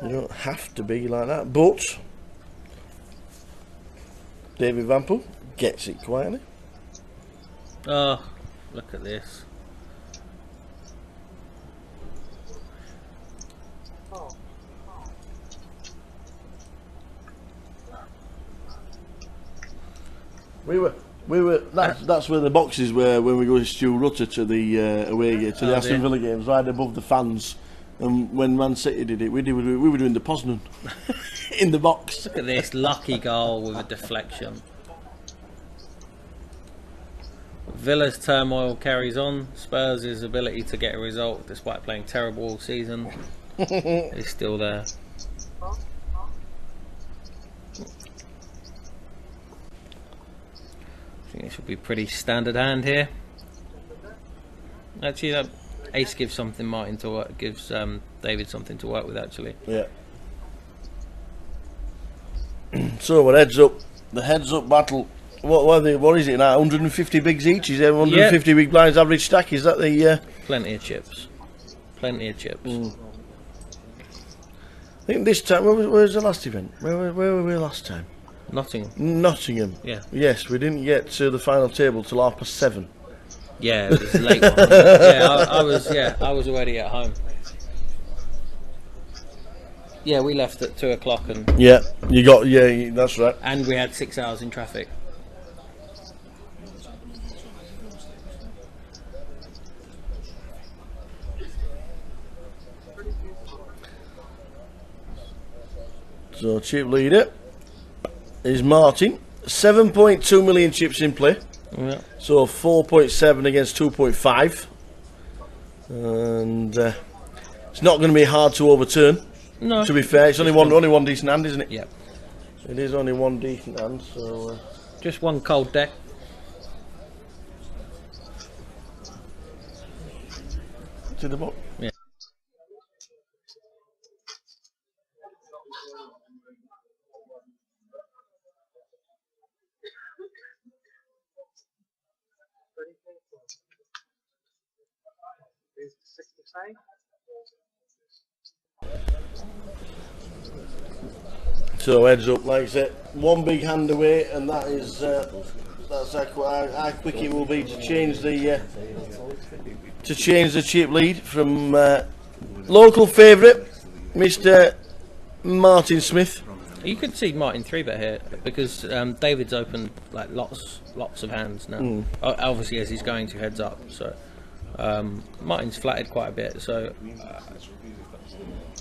don't have to be like that. But David Van Poel gets it quietly. Oh, look at this. We were. That's where the boxes were when we go to Stu Rutter to the away game, to the Aston Villa games, right above the fans. And when Man City did it, we were doing the Poznan in the box. Look at this lucky goal with a deflection. Villa's turmoil carries on. Spurs' ability to get a result despite playing terrible all season is still there. I think it should be pretty standard hand here. Actually, that ace gives something Martin to work, gives David something to work with. Actually, yeah. So we're heads up. The heads up battle. What is it now? 150 bigs each? Is there 150 big blinds average stack? Is that the? Plenty of chips. Plenty of chips. I think this time. Where was the last event? Where were we last time? Nottingham. Yeah. Yes, we didn't get to the final table till 7:30. Yeah, it was a late one. Yeah, I was already at home. Yeah, we left at 2 o'clock and. Yeah, that's right. And we had 6 hours in traffic. So chip leader is Martin. 7.2 million chips in play. Yeah. So 4.7 against 2.5. And it's not going to be hard to overturn. No. To be fair, it's only one decent hand, isn't it? Yeah. It is only one decent hand, so just one cold deck. To the bottom. Yeah. So heads up, like I said, one big hand away, and that is that's how quick it will be to change the chip lead from local favourite, Mr. Martin Smith. You could see Martin 3-bet here because David's opened like lots of hands now. Obviously, as he's going to heads up, so Martin's flatted quite a bit. So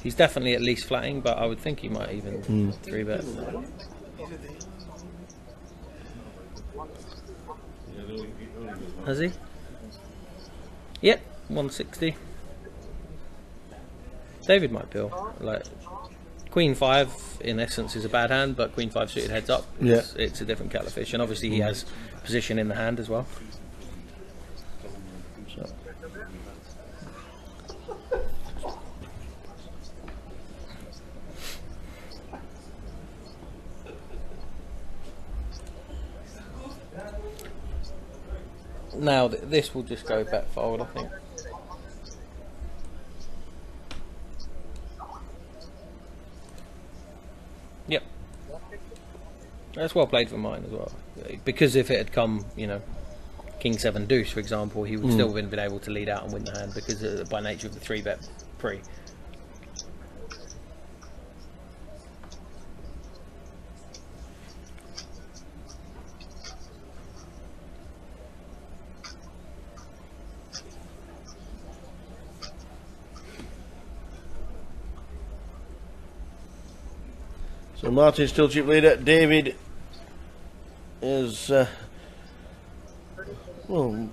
he's definitely at least flatting, but I would think he might even 3-bet. Has he? Yep, 160. David might bill. Like Queen 5 in essence is a bad hand, but Queen 5 suited heads up. It's a different kettle of fish, and obviously he has position in the hand as well. So. Now this will just go bet fold, I think. Yep. That's well played for mine as well. Because if it had come, you know, King 7 deuce, for example, he would still have been able to lead out and win the hand because by nature of the 3-bet pre. So Martin's still chip leader. David is well,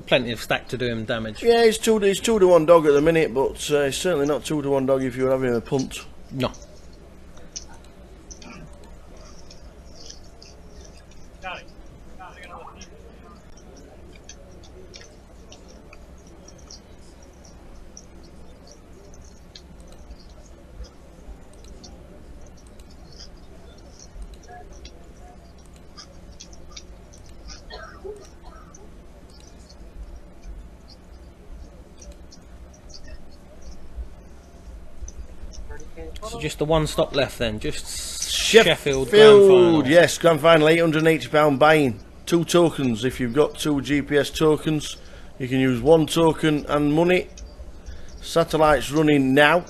plenty of stack to do him damage. Yeah, he's 2-to-1 dog at the minute, but he's certainly not 2-to-1 dog if you're having a punt. No. So just the one stop left then, just Sheffield Grand Final. Yes, Grand Final, £880 buy-in. 2 tokens. If you've got 2 GPS tokens, you can use 1 token and money. Satellite's running now.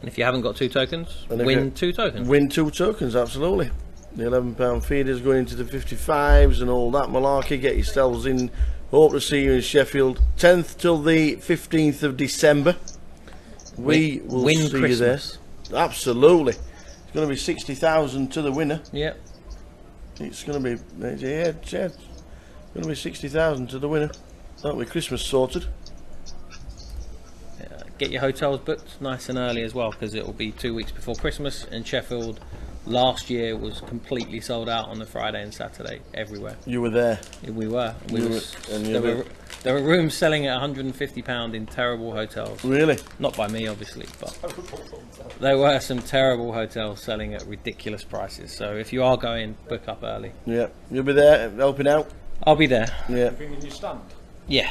And if you haven't got 2 tokens, win 2 tokens. Win 2 tokens, absolutely. The £11 feeders going into the 55s and all that malarkey. Get yourselves in. Hope to see you in Sheffield. 10th till the 15th of December. We will win see Christmas. you there. Absolutely. It's going to be 60,000 to the winner. Yep. It's going to be, yeah, it's going to be 60,000 to the winner. That'll be Christmas sorted. Get your hotels booked nice and early as well, because it will be 2 weeks before Christmas. And Sheffield last year was completely sold out on the Friday and Saturday everywhere. You were there. We were. There were rooms selling at £150 in terrible hotels. Really? Not by me, obviously, but there were some terrible hotels selling at ridiculous prices. So if you are going, book up early. Yeah, you'll be there helping out. I'll be there. Yeah. Bringing your stand. Yeah.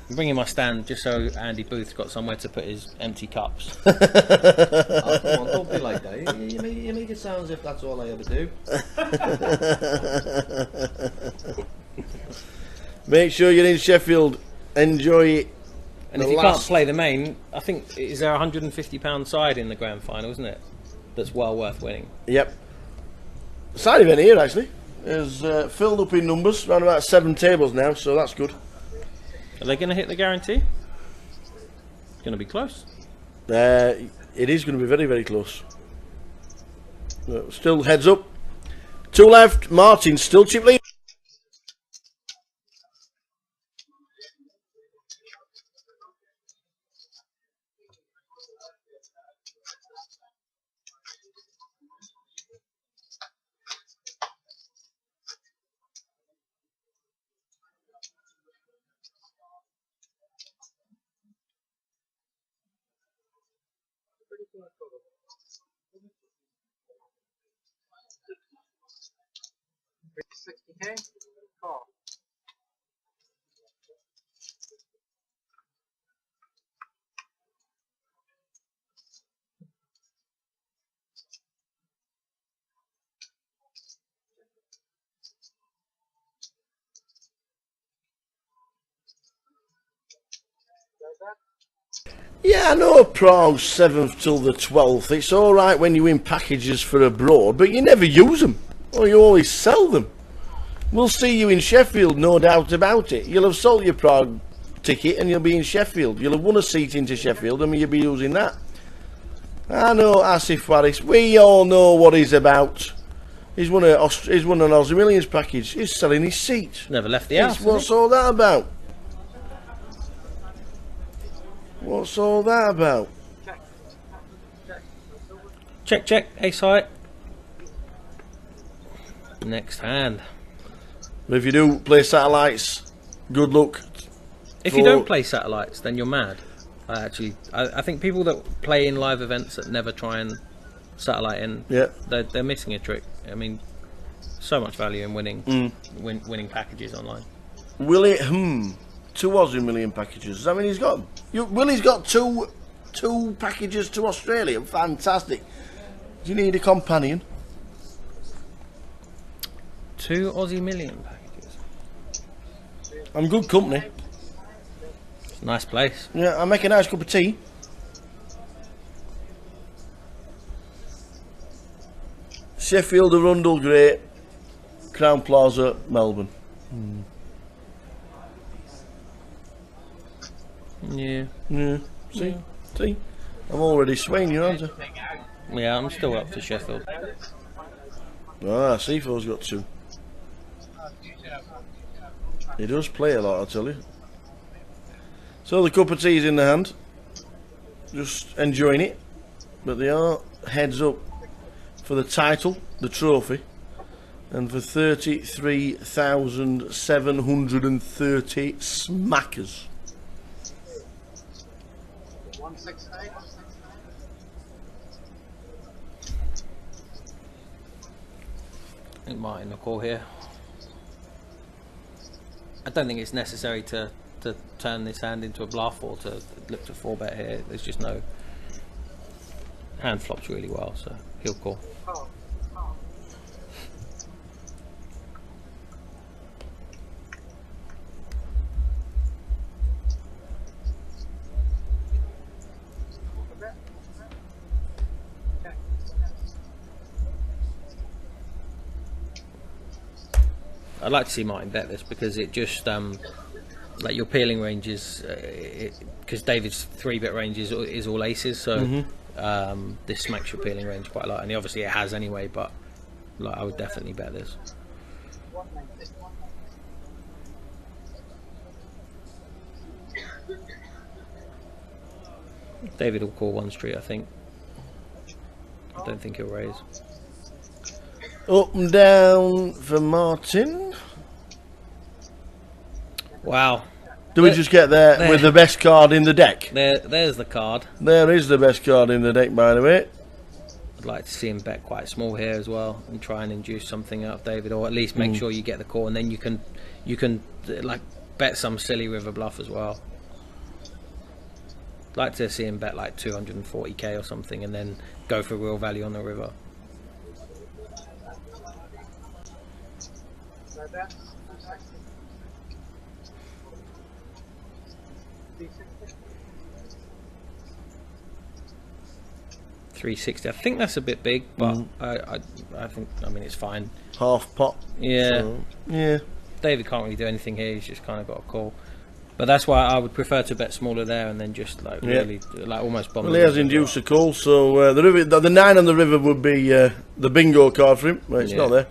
I'm bringing my stand just so Andy Booth's got somewhere to put his empty cups. Oh, come on, don't be like that. You make it sound as if that's all I ever do. Make sure you're in Sheffield. Enjoy it. And if you can't play the main, I think, is there a £150 side in the grand final, isn't it? That's well worth winning. Yep. The side event here actually is filled up in numbers, around about 7 tables now, so that's good. Are they going to hit the guarantee? It's going to be close. It is going to be very, very close. Still heads up. 2 left. Martin still chip lead. $60K? Call. Yeah, I know Prague's 7th till the 12th. It's alright when you win packages for abroad, but you never use them. Or you always sell them. We'll see you in Sheffield, no doubt about it. You'll have sold your Prague ticket and you'll be in Sheffield. You'll have won a seat into Sheffield and you'll be using that. I know Asif Waris. We all know what he's about. He's won an Aussie Millions package. He's selling his seat. Never left the house. What's all that about? What's all that about? Check, check. Ace high. Next hand. But if you do play satellites, good luck. If you don't play satellites, then you're mad. I think people that play in live events that never try and satellite in, they're missing a trick. I mean, so much value in winning winning packages online. Willie, 2 Aussie Million packages. Does that mean he's got them? Willie's got two packages to Australia. Fantastic. Do you need a companion? 2 Aussie Million packages. I'm good company. It's a nice place. Yeah, I make a nice cup of tea. Sheffield, Arundel, Great, Crown Plaza, Melbourne. Yeah. Yeah. See? See? I'm already swaying you, aren't I? Yeah, I'm still up for Sheffield. Ah, C4's got 2. He does play a lot, I tell you. So the cup of tea's in the hand. Just enjoying it. But they are heads up for the title, the trophy. And for 33,730 smackers. 168. I think Martin will call here. I don't think it's necessary to turn this hand into a bluff or to look to 4-bet here. There's just no hand flops really well, so he'll call. I'd like to see Martin bet this because it just like your peeling range is because David's 3-bet range is all aces, so this smacks your peeling range quite a lot, and obviously it has anyway, but like I would definitely bet this. David will call 1 street, I think. I don't think he'll raise. Up and down for Martin. Wow. Do we just get there with the best card in the deck? There's the card. There is the best card in the deck, by the way. I'd like to see him bet quite small here as well and try and induce something out of David, or at least make sure you get the call, and then you can like bet some silly river bluff as well. I'd like to see him bet like 240k or something, and then go for real value on the river. $360. I think that's a bit big, but I think, I mean, it's fine. Half pot. Yeah. So, yeah. David can't really do anything here. He's just kind of got a call. But that's why I would prefer to bet smaller there and then just like really like almost bomb. Well, he has induced a call, so the river, the 9 on the river would be the bingo card for him, but it's not there.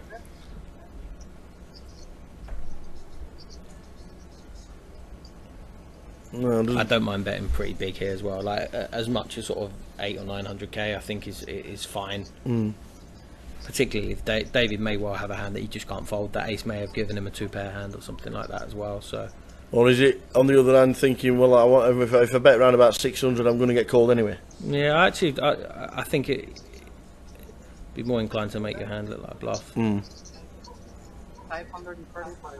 No, I don't mind betting pretty big here as well. Like as much as sort of 800 or 900k, I think is fine. Particularly if David may well have a hand that he just can't fold. That ace may have given him a 2-pair hand or something like that as well. So. Or is it on the other hand thinking, well, I want if I bet around about 600, I'm going to get called anyway? Yeah, actually, I think it'd be more inclined to make your hand look like a bluff. 535.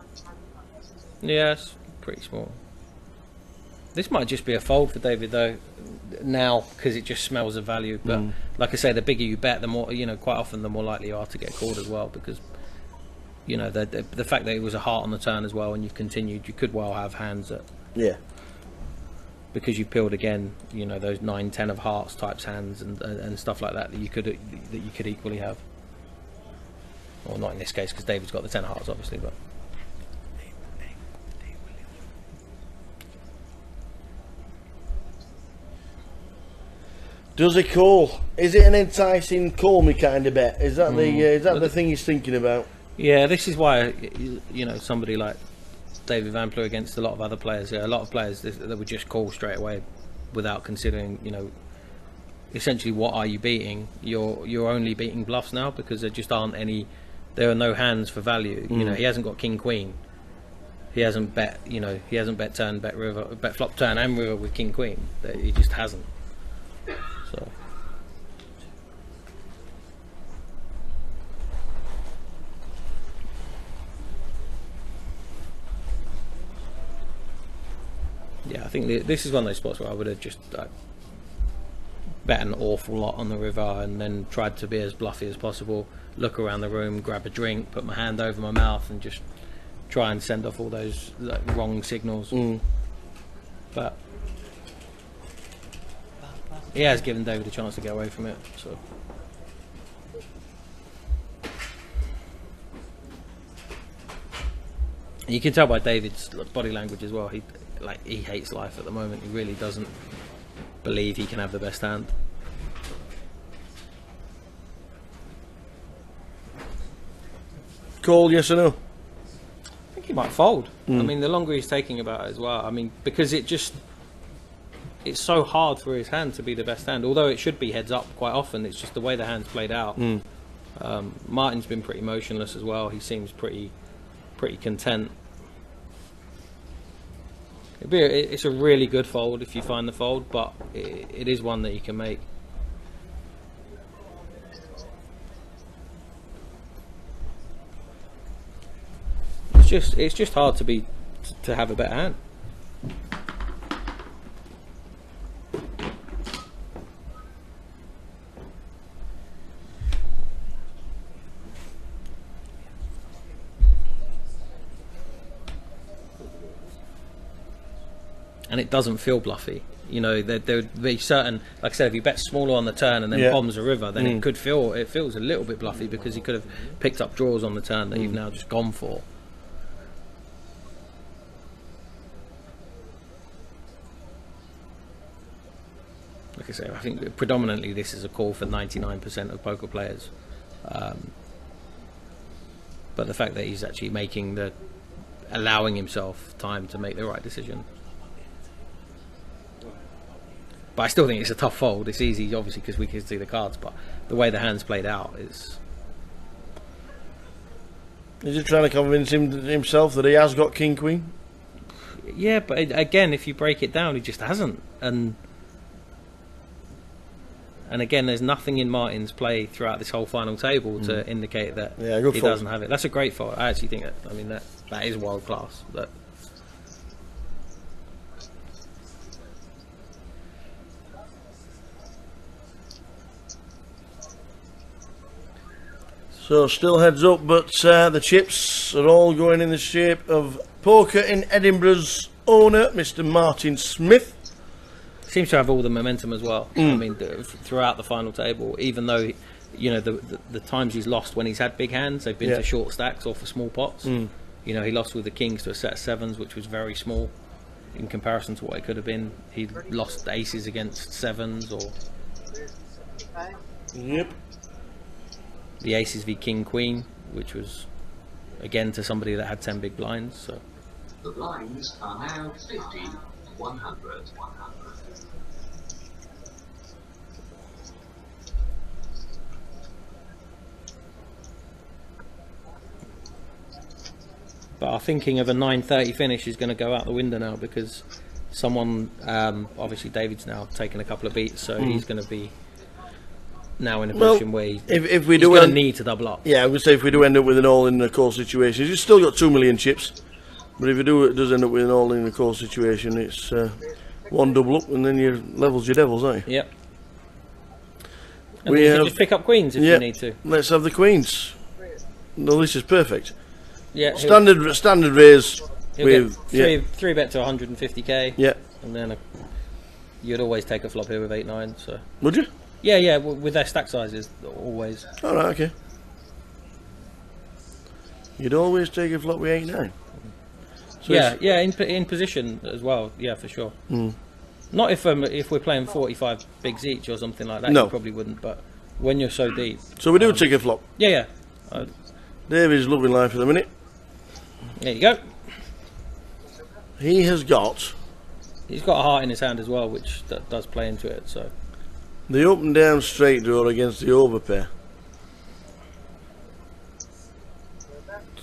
Yeah, it's pretty small. This might just be a fold for David though, now, because it just smells of value. But like I say, the bigger you bet, the more, you know, quite often the more likely you are to get called as well, because you know the fact that it was a heart on the turn as well, and you've continued, you could well have hands that because you peeled again, you know, those 9-10 of hearts types hands and stuff like that you could equally have. Well, not in this case because David's got the 10 of hearts obviously, but. Does he call? Is it an enticing call me kind of bet? Is that the thing he's thinking about? Yeah, this is why, you know, somebody like David Van Plu against a lot of other players. A lot of players that would just call straight away without considering, you know, essentially what are you beating? You're only beating bluffs now because there just aren't any. There are no hands for value. You know, he hasn't got king queen. He hasn't bet. You know, he hasn't bet turn, bet river, bet flop turn and river with king queen. He just hasn't. So. Yeah, I think this is one of those spots where I would have just bet an awful lot on the river and then tried to be as bluffy as possible, look around the room, grab a drink, put my hand over my mouth and just try and send off all those like, wrong signals. But he has given David a chance to get away from it, so. You can tell by David's body language as well. He hates life at the moment. He really doesn't believe he can have the best hand. Call, yes or no? I think he might fold. I mean, the longer he's taking about it as well. I mean, because it's so hard for his hand to be the best hand. Although it should be heads up quite often. It's just the way the hand's played out. Martin's been pretty motionless as well. He seems pretty content. It's a really good fold if you find the fold, but it is one that you can make. It's just hard to have a better hand. and it doesn't feel bluffy. You know, there would be certain, like I said, if you bet smaller on the turn and then bombs a river, then it feels a little bit bluffy because you could have picked up draws on the turn that you've now just gone for. Like I say, I think predominantly this is a call for 99% of poker players. But the fact that he's actually allowing himself time to make the right decision. But I still think it's a tough fold. It's easy, obviously, because we can see the cards, but the way the hand's played out is... Is he trying to convince himself that he has got king-queen? Yeah, but again, if you break it down, he just hasn't. And again, there's nothing in Martin's play throughout this whole final table to indicate that he doesn't have it. That's a great fold. I actually think that is world class. So still heads up, but the chips are all going in the shape of Poker in Edinburgh's owner, Mr. Martin Smith. Seems to have all the momentum as well. I mean, throughout the final table, even though, you know, the times he's lost when he's had big hands, they've been to short stacks or for small pots. You know, he lost with the kings to a set of sevens, which was very small in comparison to what it could have been. He lost aces against sevens or... Yep. The aces v king queen, which was again to somebody that had 10 big blinds. So the blinds are now 50, 100. But our thinking of a 9:30 finish is going to go out the window now because someone, obviously David's now taken a couple of beats, so he's going to be now in a position where he's going to need to double up. Yeah, I would say if we do end up with an all-in-the-core situation, you've still got 2 million chips, but if it does end up with an all-in-the-core situation, it's one double up and then you levels your devils, aren't you? Yep. And we can just pick up queens if you need to. Let's have the queens. No, this is perfect. Yeah. Standard raise with three bet to 150k. Yeah. And then you'd always take a flop here with 8-9. So. Would you? Yeah, with their stack sizes, always. All right, okay. You'd always take a flop with 8-9. So yeah, in position as well. Yeah, for sure. Not if we're playing 45 bigs each or something like that. No. You probably wouldn't. But when you're so deep. So we do take a flop. Yeah. David's loving life at the minute. There you go. He's got a heart in his hand as well, which does play into it. So. The up and down straight draw against the overpair.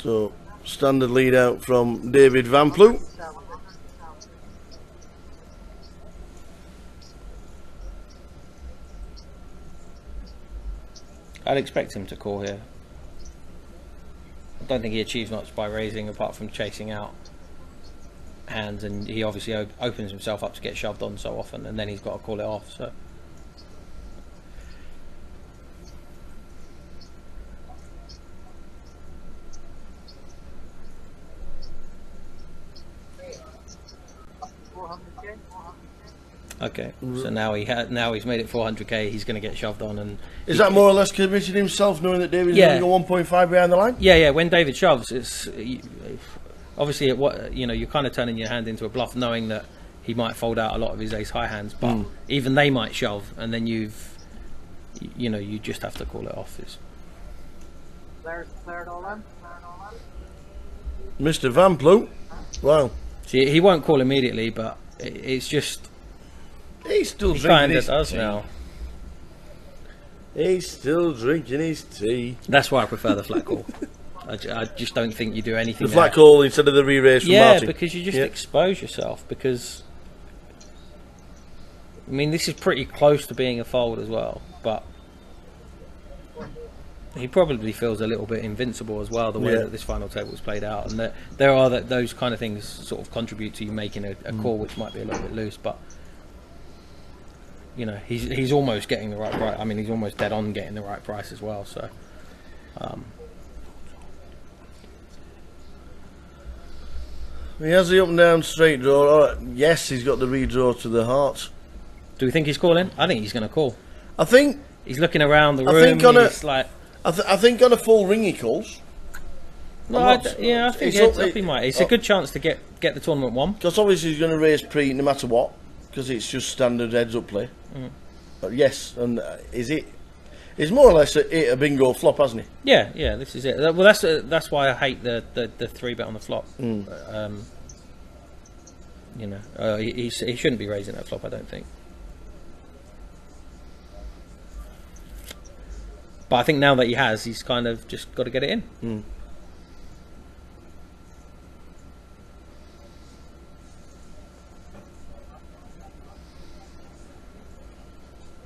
So, standard lead out from David Van Ploeg. I'd expect him to call here. I don't think he achieves much by raising apart from chasing out hands, and he obviously opens himself up to get shoved on so often, and then he's got to call it off. So. Okay, so now he's made it 400k. He's going to get shoved on, and is that more or less committed himself, knowing that David's going to go 1.5 behind the line? Yeah. When David shoves, it's obviously you're kind of turning your hand into a bluff, knowing that he might fold out a lot of his ace high hands, but even they might shove, and then you just have to call it off. Mr. Van Ploeg. Wow. See, he won't call immediately, but it's just. He's still he drinking kind of his does tea. now. He's still drinking his tea. That's why I prefer the flat call. I just don't think you do anything. The flat call instead of the re-raise from Martin. Yeah, because you just expose yourself. Because I mean, this is pretty close to being a fold as well, but he probably feels a little bit invincible as well, the way that this final table was played out, and that there are those kind of things sort of contribute to you making a call which might be a little bit loose, but he's almost getting the right price. I mean, he's almost dead on getting the right price as well. So, He has the up and down straight draw. Yes, he's got the redraw to the heart. Do we think he's calling? I think he's going to call. I think he's looking around the room. I think on a full ring he calls. I think he might. It's a good chance to get the tournament won. Because obviously he's going to raise pre no matter what, because it's just standard heads up play. But yes, and it's more or less a bingo flop, hasn't he? Yeah, this is it. Well, that's why I hate the 3-bet on the flop. He shouldn't be raising that flop, I don't think. But I think now that he has, he's kind of just got to get it in.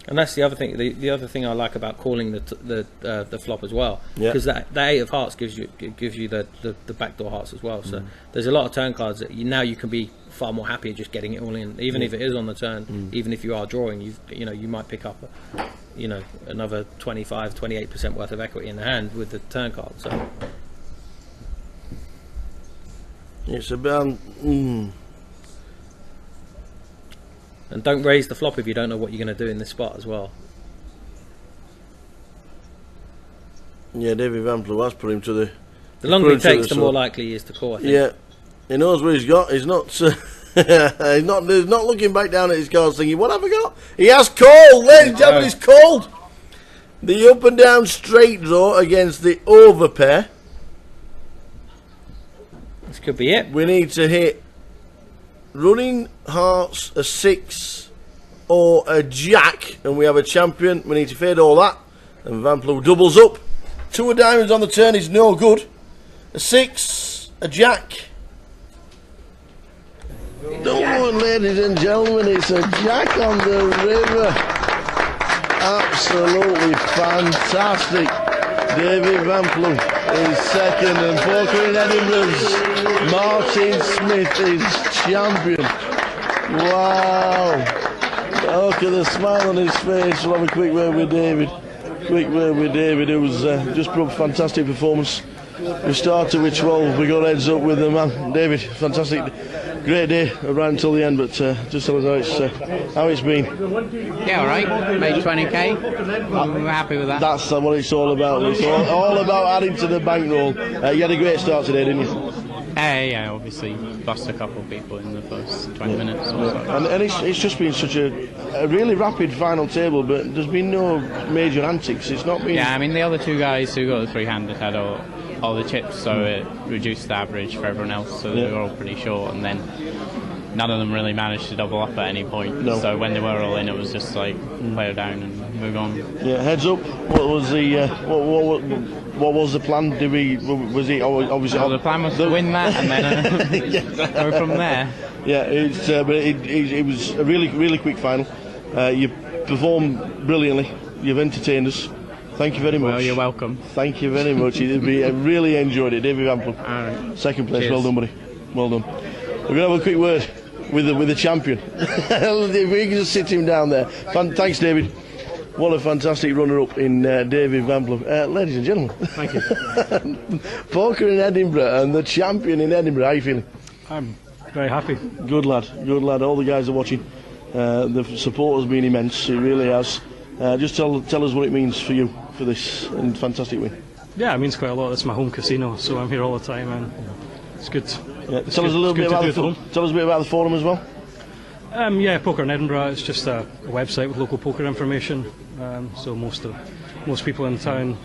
And that's the other thing. The other thing I like about calling the flop as well, because that 8 of hearts gives you the backdoor hearts as well. So there's a lot of turn cards that now you can be far more happy just getting it all in, even if it is on the turn. Even if you are drawing, you might pick up another 25-28% worth of equity in the hand with the turn card. So it's about. And don't raise the flop if you don't know what you're going to do in this spot as well. Yeah, David Van Plo has put him to the... The longer he takes, the more likely he is to call, I think. Yeah, he knows what he's got. He's not... he's not looking back down at his cards thinking, what have I got? He has called! Ladies and gentlemen, he's called! The up and down straight draw against the over pair. This could be it. We need to hit running hearts, a 6 or a jack, and we have a champion. We need to fade all that, and Van Plo doubles up. 2 of diamonds on the turn is no good. A 6, a jack. Oh, ladies and gentlemen, it's a jack on the river. Absolutely fantastic. David Van Plo is second, and Poker in Edinburgh's Martin Smith is champion. Wow. Look at the smile on his face. We'll have a quick word with David. It was just a fantastic performance. We started with 12, we got heads up with the man. David, fantastic. Great day right until the end, but just tell us how it's been. Yeah, alright. Made 20k. I'm happy with that. That's what it's all about. It's all about adding to the bankroll. You had a great start today, didn't you? Yeah, obviously lost a couple of people in the first 20 minutes. And it's just been such a really rapid final table, but there's been no major antics. It's not been. Yeah, I mean the other 2 guys who got the 3-handed had all the chips, so it reduced the average for everyone else, so they were all pretty short, and then none of them really managed to double up at any point. No. So when they were all in, it was just like play down and move on. Yeah, heads up. What was the what was the plan? Was it obviously? Well, the plan was to win that and then go from there. Yeah, but it was a really quick final. You performed brilliantly. You've entertained us. Thank you very much. Well, you're welcome. Thank you very much. I really enjoyed it. David Van Plo. Right. Second place. Cheers. Well done, buddy. Well done. We're going to have a quick word with the champion. If we can just sit him down there. Thanks, David. What a fantastic runner-up in David Van Plo. Ladies and gentlemen. Thank you. Poker in Edinburgh and the champion in Edinburgh. How are you feeling? I'm very happy. Good lad. All the guys are watching. The support has been immense. It really has. Just tell us what it means for you for this fantastic win. Yeah, it means quite a lot. It's my home casino, so I'm here all the time, and it's good. Yeah. Tell us a bit about the forum as well. Yeah, Poker in Edinburgh. It's just a website with local poker information. So most people in town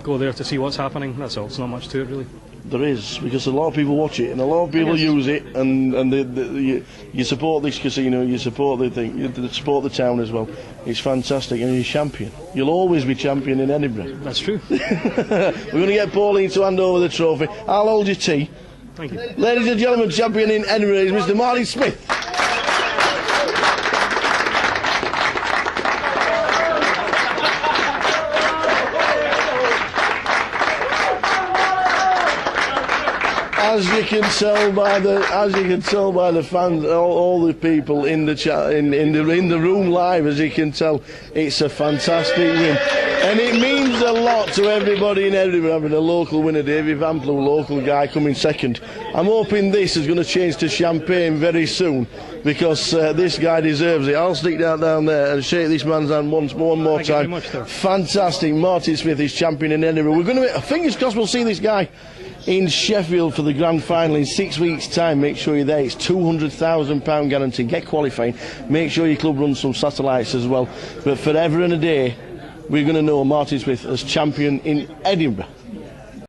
go there to see what's happening. That's all. It's not much to it really. There is, because a lot of people watch it and a lot of people use it, and you support this casino, you support the thing, you support the town as well. It's fantastic, and you're champion. You'll always be champion in Edinburgh. That's true. We're going to get Pauline to hand over the trophy. I'll hold your tea. Thank you. Ladies and gentlemen, champion in Edinburgh is Mr. Martin Smith. as you can tell by the fans, all the people in the chat, in the room live, as you can tell, it's a fantastic win, and it means a lot to everybody in Edinburgh having a local winner. Davey Van Ploeg, local guy, coming second. I'm hoping this is going to change to champagne very soon, because this guy deserves it. I'll stick that down there and shake this man's hand one more time. Fantastic. Martin Smith is champion in Edinburgh. We're going to, fingers crossed, we'll see this guy in Sheffield for the grand final in 6 weeks' time. Make sure you're there. It's £200,000 guarantee. Get qualifying. Make sure your club runs some satellites as well. But forever and a day, we're going to know Martin Smith as champion in Edinburgh.